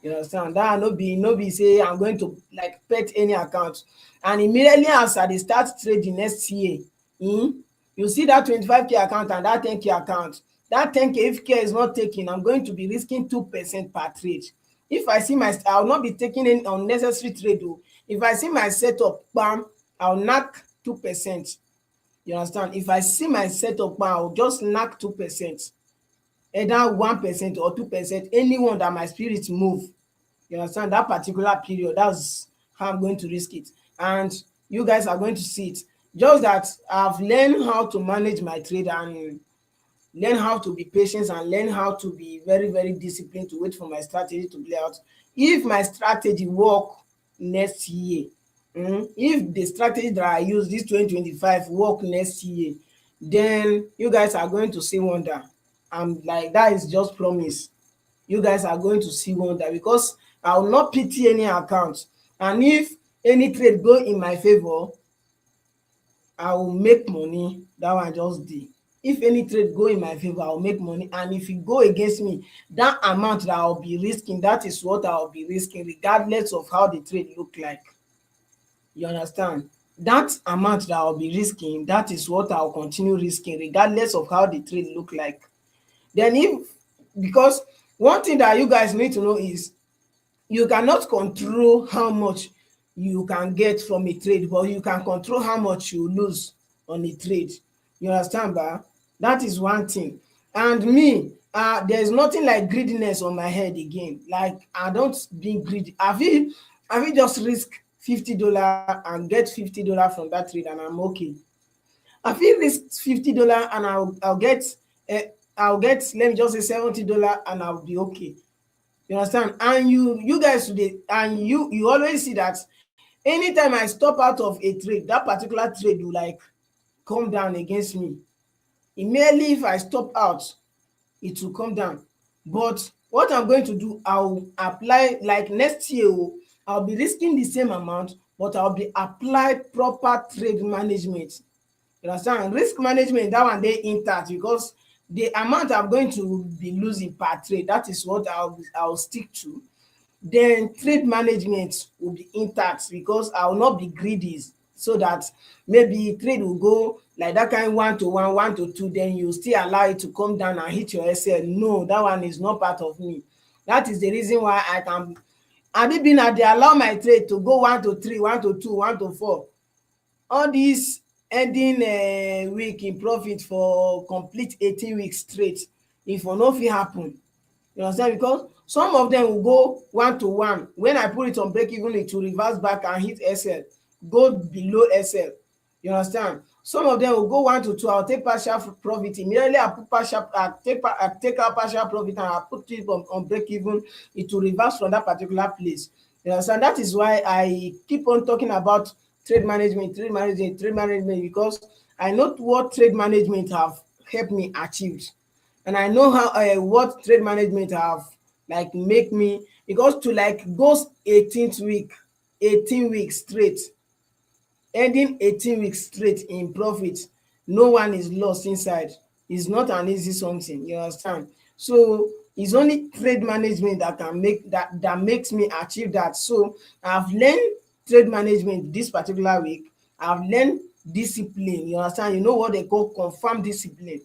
You understand? That no be say I'm going to like pet any account, and immediately as I dey start trading next year, you see that 25k account and that 10k account, that 10k, if care is not taken, I'm going to be risking 2% per trade. If I see my, I will not be taking any unnecessary trade o. If I see my setup kpam, I will knack 2%. You understand? If I see my setup kpam, I will just knack 2%, either 1% or 2%, anyone that my spirit move. You understand? That particular period, that's how I'm going to risk it. And you guys are going to see it. Just that I've learned how to manage my trade and learn how to be patient and learn how to be very, very disciplined to wait for my strategy to play out. If my strategy work next year, if the strategy that I use this 2025 work next year, then you guys are going to see wonder. I'm like, that is just promise. You guys are going to see wonder because I will not pity any account. And if any trade go in my favor, I will make money. That one just dey. If any trade go in my favor, I will make money. And if e go against me, that amount that I will be risking, that is what I will be risking regardless of how the trade look like. You understand? That amount that I will be risking, that is what I will continue risking regardless of how the trade look like. Then if, because one thing that you guys need to know is you cannot control how much you can get from a trade, but you can control how much you lose on a trade. You understand ba? That is one thing. And me, there is nothing like greediness on my head again. Like, I don't be greedy. I fit just risk $50 and get $50 from that trade and I'm okay. I fit risk $50 and I'll get, let me just say $70 and I'll be okay. You understand? And you guys today, and you always see that anytime I stop out of a trade, that particular trade will like come down against me. Immediately if I stop out, it will come down. But what I'm going to do, I'll apply like next year, I'll be risking the same amount, but I'll be apply proper trade management. You understand? Risk management, that one dey intact because the amount I'm going to be losing per trade, that is what I'll stick to. Then trade management will be intact because I will not be greedy, so that maybe trade will go like that kind 1-to-1, 1-to-2, then you still allow it to come down and hit your SL. No, that one is not part of me. That is the reason why I can, they allow my trade to go 1-to-3, 1-to-2, 1-to-4. All these ending week in profit for complete 18 weeks straight, if no fit happen. You understand? Because some of them will go 1-to-1. When I put it on break even, it will reverse back and hit SL, go below SL. You understand? Some of them will go 1-to-2. I'll take partial profit immediately. I take out partial profit and I put it on break even. It will reverse from that particular place. You understand? That is why I keep on talking about trade management, because I know what trade management have helped me achieve, and I know how what trade management have like make me, because to like go 18 weeks straight, ending 18 weeks straight in profit, no one is lost inside. It's not an easy something. You understand? So it's only trade management that can make that makes me achieve that. So I've learned trade management this particular week. I've learned discipline. You understand? You know what they call confirmed discipline.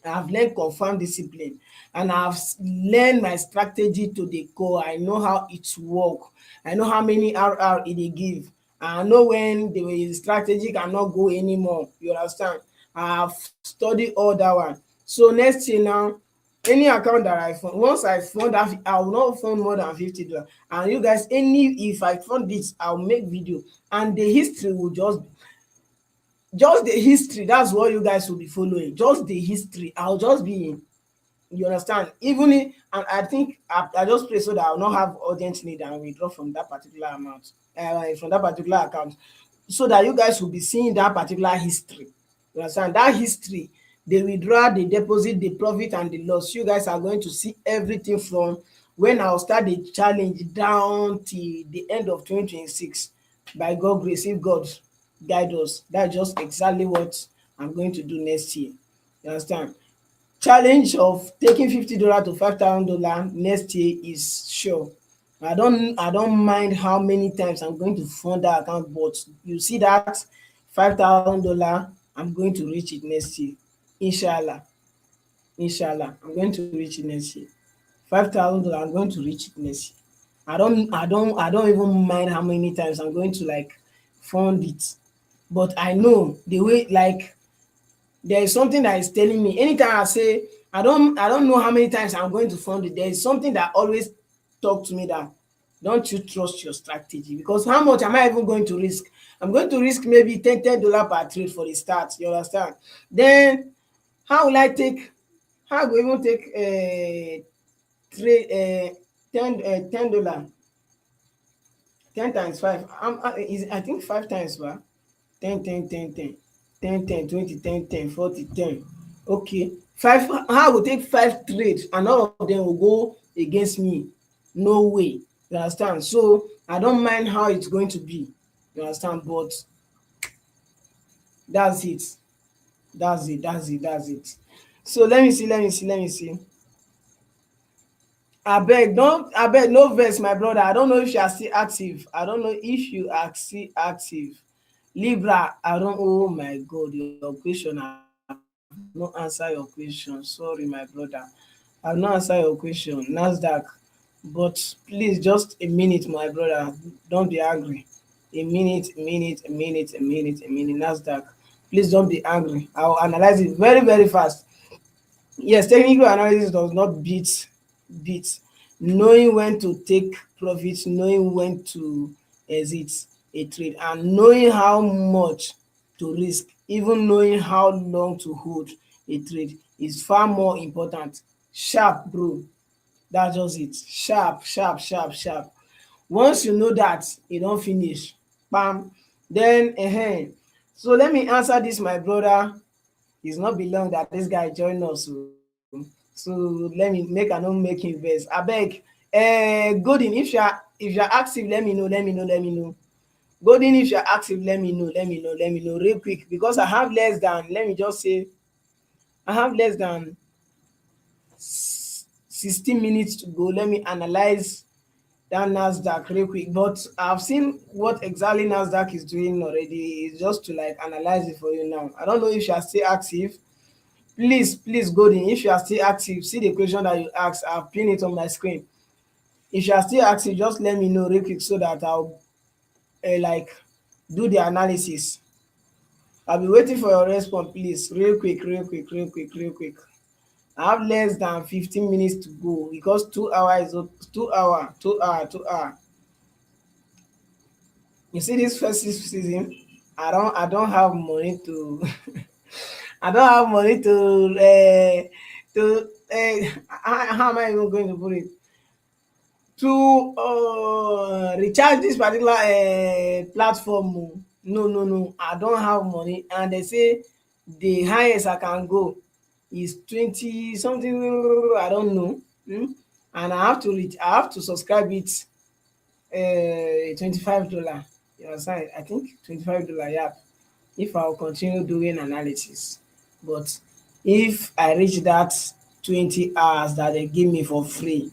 I've learned confirmed discipline, and I've learned my strategy to the core. I know how it work. I know how many RR it dey give. I know when the strategy cannot go anymore. You understand? I've studied all that one. So next year now, any account that I fund, once I fund that, I will not fund more than $50. And you guys, if I fund this, I'll make video, and the history will just the history. That's what you guys will be following. Just the history. I'll just be in. You understand? Even if, and I think I just pray so that I'll not have urgent need and withdraw from that particular amount, from that particular account, so that you guys will be seeing that particular history. You understand? That history, the withdrawal, the deposit, the profit, and the loss. You guys are going to see everything from when I'll start the challenge down till the end of 2026. By God grace, if God guide us, that's just exactly what I'm going to do next year. You understand? Challenge of taking $50 to $5,000 next year is sure. I don't mind how many times I'm going to fund that account, but you see that $5,000, I'm going to reach it next year. Inshallah. Inshallah. I'm going to reach it next year. $5,000, I'm going to reach it next year. I don't even mind how many times I'm going to like fund it. But I know the way, like, there is something that is telling me anytime I say I don't know how many times I'm going to fund it, there is something that always talk to me that don't you trust your strategy, because how much am I even going to risk? I'm going to risk maybe $10 per trade for the start, you understand? Then how will I take, how I go even take trade $10, 10 times 5, I think 5 times ba, 10 10 10 10 10 10 20 10 10 40 10. Okay, 5, how I go take 5 trades and all of them will go against me? No way, you understand? So I don't mind how it's going to be, you understand? But that's it, that's it. So let me see. Abeg no vex my brother, I don't know if you are still active, I don't know if you are still active. Libra, I don't, oh my God, your question, I have not answer your question. Sorry, my brother. I have not answer your question. NASDAQ. But please, just a minute, my brother. Don't be angry. A minute. NASDAQ. Please don't be angry. I'll analyze it very, very fast. Yes, technical analysis does not beat knowing when to take profit, knowing when to exit a trade, and knowing how much to risk, even knowing how long to hold a trade is far more important. Sharp, bro. That's just it. Sharp, sharp, sharp, sharp. Once you know that, e don finish. Bam. Then so let me answer this, my brother. It's not be long that this guy join us o. So let me make, I no make him vex. Abeg, Golden, if you are active, let me know. Golden, if you are active, let me know real quick, because I have less than, let me just say, I have less than 16 minutes to go. Let me analyze that NASDAQ real quick. But I've seen what exactly NASDAQ is doing already. It's just to like analyze it for you now. I don't know if you are still active. Please, Golden, if you are still active, see the question that you asked. I've pinned it on my screen. If you are still active, just let me know real quick so that I'll like do the analysis. I'll be waiting for your response, please. Real quick. I have less than 15 minutes to go, because 2 hours is 2 hour, 2 hour, 2 hour. You see, this festive season, I don't have money to I don't have money to how am I even going to put it? To recharge this particular platform. Oh. No, I don't have money, and they say the highest I can go is 20 something, I don't know. And I have to subscribe it $25. You understand? I think $25, yeah, if I will continue doing analysis. But if I reach that 20 hours that they give me for free,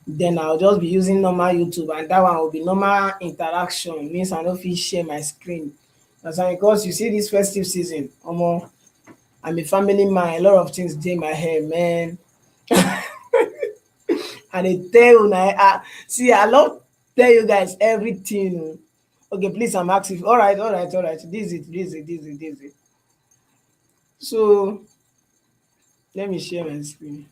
then I'll just be using normal YouTube, and that one will be normal interaction, means I no fit share my screen. That's why, because you see this festive season, omo, I'm a family man, a lot of things dey my head, man. I dey tell una, see, I love tell you guys everything o. Okay, please, I'm active. Alright, this is it. So let me share my screen.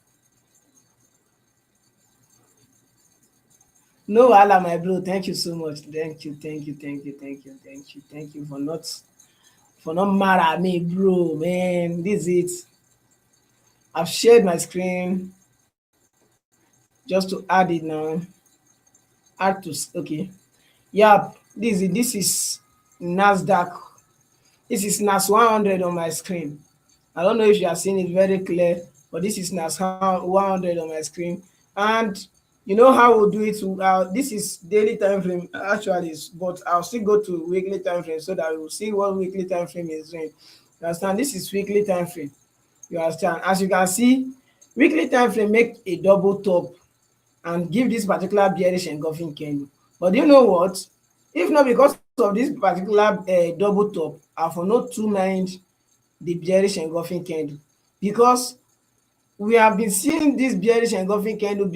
No wahala, my bro. Thank you so much. Thank you for not mad at me, bro. Man, this is it. I've shared my screen just to add it now. Add to okay. Yeah, this is Nasdaq. This is NAS 100 on my screen. I don't know if you are seeing it very clear, but this is NAS 100 on my screen. And You know how we'll do it? This is daily time frame actually, but I'll still go to weekly time frame so that we'll see what weekly time frame is doing. You understand? This is weekly time frame. You understand? As you can see, weekly time frame make a double top and give this particular bearish engulfing candle. But do you know what? If not because of this particular double top, I for not to mind the bearish engulfing candle, because we have been seeing this bearish engulfing candle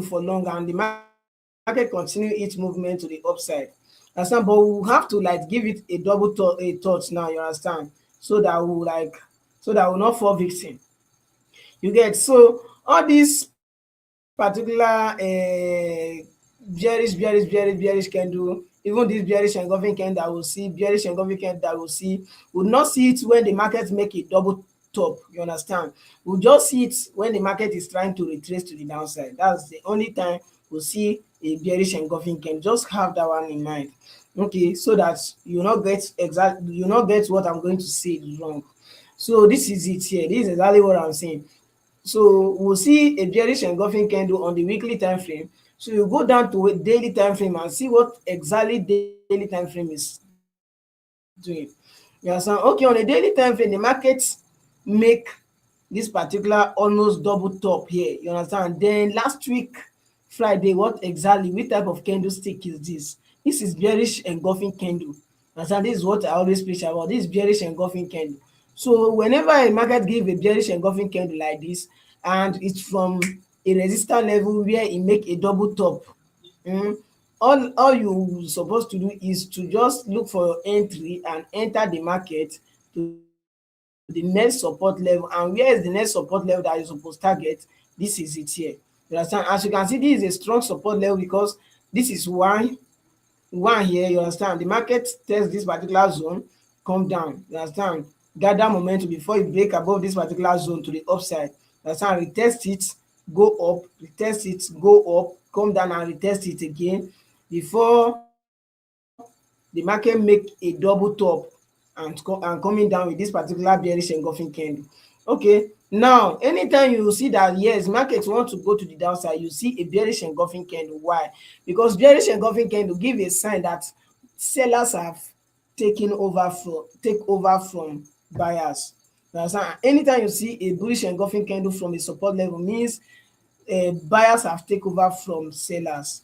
for long, and the market continue its movement to the upside. Understand? But we have to like give it a double a touch now. You understand? So that we will not fall victim. You get? So all these particular bearish candle, even this bearish engulfing candle that we'll see, bearish engulfing candle that we'll see, we'll not see it when the market make a double top. You understand? We'll just see it when the market is trying to retrace to the downside. That's the only time we'll see a bearish engulfing candle. Just have that one in mind. Okay, so that you not get what I'm going to say wrong. So this is it here. This is exactly what I'm saying. So we'll see a bearish engulfing candle on the weekly time frame. So you go down to a daily time frame and see what exactly daily time frame is doing. You understand? Okay, on a daily time frame, the market make this particular almost double top here. You understand? Then last week, Friday, what exactly, which type of candlestick is this? This is bearish engulfing candle. Understand? This is what I always preach about. This bearish engulfing candle. So whenever a market give a bearish engulfing candle like this, and it's from a resistance level where it make a double top, um all you supposed to do is to just look for your entry and enter the market to the next support level. And where is the next support level that you suppose target? This is it here. You understand? As you can see, this is a strong support level because this is one here. You understand? The market test this particular zone, come down. You understand? Gather momentum before it break above this particular zone to the upside. You understand? Retest it, go up, retest it, go up, come down and retest it again before the market make a double top and coming down with this particular bearish engulfing candle. Okay, now anytime you see that yes, market want to go to the downside, you see a bearish engulfing candle. Why? Because bearish engulfing candle give a sign that sellers have take over from buyers. You understand? Anytime you see a bullish engulfing candle from a support level, means buyers have taken over from sellers.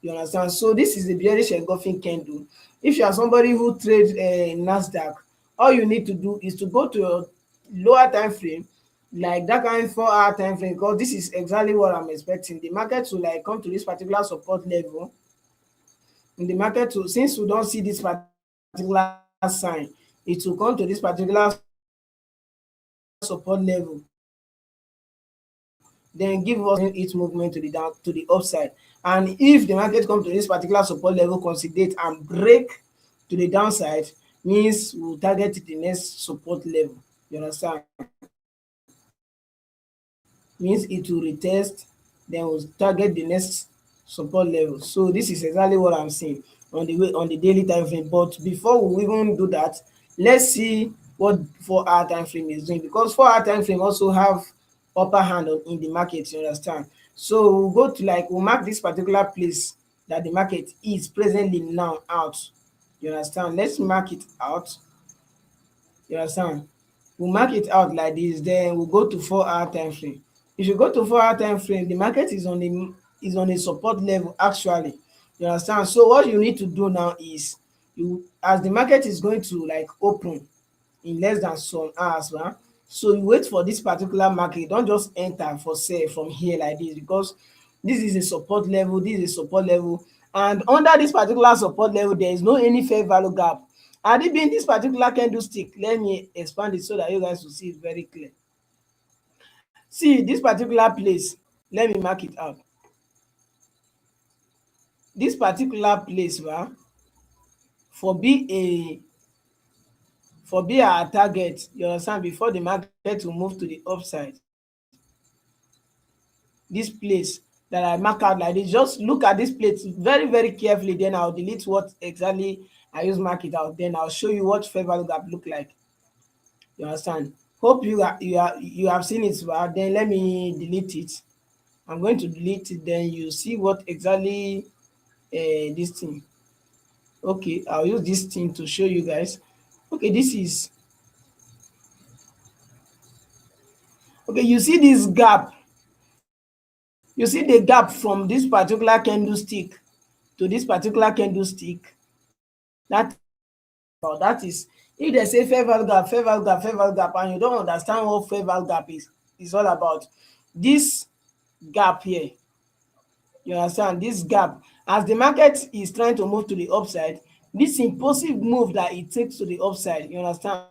You understand? So this is a bearish engulfing candle. If you are somebody who trades Nasdaq, all you need to do is to go to your lower time frame, like that kind 4 hour time frame, because this is exactly what I'm expecting. The market to like come to this particular support level. In the market to, since we don't see this particular sign, it will come to this particular support level, then give us its movement to the upside. And if the market come to this particular support level, consolidate and break to the downside, means we'll target the next support level. You understand? Means it will retest, then we'll target the next support level. So this is exactly what I'm saying on the daily time frame. But before we even do that, let's see what 4 hour time frame is doing, because 4 hour time frame also have upper hand in the market. You understand? So we'll go to like, we'll mark this particular place that the market is presently now out. You understand? Let's mark it out. You understand? We'll mark it out like this, then we'll go to 4 hour time frame. If you go to 4 hour time frame, the market is on a support level actually. You understand? So what you need to do now is, you, as the market is going to like open in less than some hours, right? So you wait for this particular market. Don't just enter for sale from here like this, because this is a support level, this is a support level, and under this particular support level there is no any fair value gap. Had it been this particular candlestick, let me expand it so that you guys will see it very clear. See this particular place, let me mark it out. This particular place, right, for be a for be our target, you understand, before the market will move to the upside. This place that I mark out like this, just look at this place very carefully, then I'll delete what exactly I use mark it out, then I'll show you what fair value gap look like. You understand? Hope you have seen it, well, then let me delete it I'm going to delete it, then you see what exactly this thing. Okay, I'll use this thing to show you guys. Okay, this is okay. You see this gap. You see the gap from this particular candlestick to this particular candlestick. That about that is, if they say fair value gap, fair value gap, fair value gap, and you don't understand what fair value gap is all about. This gap here, you understand, this gap, as the market is trying to move to the upside, this impulsive move that it takes to the upside, you understand,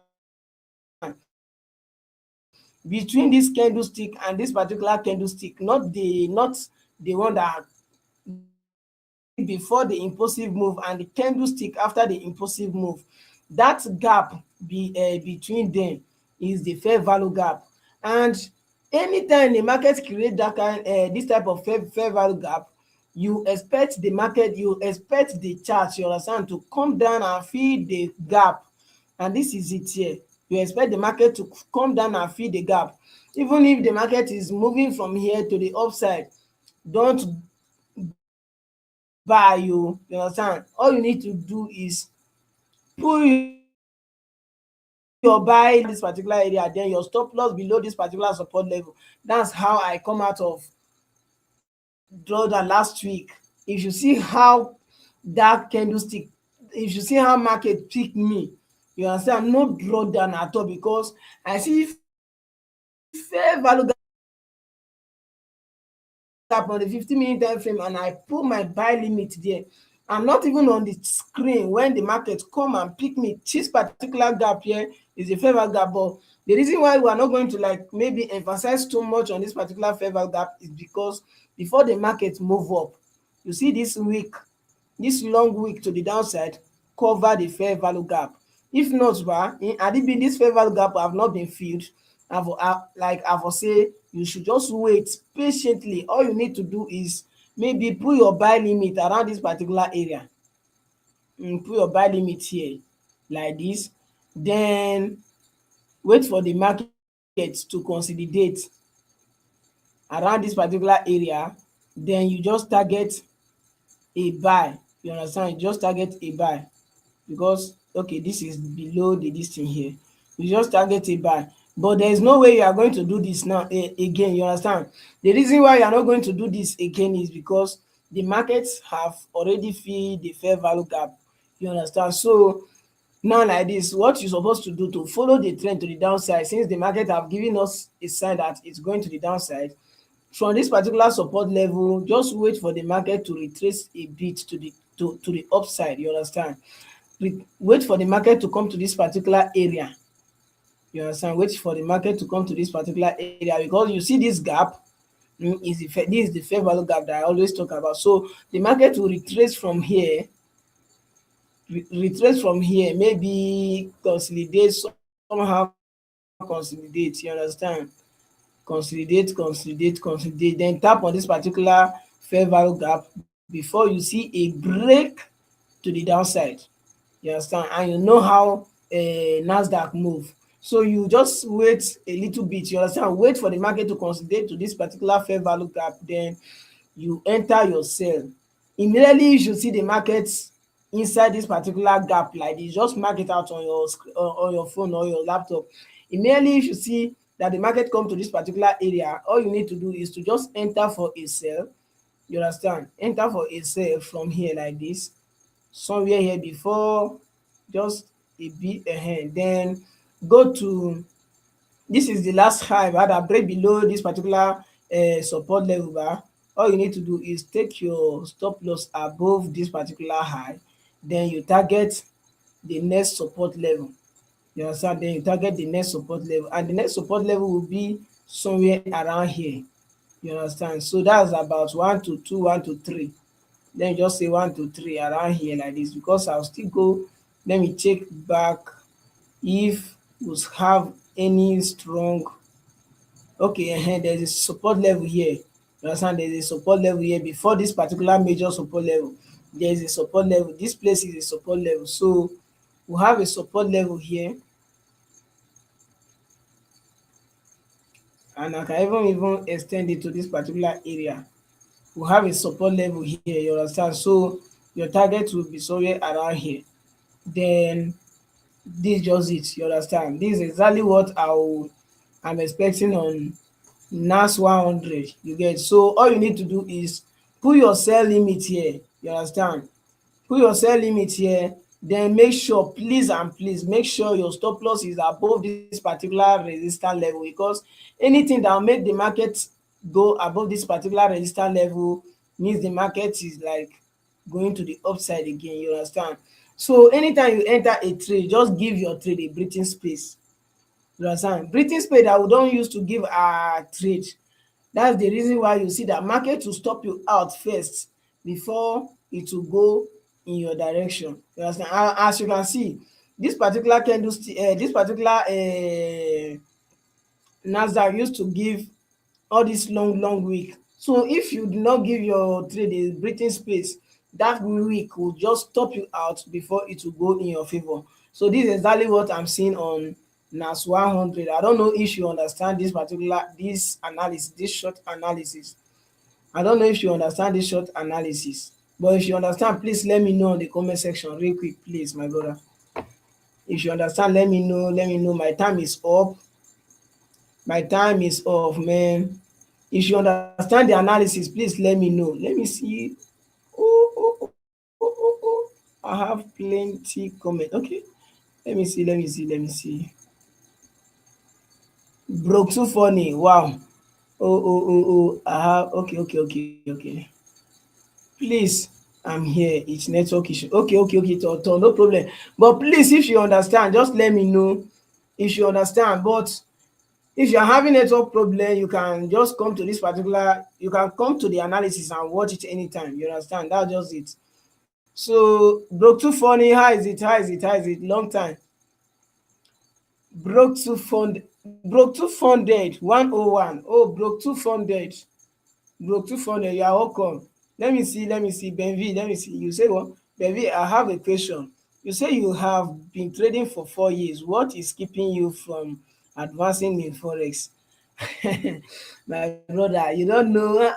between this candlestick and this particular candlestick, not the one that candlestick before the impulsive move and the candlestick after the impulsive move, that gap between them is the fair value gap. And anytime the market create that kind this type of fair value gap, you expect the market, you expect the chart, you understand, to come down and fill the gap. And this is it here. You expect the market to come down and fill the gap. Even if the market is moving from here to the upside, don't buy. You understand, all you need to do is put your buy this particular area, then your stop loss below this particular support level. That's how I come out of drawdown last week. If you see how that candlestick, if you see how market pick me, you understand, no drawdown at all, because I see fair value gap on the 15-minute time frame, and I put my buy limit there. I'm not even on the screen when the market come and pick me. This particular gap here is a fair value gap, but the reason why we are not going to like maybe emphasize too much on this particular fair value gap is because before the market move up, you see this week, this long week to the downside, cover the fair value gap. If not, had it been this fair value gap have not been filled, I've say you should just wait patiently. All you need to do is maybe put your buy limit around this particular area. Put your buy limit here like this, then wait for the market to consolidate around this particular area, then you just target a buy. You understand, you just target a buy, because okay, this is below the this thing here, you just target a buy. But there is no way you are going to do this now again. You understand, the reason why you are not going to do this again is because the markets have already filled the fair value gap. You understand, so now like this, what you're supposed to do to follow the trend to the downside, since the market have given us a sign that it's going to the downside, from this particular support level, just wait for the market to retrace a bit to the upside. You understand, wait for the market to come to this particular area. You understand, wait for the market to come to this particular area, because you see this gap, this is the fair value gap that I always talk about. So the market will retrace from here, maybe consolidate somehow, consolidate. You understand, consolidate, then tap on this particular fair value gap before you see a break to the downside. You understand, and you know how Nasdaq move. So you just wait a little bit. You understand, wait for the market to consolidate to this particular fair value gap, then you enter your sell. Immediately you should see the market inside this particular gap like this, just mark it out on your on your phone or your laptop. Immediately you should see that the market come to this particular area, all you need to do is to just enter for a sell. You understand, enter for a sell from here like this, somewhere here before, just a bit ahead, then go to, this is the last high that break below this particular support level bar. All you need to do is take your stop loss above this particular high, then you target the next support level. You understand, then you target the next support level, and the next support level will be somewhere around here. You understand, so that's about 1 to 2, 1 to 3, then you just say 1 to 3 around here like this, because I'll still go, let me check back if we have any strong, okay, there's a support level here. You understand, there's a support level here before this particular major support level. There's a support level, this place is a support level, so we have a support level here and I can even extend it to this particular area. We have a support level here, you understand? So your target will be somewhere around here. Then this just it, you understand? This is exactly what I'm expecting on NAS 100. You get? So all you need to do is put your sell limit here, you understand? Put your sell limit here, then make sure, please and please make sure your stop loss is above this particular resistance level, because anything that will make the market go above this particular resistance level means the market is like going to the upside again, you understand? So anytime you enter a trade, just give your trade a breathing space, you understand? Breathing space that we don use to give our trade. That's the reason why you see that market will stop you out first before it will go in your direction, you understand? As you can see, this particular candlestick, this particular Nasdaq used to give all this long week. So if you do not give your trade a breathing space, that week will just stop you out before it will go in your favor. So this is exactly what I'm seeing on NAS 100. I don't know if you understand this analysis, this short analysis. I don't know if you understand this short analysis. But if you understand, please let me know in the comment section real quick, please, my brother. If you understand, let me know. Let me know. My time is up. My time is off, man. If you understand the analysis, please let me know. Let me see. Oh. I have plenty comment. Okay. Let me see. Broke too funny. Wow. Oh. I have okay. Please, I'm here. It's network issue. Okay. No problem. But please, if you understand, just let me know if you understand. But if you're having network problem, you can just come to this particular, you can come to the analysis and watch it anytime, you understand? That's just it. So broke too funny, how is it? Long time. Broke too funded 101. Oh, broke too funded, you are welcome. Let me see Benv, let me see. You say what? Benv, I have a question. You say you have been trading for 4 years. What is keeping you from advancing in forex? My brother, you don't know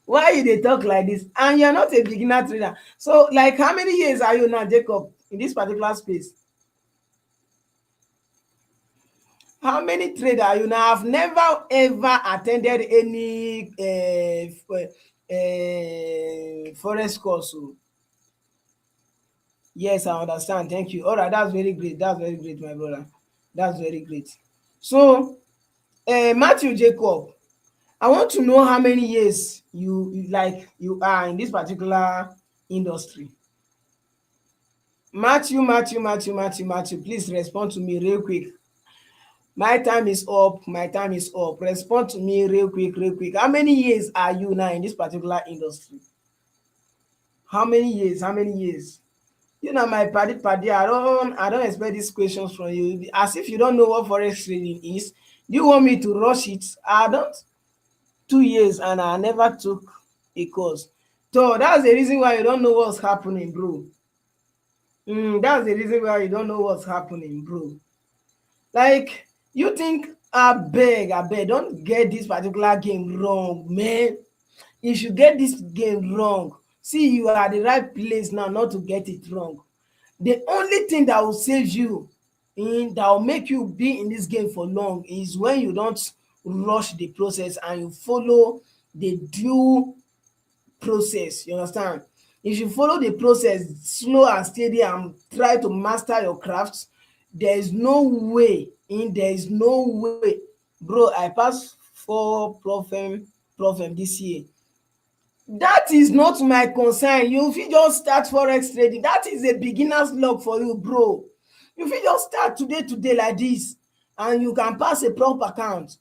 why you dey talk like this, and you're not a beginner trader. So like, how many years are you now, Jacob, in this particular space? How many trader are you now? I've never ever attended any forex course. So yes, I understand. Thank you. All right, that's very great. That's very great, my brother. That's very great. So Matthew Jacob, I want to know how many years you are in this particular industry. Matthew, please respond to me real quick. My time is up. Respond to me real quick. How many years are you now in this particular industry? How many years? You know, my paddy, I don't expect these questions from you. As if you don't know what forex trading is. Do you want me to rush it? I don't. 2 years and I never took a course. So that's the reason why you don't know what's happening, bro. That's the reason why you don't know what's happening, bro. Like, you think, I beg, don't get this particular game wrong, man. If you get this game wrong, see, you are at the right place now not to get it wrong. The only thing that will save you, that will make you be in this game for long, is when you don't rush the process and you follow the due process, you understand? If you follow the process slow and steady and try to master your craft, there is no way, bro. I passed 4 this year. That is not my concern. You fit just start forex trading. That is a beginner's luck for you, bro. You fit just start today like this, and you can pass a prop account.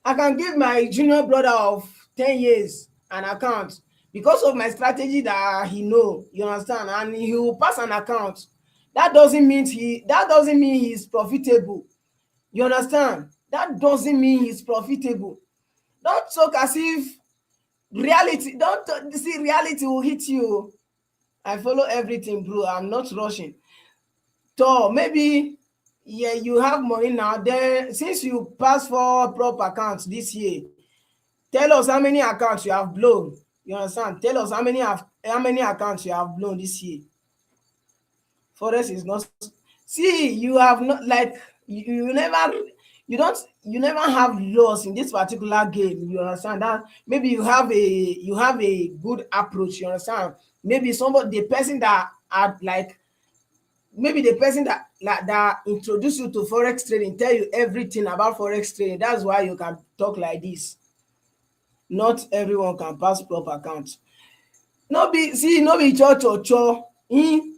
I can give my junior brother of 10 years an account because of my strategy that he know, you understand, and he will pass an account. That doesn't mean he's profitable. You understand? That doesn't mean he's profitable. Don't talk as if reality, don't see reality will hit you. I follow everything, bro. I'm not rushing. So maybe Yeah, you have money now. Then since you pass for prop accounts this year, tell us how many accounts you have blown. You understand? Tell us how many accounts you have blown this year. Forex is not. See, you have not like you never you never have loss in this particular game. You understand that? Maybe you have a good approach. You understand? Maybe somebody the person that had like maybe the person that like that introduce you to forex trading tell you everything about forex trading. That's why you can talk like this. Not everyone can pass prop account. No be see no be cho cho cho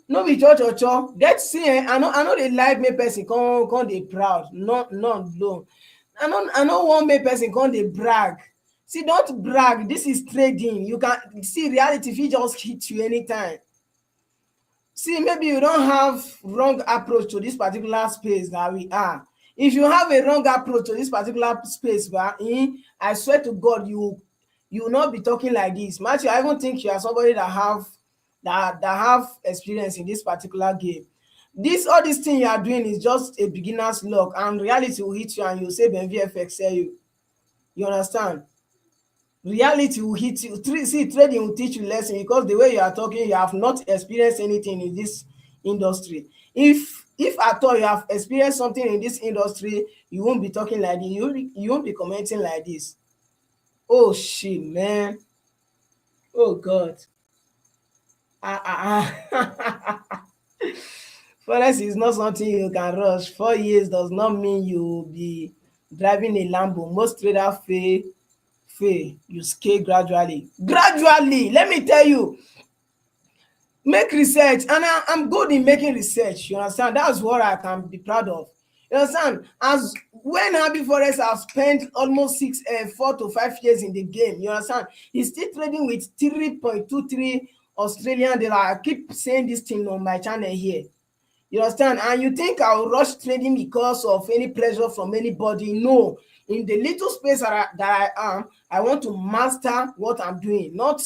no be cho cho cho get see I no dey like make person come dey proud none alone. I no wan make person come dey brag. See don't brag, this is trading. You can see reality fit just hit you anytime. See maybe you don have wrong approach to this particular space that we are. If you have a wrong approach to this particular space I swear to God you will not be talking like this. Matthew, I even think you are somebody that have experience in this particular game. This all this thing you are doing is just a beginner's luck, and reality will hit you and you say Benv sell you. You understand? Reality will hit you. See, trading will teach you lesson because the way you are talking, you have not experienced anything in this industry. If at all you have experienced something in this industry, you won't be talking like this. You won't be commenting like this. Oh shit, man. Oh God. Forex is not something you can rush. 4 years does not mean you will be driving a Lambo. Most traders fail. You scale gradually. Gradually, let me tell you, make research. And I'm good in making research. You understand? That's what I can be proud of. You understand? As when Happy Forest have spent almost 4 to 5 years in the game, you understand? He's still trading with 3.23 Australian dollar. I keep saying this thing on my channel here. You understand? And you think I'll rush trading because of any pressure from anybody? No. In the little space that I am, I want to master what I'm doing, not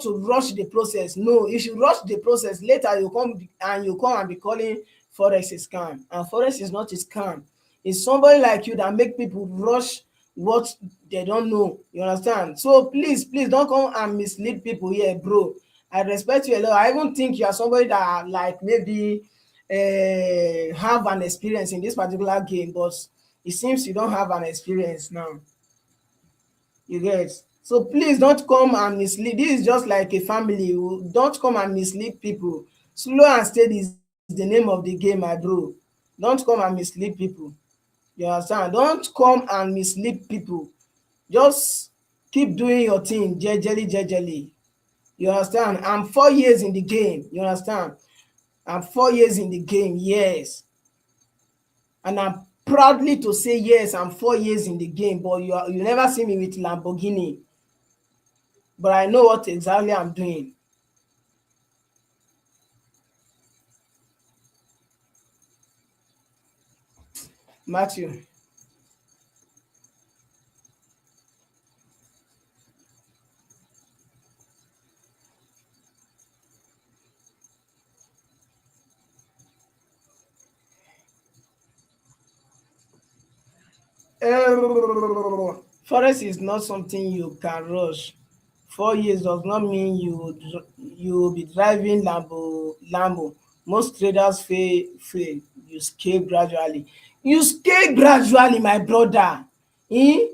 to rush the process. No, if you rush the process, later you come and be calling forex a scam. And forex is not a scam. It's somebody like you that make people rush what they don't know. You understand? So please don't come and mislead people here, bro. I respect you a lot. I even think you are somebody that like maybe have an experience in this particular game, but it seems you don't have an experience now. You get? So please don't come and mislead. This is just like a family. Don't come and mislead people. Slow and steady is the name of the game, my bro. Don't come and mislead people. You understand? Don't come and mislead people. Just keep doing your thing jejely. You understand? I'm 4 years in the game. You understand? I'm 4 years in the game, yes. And I'm proudly to say yes, I'm 4 years in the game, but you never see me with Lamborghini. But I know what exactly I'm doing. Matthew. Forest is not something you can rush. 4 years does not mean you will be driving Lambo. Most traders fail. You scale gradually. You scale gradually, my brother. You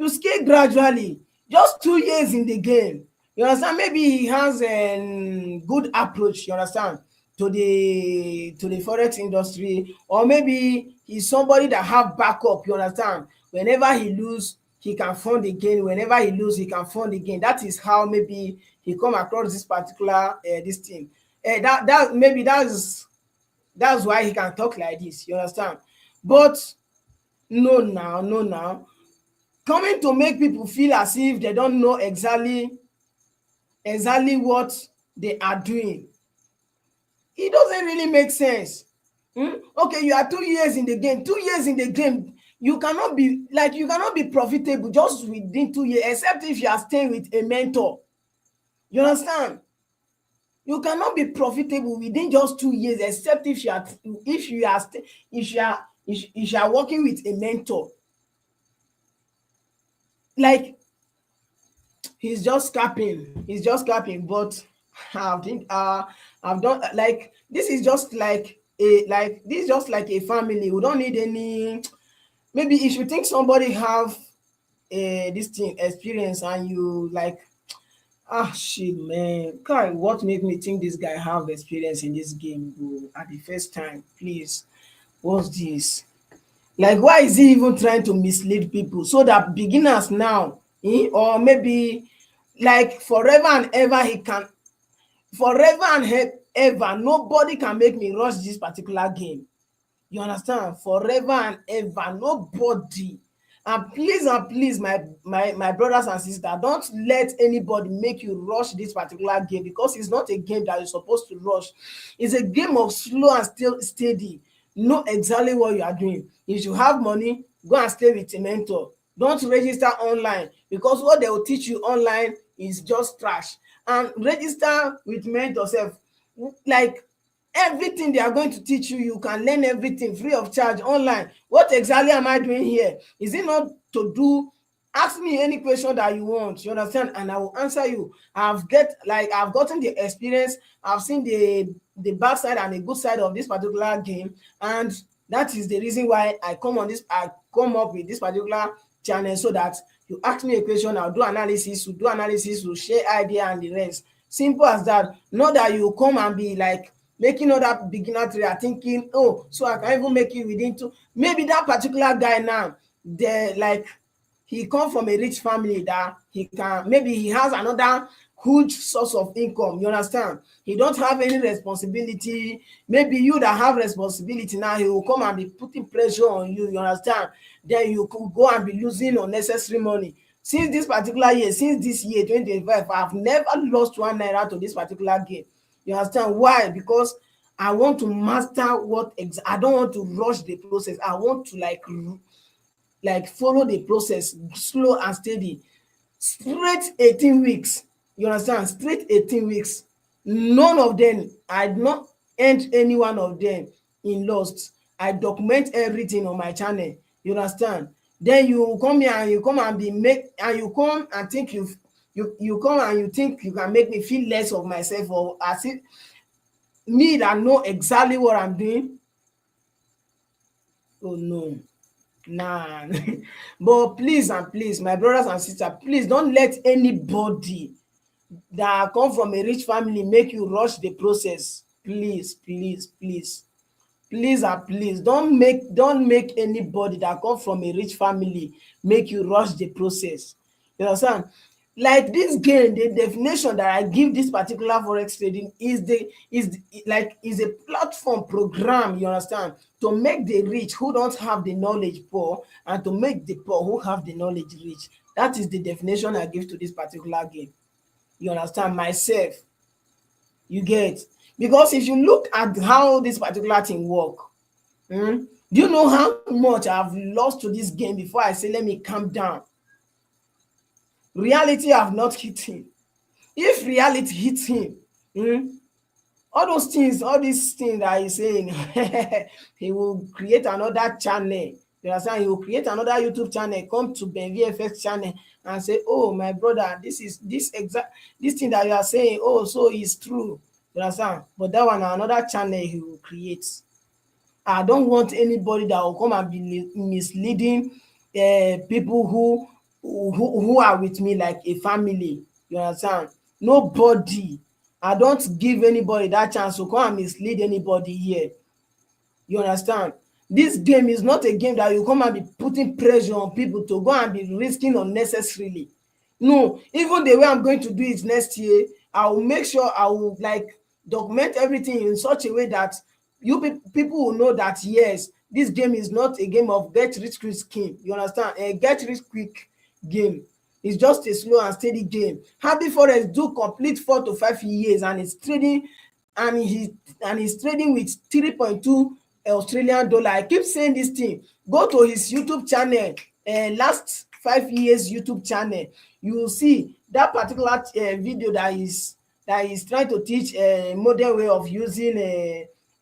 scale gradually. Just 2 years in the game. You understand? Maybe he has a good approach. You understand? To the forex industry, or maybe he's somebody that have backup. You understand? Whenever he lose, he can fund again. Whenever he lose, he can fund again. That is how maybe he come across this particular this thing. That maybe that's why he can talk like this. You understand? But no now coming to make people feel as if they don't know exactly what they are doing. It doesn't really make sense. Okay, you are 2 years in the game. 2 years in the game, you cannot be profitable just within 2 years, except if you are staying with a mentor. You understand? You cannot be profitable within just 2 years, except if you are st- if you are working with a mentor. Like, he's just capping. But I think I've done, like, this is just like a family. We don't need any. Maybe if you think somebody have this thing experience, and you like, shit, man, Kai, what make me think this guy have experience in this game, bro, at the first time? Please, what's this? Like, why is he even trying to mislead people so that beginners now, or maybe, like, forever and ever, nobody can make me rush this particular game. You understand? Forever and ever, nobody. And please, my brothers and sisters, don't let anybody make you rush this particular game, because it's not a game that you're supposed to rush. It's a game of slow and still steady. Know exactly what you are doing. If you have money, go and stay with a mentor. Don't register online, because what they will teach you online is just trash. And register with mentor sef. Like, everything they are going to teach you, you can learn everything free of charge online. What exactly am I doing here? Is it not to do, ask me any question that you want, you understand, and I will answer you. I've gotten the experience. I've seen the bad side and the good side of this particular game, and that is the reason why I come up with this particular channel, so that you ask me a question, I'll do analysis, we'll share idea and the rest. Simple as that. Not that you come and be like making other beginner trader thinking, oh, so I can even make it within two. Maybe that particular guy now, they like, he come from a rich family that he can, maybe he has another huge source of income, you understand. He don't have any responsibility. Maybe you that have responsibility now, he will come and be putting pressure on you, you understand. Then you could go and be losing unnecessary money. Since this year 2025, I've never lost 1 naira to this particular game. You understand why? Because I want to master I don't want to rush the process. I want to like follow the process slow and steady. Straight 18 weeks. You understand? Straight 18 weeks. None of them, I did not end any one of them in lost. I document everything on my channel. You understand? Then you come here and you come and be make and you come and think you come and you think you can make me feel less of myself, or as if me that know exactly what I'm doing. Oh no. Nah. But please and please, my brothers and sisters, please don't let anybody that come from a rich family make you rush the process. Please, please, please. Please and please, don't make anybody that come from a rich family make you rush the process. You understand? Like, this game, the definition that I give this particular forex trading is a platform program, you understand, to make the rich who don't have the knowledge poor, and to make the poor who have the knowledge rich. That is the definition I give to this particular game. You understand? Myself, you get. Because if you look at how this particular thing work, do you know how much I've lost to this game before I say let me calm down? Reality have not hit him. If reality hits him, all these things that he's saying, he will create another channel. You understand? He will create another YouTube channel, come to Benv channel and say, oh, my brother, this thing that you are saying, oh, so it's true. You understand? But that one, another channel he will create. I don't want anybody that will come and be misleading people who are with me like a family. You understand? Nobody. I don't give anybody that chance to come and mislead anybody here. You understand? This game is not a game that you come and be putting pressure on people to go and be risking unnecessarily. No, even the way I'm going to do it next year, I will make sure I will like document everything in such a way that people will know that yes, this game is not a game of get rich quick scheme. You understand? A get rich quick game. It's just a slow and steady game. Happy Forest do complete 4 to 5 years, and it's trading, and he's trading with 3.2 Australian dollar. I keep saying this thing. Go to his YouTube channel, last 5 years YouTube channel. You will see that particular video that he's trying to teach a modern way of using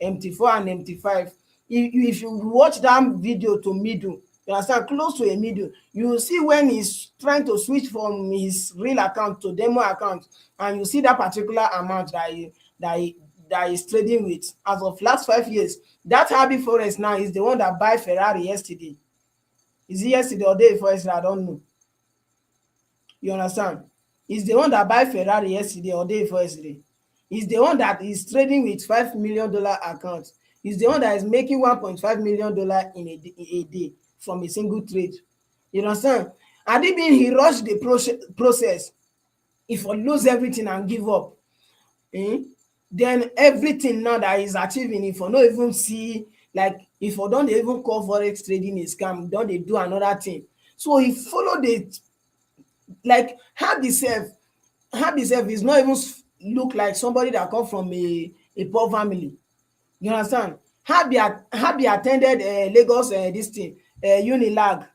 MT4 and MT5. If you watch that video to middle, you understand, close to a middle, you will see when he's trying to switch from his real account to demo account, and you see that particular amount that he that is trading with. As of last 5 years, that Happy Forest now is the one that buy Ferrari yesterday. Is it yesterday or day before yesterday? I don't know. You understand? Is the one that buy Ferrari yesterday or day before yesterday. Is the one that is trading with $5 million account. Is the one that is making $1.5 million in a day from a single trade. You understand? And it being he rushed the process, if he lose everything and give up, eh? Then everything now that he's achieving, if you not even see, like if you don't even call forex trading a scam, don't they do another thing. So he followed it, like Happy self is not even look like somebody that come from a poor family. You understand? Happy attended Lagos this thing Unilag.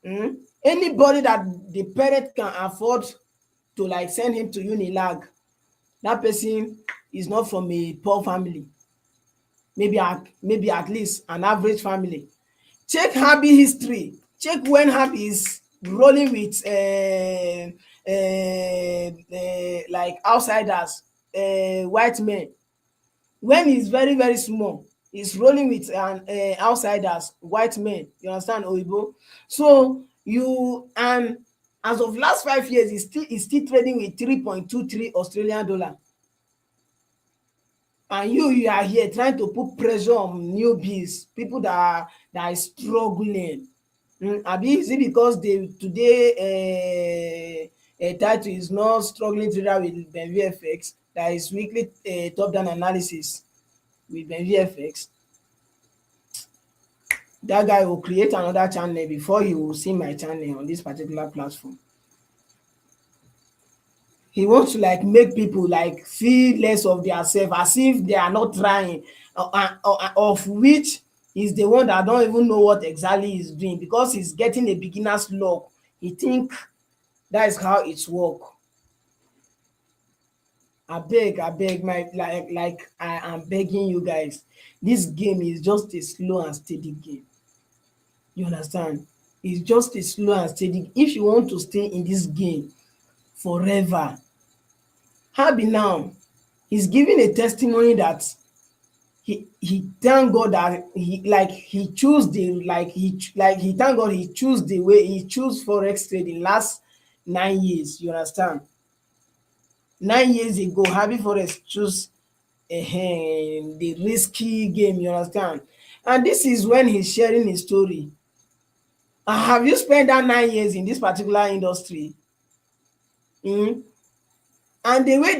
Anybody that the parent can afford to like send him to Unilag, that person is not from a poor family. Maybe at least an average family. Check Happy history. Check when Happy is rolling with like outsiders, white men. When he's very very small, he's rolling with outsiders, white men. You understand, Oyibo? So you, and as of last 5 years, he's still trading with 3.23 Australian dollar. And you are here trying to put pressure on newbies, people that are struggling. Abi, is it because they today title is not struggling trader with Benv that is weekly top-down analysis with Benv? That guy will create another channel before he will see my channel on this particular platform. He wants to like make people like feel less of themselves, as if they are not trying, of which is the one that don't even know what exactly he's doing, because he's getting a beginner's luck. He think that is how it's work. I beg, my like I am begging you guys. This game is just a slow and steady game. You understand? It's just a slow and steady. If you want to stay in this game forever, Happy now he's giving a testimony that he thank God that he choose the he thank God he choose the way he choose forex trading last 9 years. You understand? 9 years ago, Happy Forest choose the risky game. You understand? And this is when he's sharing his story. Have you spent that 9 years in this particular industry? And the way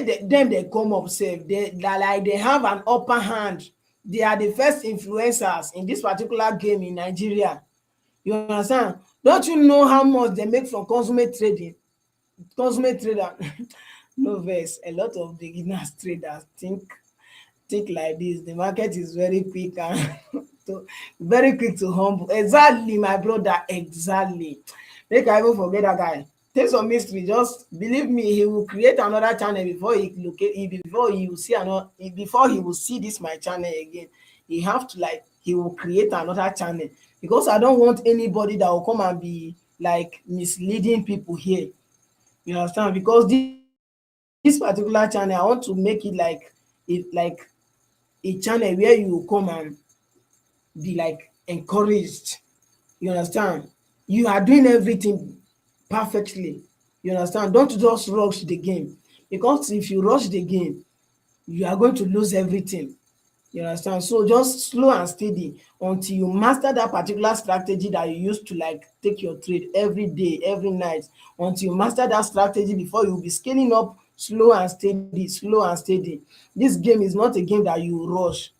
they come up sef, they have an upper hand. They are the first influencers in this particular game in Nigeria. You understand? Don't you know how much they make from consummate trading? Consummate trader no vex, a lot of beginners traders think like this. The market is very quick and very quick to humble. Exactly, my brother, exactly. Make I even forget that guy. Take some mystery, just believe me, he will create another channel before he will see another, before he will see this my channel again. He will create another channel, because I don't want anybody that will come and be like misleading people here. You understand? Because this particular channel, I want to make it like a channel where you will come and be like encouraged. You understand? You are doing everything perfectly. You understand? Don't just rush the game, because if you rush the game, you are going to lose everything. You understand? So just slow and steady until you master that particular strategy that you use to like take your trade every day, every night. Until you master that strategy, before you'll be scaling up slow and steady, slow and steady. This game is not a game that you rush.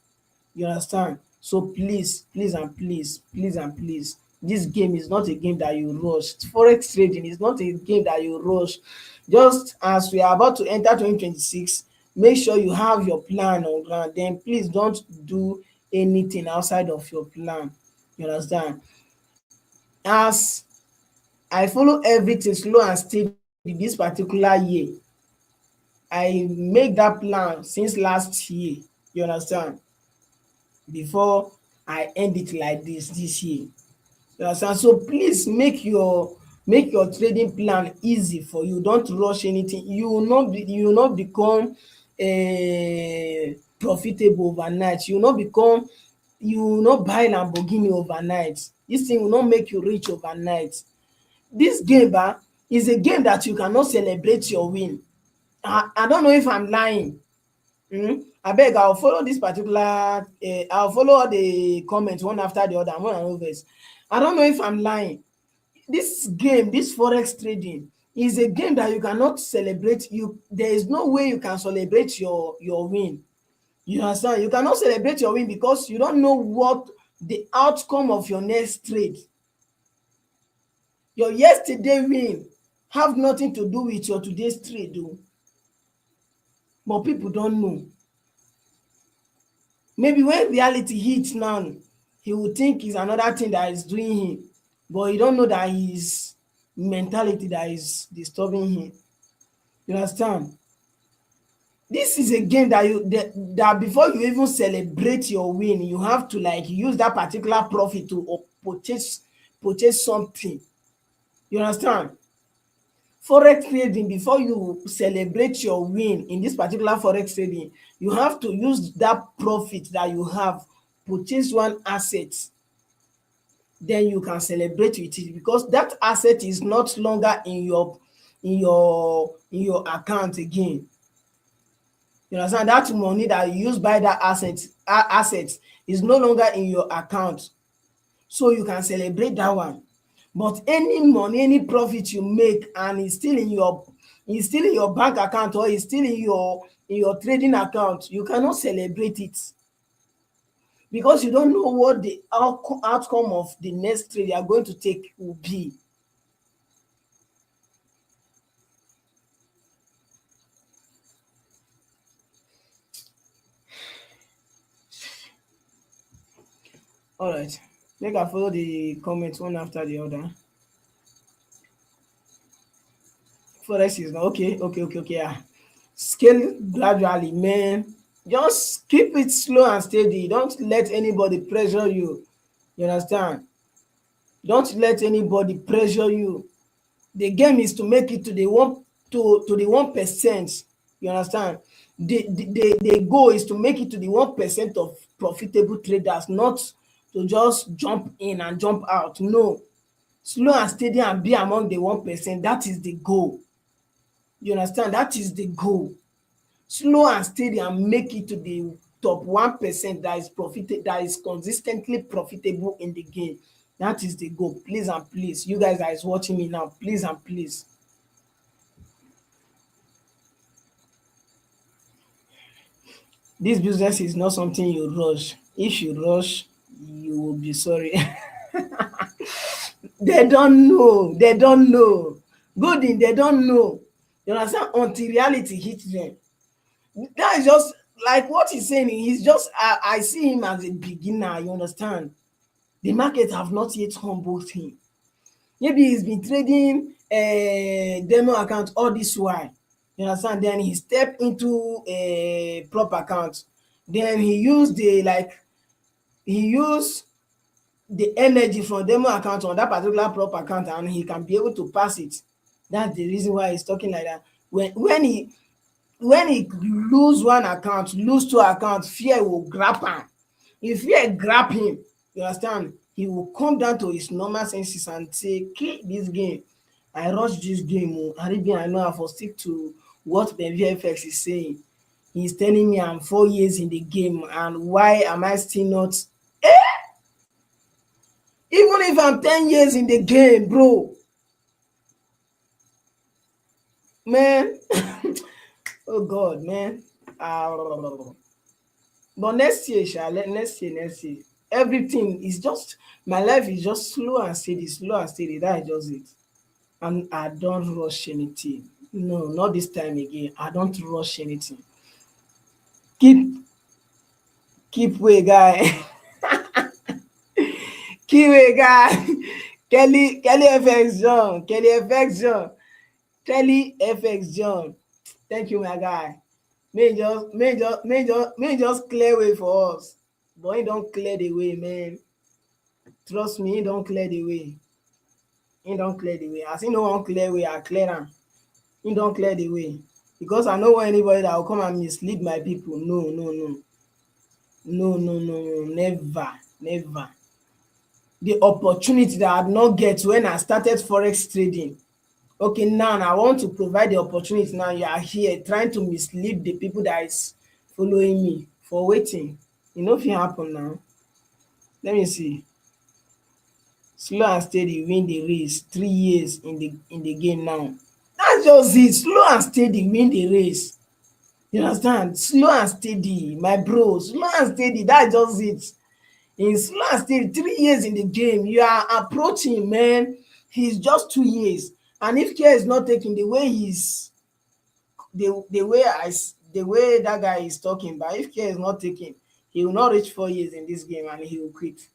You understand? So please, this game is not a game that you rush. Forex trading is not a game that you rush. Just as we are about to enter 2026, make sure you have your plan on ground. Then please don't do anything outside of your plan. You understand? As I follow everything slow and steady this particular year. I make that plan since last year, you understand, before I end it like this year. You understand? So please make your trading plan easy for you. Don't rush anything. You will not become profitable overnight. You will not buy Lamborghini overnight. This thing will not make you rich overnight. This game is a game that you cannot celebrate your win. I don't know if I'm lying. Abeg, I will follow this particular I will follow all the comments one after the other. One and always. I don't know if I'm lying. This game, this forex trading is a game that you cannot celebrate. There is no way you can celebrate your win. You understand? You cannot celebrate your win because you don't know what the outcome of your next trade. Your yesterday win have nothing to do with your today's trade o. But people don't know. Maybe when reality hits now, he will think it's another thing that is doing him, but he don't know that his mentality that is disturbing him. You understand? This is a game that that before you even celebrate your win, you have to like use that particular profit to purchase something. You understand? Forex trading, before you celebrate your win in this particular forex trading, you have to use that profit that you have, purchase one asset, then you can celebrate with it because that asset is not longer in your account again. You understand? That money that you use buy that asset is no longer in your account, so you can celebrate that one. But any money, any profit you make and it's still in your bank account or it's still in your trading account, you cannot celebrate it because you don't know what the outcome of the next trade you are going to take will be. All right, make I follow the comments one after the other. Forex is not okay. Yeah. Scale gradually, man. Just keep it slow and steady. Don't let anybody pressure you. You understand? Don't let anybody pressure you. The game is to make it to the 1%. You understand? The goal is to make it to the 1% of profitable traders, not to just jump in and jump out. No. Slow and steady and be among the 1%. That is the goal. You understand? That is the goal. Slow and steady and make it to the top 1% that is consistently profitable in the game. That is the goal. Please and please, you guys that is watching me now, please and please. This business is not something you rush. If you rush, you will be sorry. They don't know. They don't know. Good, they don't know. You understand? Until reality hits them. That is just like what he's saying. He's just I see him as a beginner. You understand? The market have not yet humbled him. Maybe he's been trading demo account all this while. You understand? Then he stepped into a prop account. Then he used the energy from demo account on that particular prop account and he can be able to pass it. That's the reason why he's talking like that. When he lose one account, lose two accounts, fear will grab him. If fear grab him, you understand, he will come down to his normal senses and say, okay, this game, I rush this game. Oh, Arabian, I know I for stick to what Benv is saying. He's telling me I'm 4 years in the game and why am I still not? Even if I'm 10 years in the game, bro, man. Oh God, man. But next year, everything is just, my life is just slow and steady. That is just it. And I don't rush anything. No, not this time again. I don't rush anything. Keep way, guy. Keep way, guy. Kelly FX John. Kelly FX John, thank you, my guy. May just clear way for us. But he don't clear the way, man. Trust me, he don't clear the way. He don't clear the way. As he no one clear way, I clear am. He don't clear the way. Because I no want anybody that will come and mislead my people. No, no, no. No, no, no, no. Never. Never. The opportunity that I did not get when I started forex trading. Okay, now I want to provide the opportunity. Now you are here trying to mislead the people that is following me for waiting. You know if it happen now. Let me see. Slow and steady win the race. 3 years in the game now. That's just it. Slow and steady win the race. You understand? Slow and steady, my bro. Slow and steady. That's just it. In slow and steady, 3 years in the game, you are approaching, man. He's just 2 years, and if care is not taken, the way that guy is talking, but if care is not taken, he will not reach 4 years in this game, and he will quit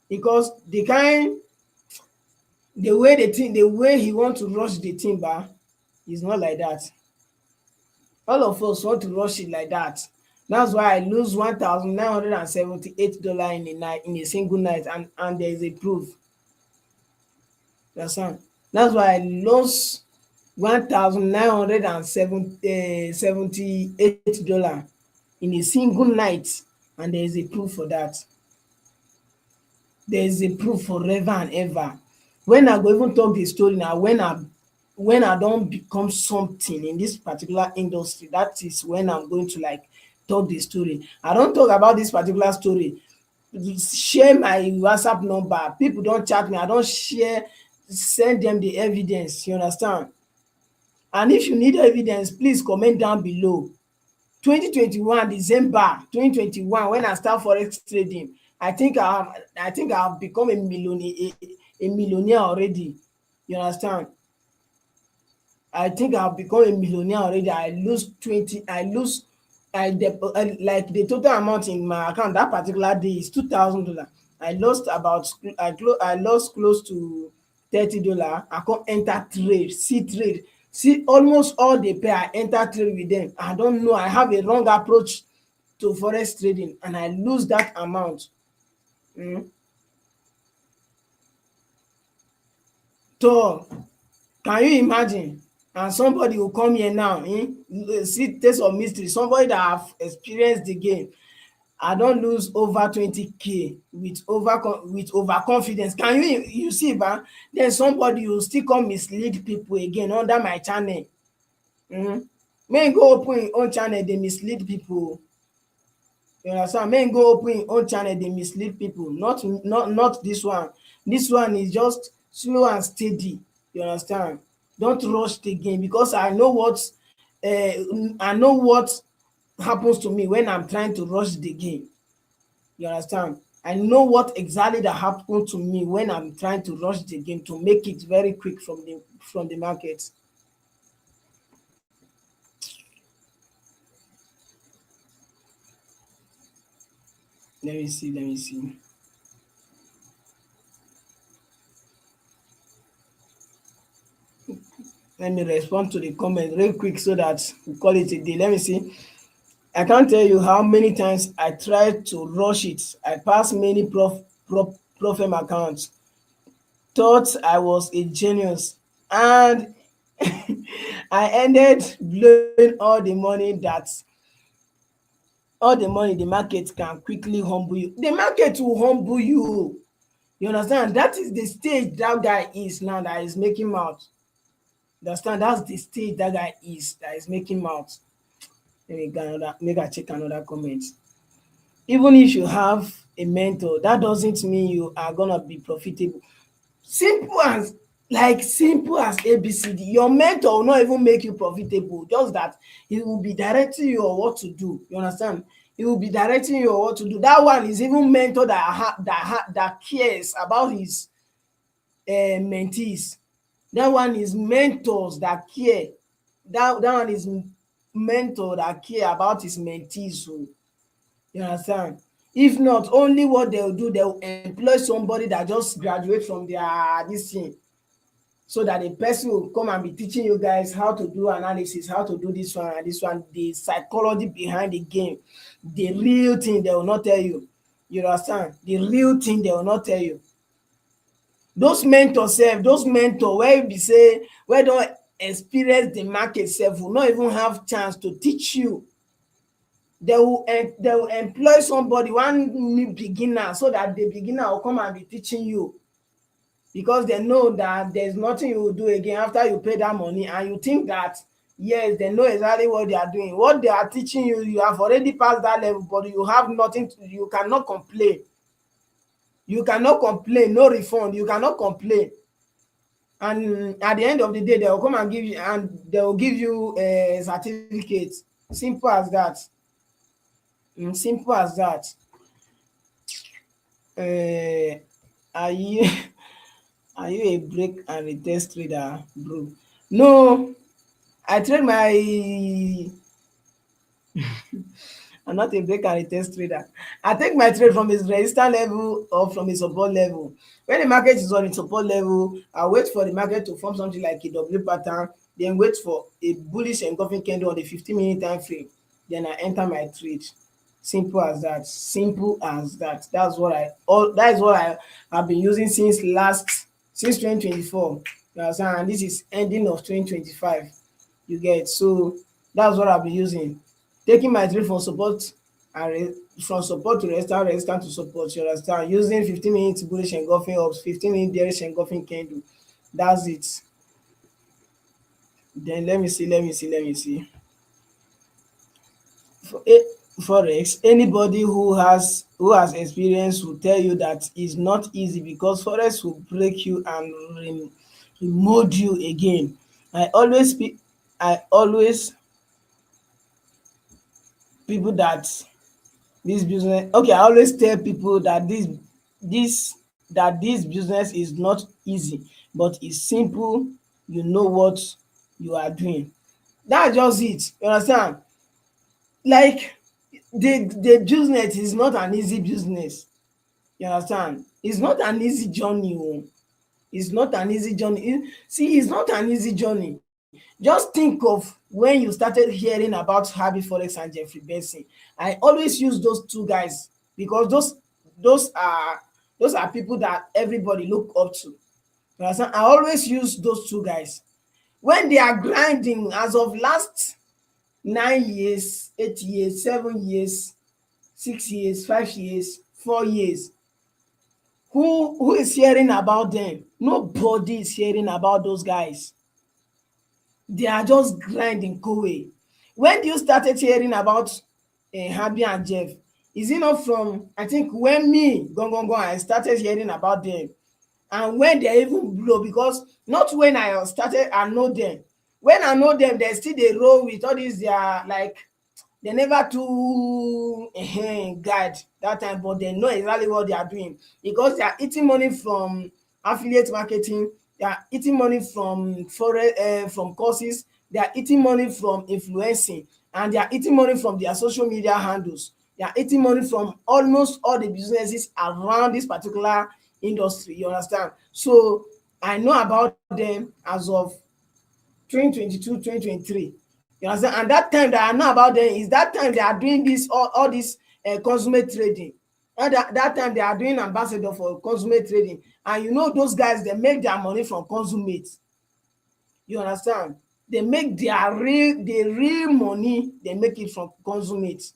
because the way he want to rush the team back is not like that. All of us want to rush it like that. That's why I lose $1,978 in a night, in a single night, and there is a proof. You understand? That's why I lost $1,978 in a single night, and there is a proof for that. There is a proof forever and ever. When I go even talk the story now, when I don't become something in this particular industry, that is when I'm going to like talk the story. I don't talk about this particular story. Share my WhatsApp number. People don't chat me. I don't share, send them the evidence. You understand? And if you need evidence, please comment down below. 2021 December 2021, when I start forex trading, I think I've become a millionaire already. You understand? I think I've become a millionaire already. Like the total amount in my account that particular day is $2,000. I lost close to $30. I can't enter trade, see almost all the pay I enter trade with them. I don't know. I have a wrong approach to forex trading and I lose that amount. Mm. So can you imagine? And somebody will come here now, see taste of mystery, somebody that have experienced the game. I don't lose over 20K with overconfidence. Can you see, ba? Then somebody will still come mislead people again under my channel. Make go open im own channel dey mislead people. You understand? Make go open im own channel dey mislead people. Not this one. This one is just slow and steady. You understand? Don't rush the game because I know what happens to me when I'm trying to rush the game. You understand? I know what exactly that happened to me when I'm trying to rush the game to make it very quick from the market. Let me see. Let me respond to the comment real quick so that we call it a day. Let me see. I can't tell you how many times I tried to rush it. I passed many Profem accounts, thought I was a genius, and I ended blowing all the money the market can quickly humble you. The market will humble you. You understand? That is the stage that guy is now that is making mouth. You understand? That's the stage that is making mouth. Make I check another comment. Even if you have a mentor, that doesn't mean you are gonna be profitable. Simple as ABCD. Your mentor will not even make you profitable. Just that he will be directing you on what to do. You understand? He will be directing you on what to do. That one is even mentor that cares about his mentees. That one is mentors that care. That one is mentor that care about his mentees. So you understand? If not, only what they'll do, they'll employ somebody that just graduate from their this thing. so that the person will come and be teaching you guys how to do analysis, how to do this one and this one, the psychology behind the game, the real thing they will not tell you. You understand? The real thing they will not tell you. Those mentors sef, those mentor wey be say wey don experience the market sef will not even have chance to teach you. They will employ somebody, one new beginner, so that the beginner will come and be teaching you, because they know that there's nothing you will do again after you pay that money, and you think that yes, they know exactly what they are doing. What they are teaching you, you have already passed that level, but you have nothing to, you cannot complain. You cannot complain, no refund, you cannot complain. And at the end of the day, they will come and give you, and they will give you a certificate. Simple as that. Simple as that. Uh, are you are you a break and retest trader, bro? No, I trade my I'm not a break and retest trader. I take my trade from its resistance level or from its support level. When the market is on its support level, I wait for the market to form something like a W pattern, then wait for a bullish engulfing candle on the 15-minute time frame. Then I enter my trade. Simple as that. Simple as that. That is what I have been using since 2024. You understand? And this is ending of 2025. You get, so that's what I've been using. Taking my trade from support from support to resistance to support. You understand? Using 15 minutes bullish engulfing ups, 15-minute bearish engulfing candle. That's it. Then let me see. For forex, anybody who has experience will tell you that it's not easy, because forex will break you and remold you again. I always speak I always people that this business okay I always tell people that this business is not easy, but it's simple. You know what you are doing. That's just it. You understand? Like, the business is not an easy business. You understand? It's not an easy journey. Oh. It's not an easy journey. See, it's not an easy journey. Just think of when you started hearing about Harvey Forex and Jeffrey Benson. I always use those two guys, because those are those are people that everybody look up to. You understand? I always use those two guys when they are grinding, as of last 9 years, 8 years, 7 years, 6 years, 5 years, 4 years. Who is hearing about them? Nobody is hearing about those guys. They are just grinding Kowe. When you started hearing about Habi and Jeff? Is it not from, I think, when me, Gongongo, I started hearing about them, and when they even blow, because not when I started I know them. When I know them, they still dey roll with all this their, like, they never too guide that time, but they know exactly what they are doing, because they are eating money from affiliate marketing, they are eating money from from courses, they are eating money from influencing, and they are eating money from their social media handles. They are eating money from almost all the businesses around this particular industry. You understand? So I know about them as of 2022, 2023. You understand? And that time that I know about them is that time they are doing this, all this consummate trading. And that time they are doing ambassador for consummate trading. And you know those guys, they make their money from consummate. You understand? They make the real money, they make it from consummate.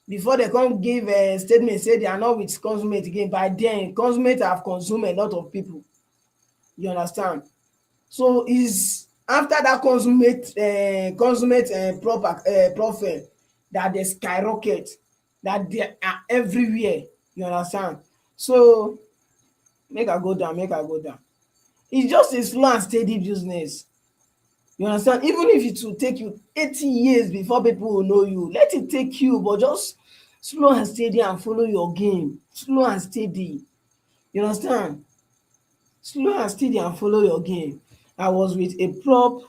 Before they come give a statement, say they are not with consummate again. By then, consummate have consumed a lot of people. You understand? So is after that consummate profit that they skyrocket, that they are everywhere. You understand? So make I go down. It's just a slow and steady business. You understand? Even if it will take you 80 years before people will know you, let it take you, but just slow and steady and follow your game. Slow and steady. You understand? Slow and steady and follow your game. I was with a pro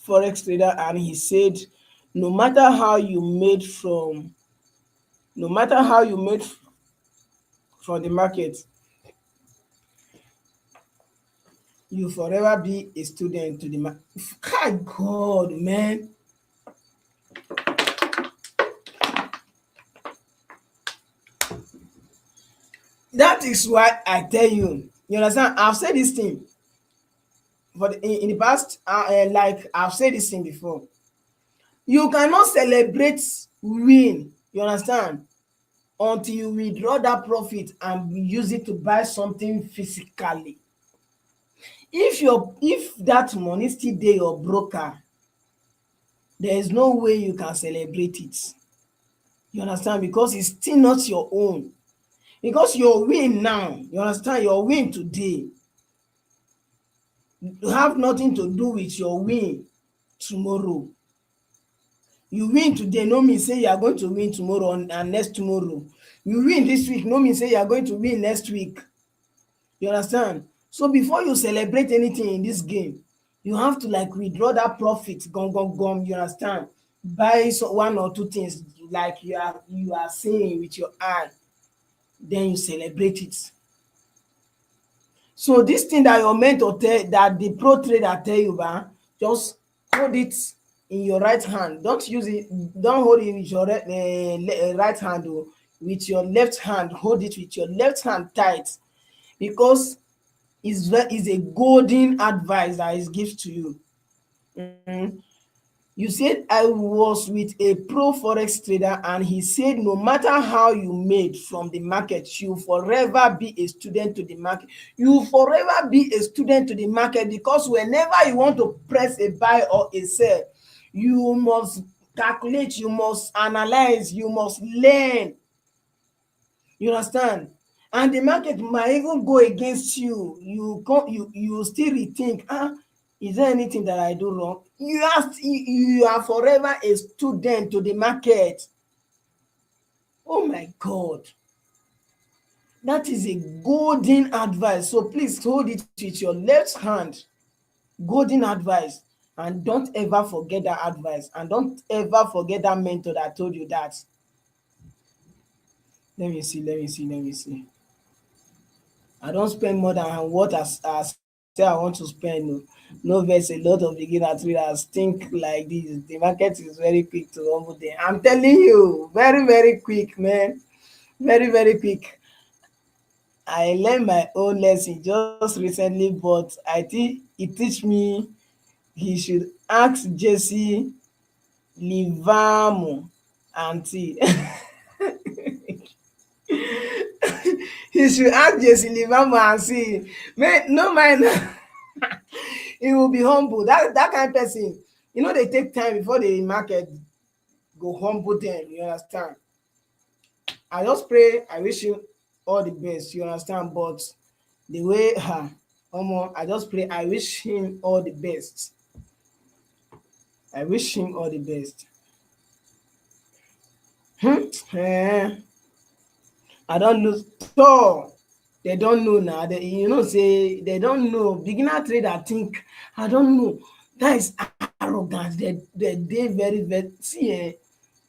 forex trader, and he said, no matter how you made from no matter how you made from the market, You forever be a student to the market. God, man. That is why I tell you understand? I've said this thing for in the past, like I've said this thing before. You cannot celebrate win, you understand, until you withdraw that profit and use it to buy something physically. If that money still dey your broker, there is no way you can celebrate it. You understand? Because it's still not your own. Because your win now, you understand, your win today have nothing to do with your win tomorrow. You win today no mean say you are going to win tomorrow and next tomorrow. You win this week no mean say you are going to win next week. You understand? So before you celebrate anything in this game, you have to like withdraw that profit, gum, you understand? Buy one or two things like you are seeing with your eye, then you celebrate it. So this thing that your mentor tell, that the pro trader tell you, just hold it in your right hand. Don't use it, don't hold it with your right hand, with your left hand. Hold it with your left hand tight, because is a golden advice that is gives to you. You said I was with a pro forex trader and he said no matter how you made from the market, you forever be a student to the market. You forever be a student to the market, because whenever you want to press a buy or a sell, you must calculate, you must analyze, you must learn. You understand? And the market might even go against you. You still rethink, is there anything that I do wrong? You are forever a student to the market. Oh my God. That is a golden advice. So please hold it with your left hand. Golden advice. And don't ever forget that advice. And don't ever forget that mentor that told you that. Let me see. I don't spend more than what I say I want to spend. No, no vex, a lot of beginner traders think like this. The market is very quick to humble them. I'm telling you, very, very quick, man. Very, very quick. I learned my own lesson just recently, but I think it teach me he should ask Jesse Livamo auntie. He should ask Jesse Livamo and see. Man, no mind. He will be humble. That kind of person, they take time before the market go humble them. You understand? I just pray. I wish him all the best. You understand? But the way, I just pray. I wish him all the best. I wish him all the best. Eh, I don't know. So they don't know now. Say they don't know. Beginner trader think I don't know. That is arrogant. They very very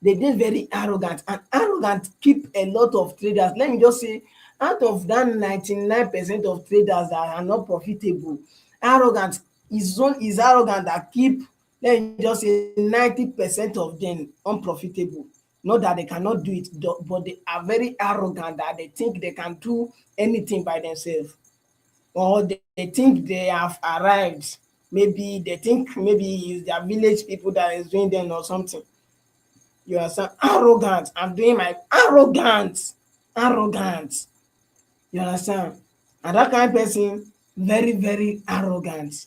they dey very arrogant, and arrogant keep a lot of traders. Let me just say, out of that 99% of traders that are not profitable, arrogant is arrogant that keep, let me just say, 90% of them unprofitable. Not that they cannot do it, but they are very arrogant that they think they can do anything by themselves, or they think they have arrived. Maybe they think maybe it's their village people that is doing them or something. You understand? Arrogant. I'm doing my arrogant. You understand? And that kind of person, very, very arrogant.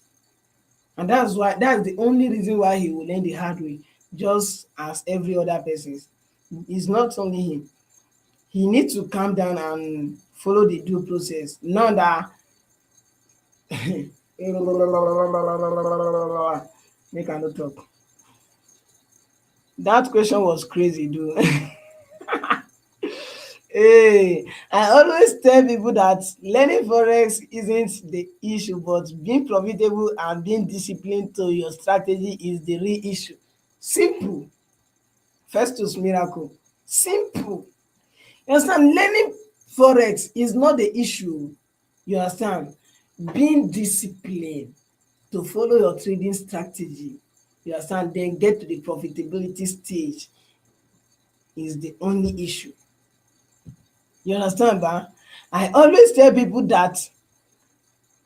And that's the only reason why he will learn the hard way, just as every other person. It's not only him. He needs to calm down and follow the due process. Now that make I no talk. That question was crazy, dude. Hey, I always tell people that learning forex isn't the issue, but being profitable and being disciplined to your strategy is the real issue. Simple. Festus miracle. Simple. You understand? Learning forex is not the issue. You understand? being disciplined to follow your trading strategy, you understand, then get to the profitability stage is the only issue. You understand, ba? I always tell people that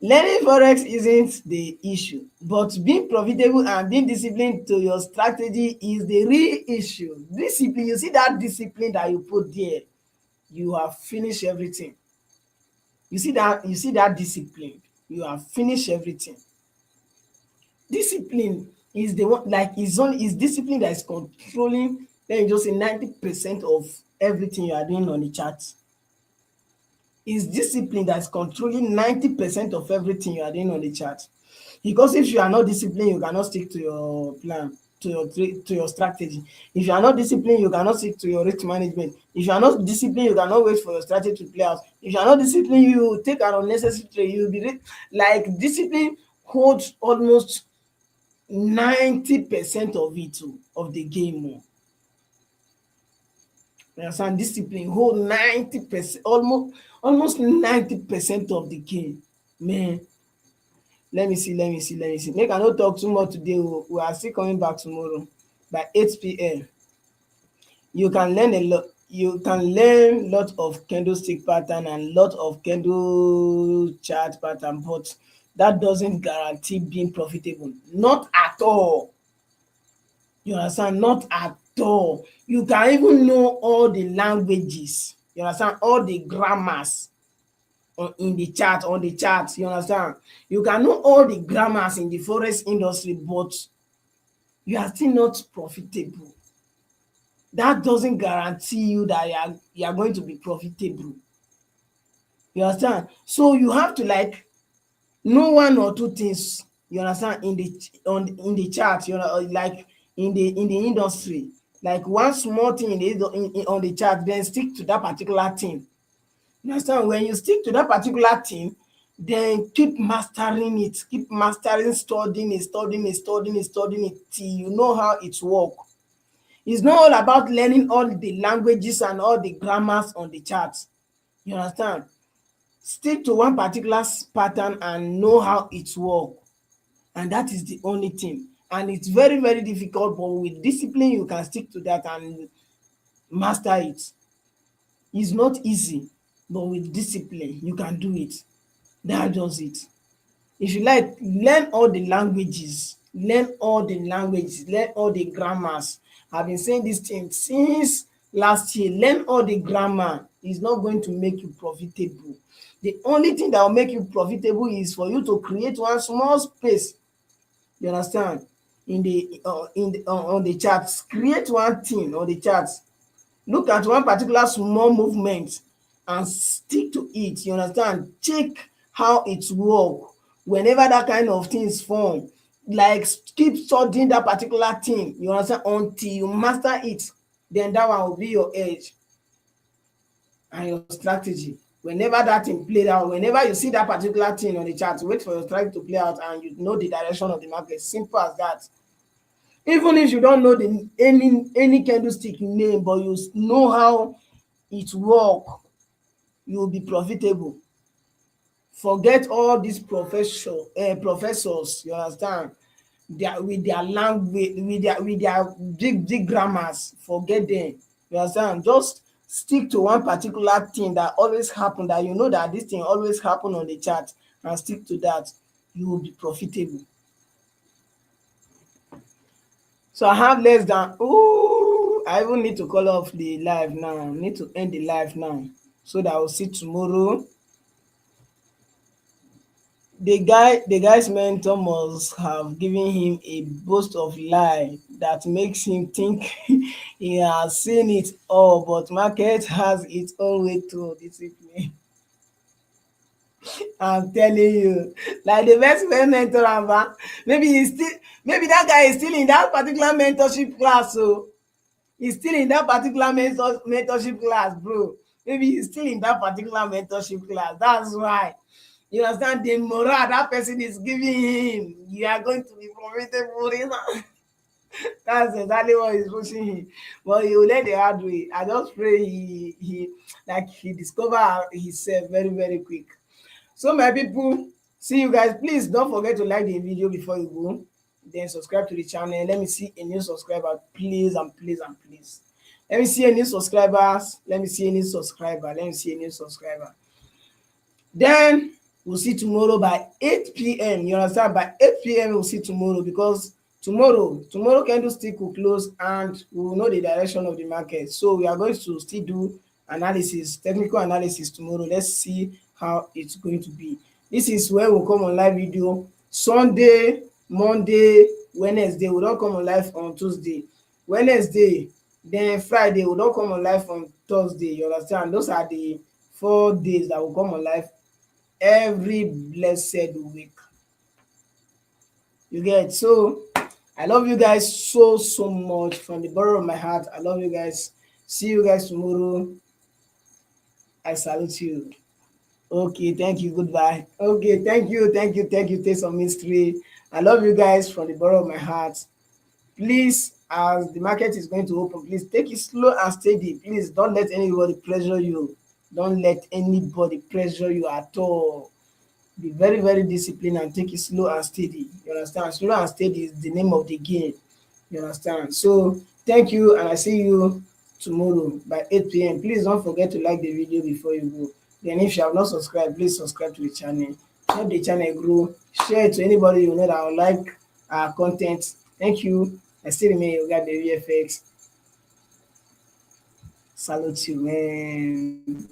learning forex isn't the issue, but being profitable and being disciplined to your strategy is the real issue. Discipline, you see that discipline that you put there, you have finished everything. You see that discipline, you have finished everything. Discipline is the one, like, is discipline that is controlling, let me just say, 90% of everything you are doing on the chart. Is discipline that is controlling 90% of everything you are doing on the chart. Because if you are not disciplined, you cannot stick to your plan, to your strategy. If you are not disciplined, you cannot stick to your risk management. If you are not disciplined, you cannot wait for your strategy to play out. If you are not disciplined, you will take an unnecessary trade. You will be like, discipline holds almost 90% of it, of the game. You understand? Discipline hold 90%, almost 90% of the game. Man, let me see. Make I no talk too much today. We are still coming back tomorrow by 8 p.m. You can learn a lot. You can learn lot of candlestick pattern and lot of candle chart pattern, but that doesn't guarantee being profitable. Not at all. You understand? Not at all. You can even know all the languages. You understand? All the grammars on the chart. You understand? You can know all the grammars in the forex industry, but you are still not profitable. That doesn't guarantee you that you are going to be profitable. You understand? So you have to, like, know one or two things, you understand, in the chart, like, in the industry, like one small thing on the chart, then stick to that particular thing. You understand? When you stick to that particular thing, then keep mastering it, keep mastering, studying it till you know how it work. It's not all about learning all the languages and all the grammars on the chart. You understand? Stick to one particular pattern and know how it work, and that is the only thing. And it's very, very difficult, but with discipline you can stick to that and master it. It's not easy, but with discipline you can do it. That does it. If you like, learn all the languages, learn all the grammars. I've been saying this thing since last year. Learn all the grammar. Is not going to make you profitable. The only thing that will make you profitable is for you to create one small space, you understand, on the charts. Create one thing on the charts. Look at one particular small movement and stick to it. You understand? Check how it work. Whenever that kind of things form, like, keep studying that particular thing, you understand, until you master it. Then that one will be your edge and your strategy. Whenever that thing played out, whenever you see that particular thing on the chart, wait for your strategy to play out and you know the direction of the market. Simple as that. Even if you don't know any candlestick name, but you know how it work, you will be profitable. Forget all these professors, you understand, with their language, with their big grammars. Forget them. You understand? Just stick to one particular thing that always happen, that you know that this thing always happen on the chart, and stick to that. You will be profitable. So I have less than, I even need to call off the live now. I need to end the live now so that I will see tomorrow. The guy's mentor must have given him a burst of lie that makes him think he has seen it all, but market has its own way to discipline. I'm telling you, like, the best friend mentor ever. Maybe that guy is still in that particular mentorship class. So he's still in that particular mentorship class, bro. Maybe he's still in that particular mentorship class. That's why. You understand the morale that person is giving him. You are going to be profitable. That's exactly what he's pushing him. But he will let the hard way. I just pray he discover himself very, very quick. So my people, See you guys. Please don't forget to like the video before you go. Then subscribe to the channel. Let me see a new subscriber, please and please and please. Let me see a new subscribers. Let me see a new subscriber. Let me see a new subscriber. Then we'll see tomorrow by 8 p.m. You understand? By 8 p.m. we'll see tomorrow, because tomorrow candlestick will close and we will know the direction of the market. So we are going to still do analysis, technical analysis tomorrow. Let's see how it's going to be. This is when we'll come on live video Sunday, Monday, Wednesday. We don't come on live on Tuesday, Wednesday, then Friday. We don't come on live on Thursday. You understand? Those are the 4 days that will come on live every blessed week. You get? So I love you guys so much from the bottom of my heart. I love you guys. See you guys tomorrow. I salute you. Okay, thank you. Goodbye. Okay, thank you. Taste of mystery. I love you guys from the bottom of my heart. Please, as the market is going to open, please take it slow and steady. Please don't let anybody pressure you. Don't let anybody pressure you at all. Be very disciplined and take it slow and steady. You understand? Slow and steady is the name of the game. You understand? So thank you, and I see you tomorrow by 8 p.m. Please don't forget to like the video before you go. Then if you have not subscribed, please subscribe to the channel. Help the channel grow. Share it to anybody you know that will like our content. Thank you. I still remain your guy, the VFX. Salute you, man.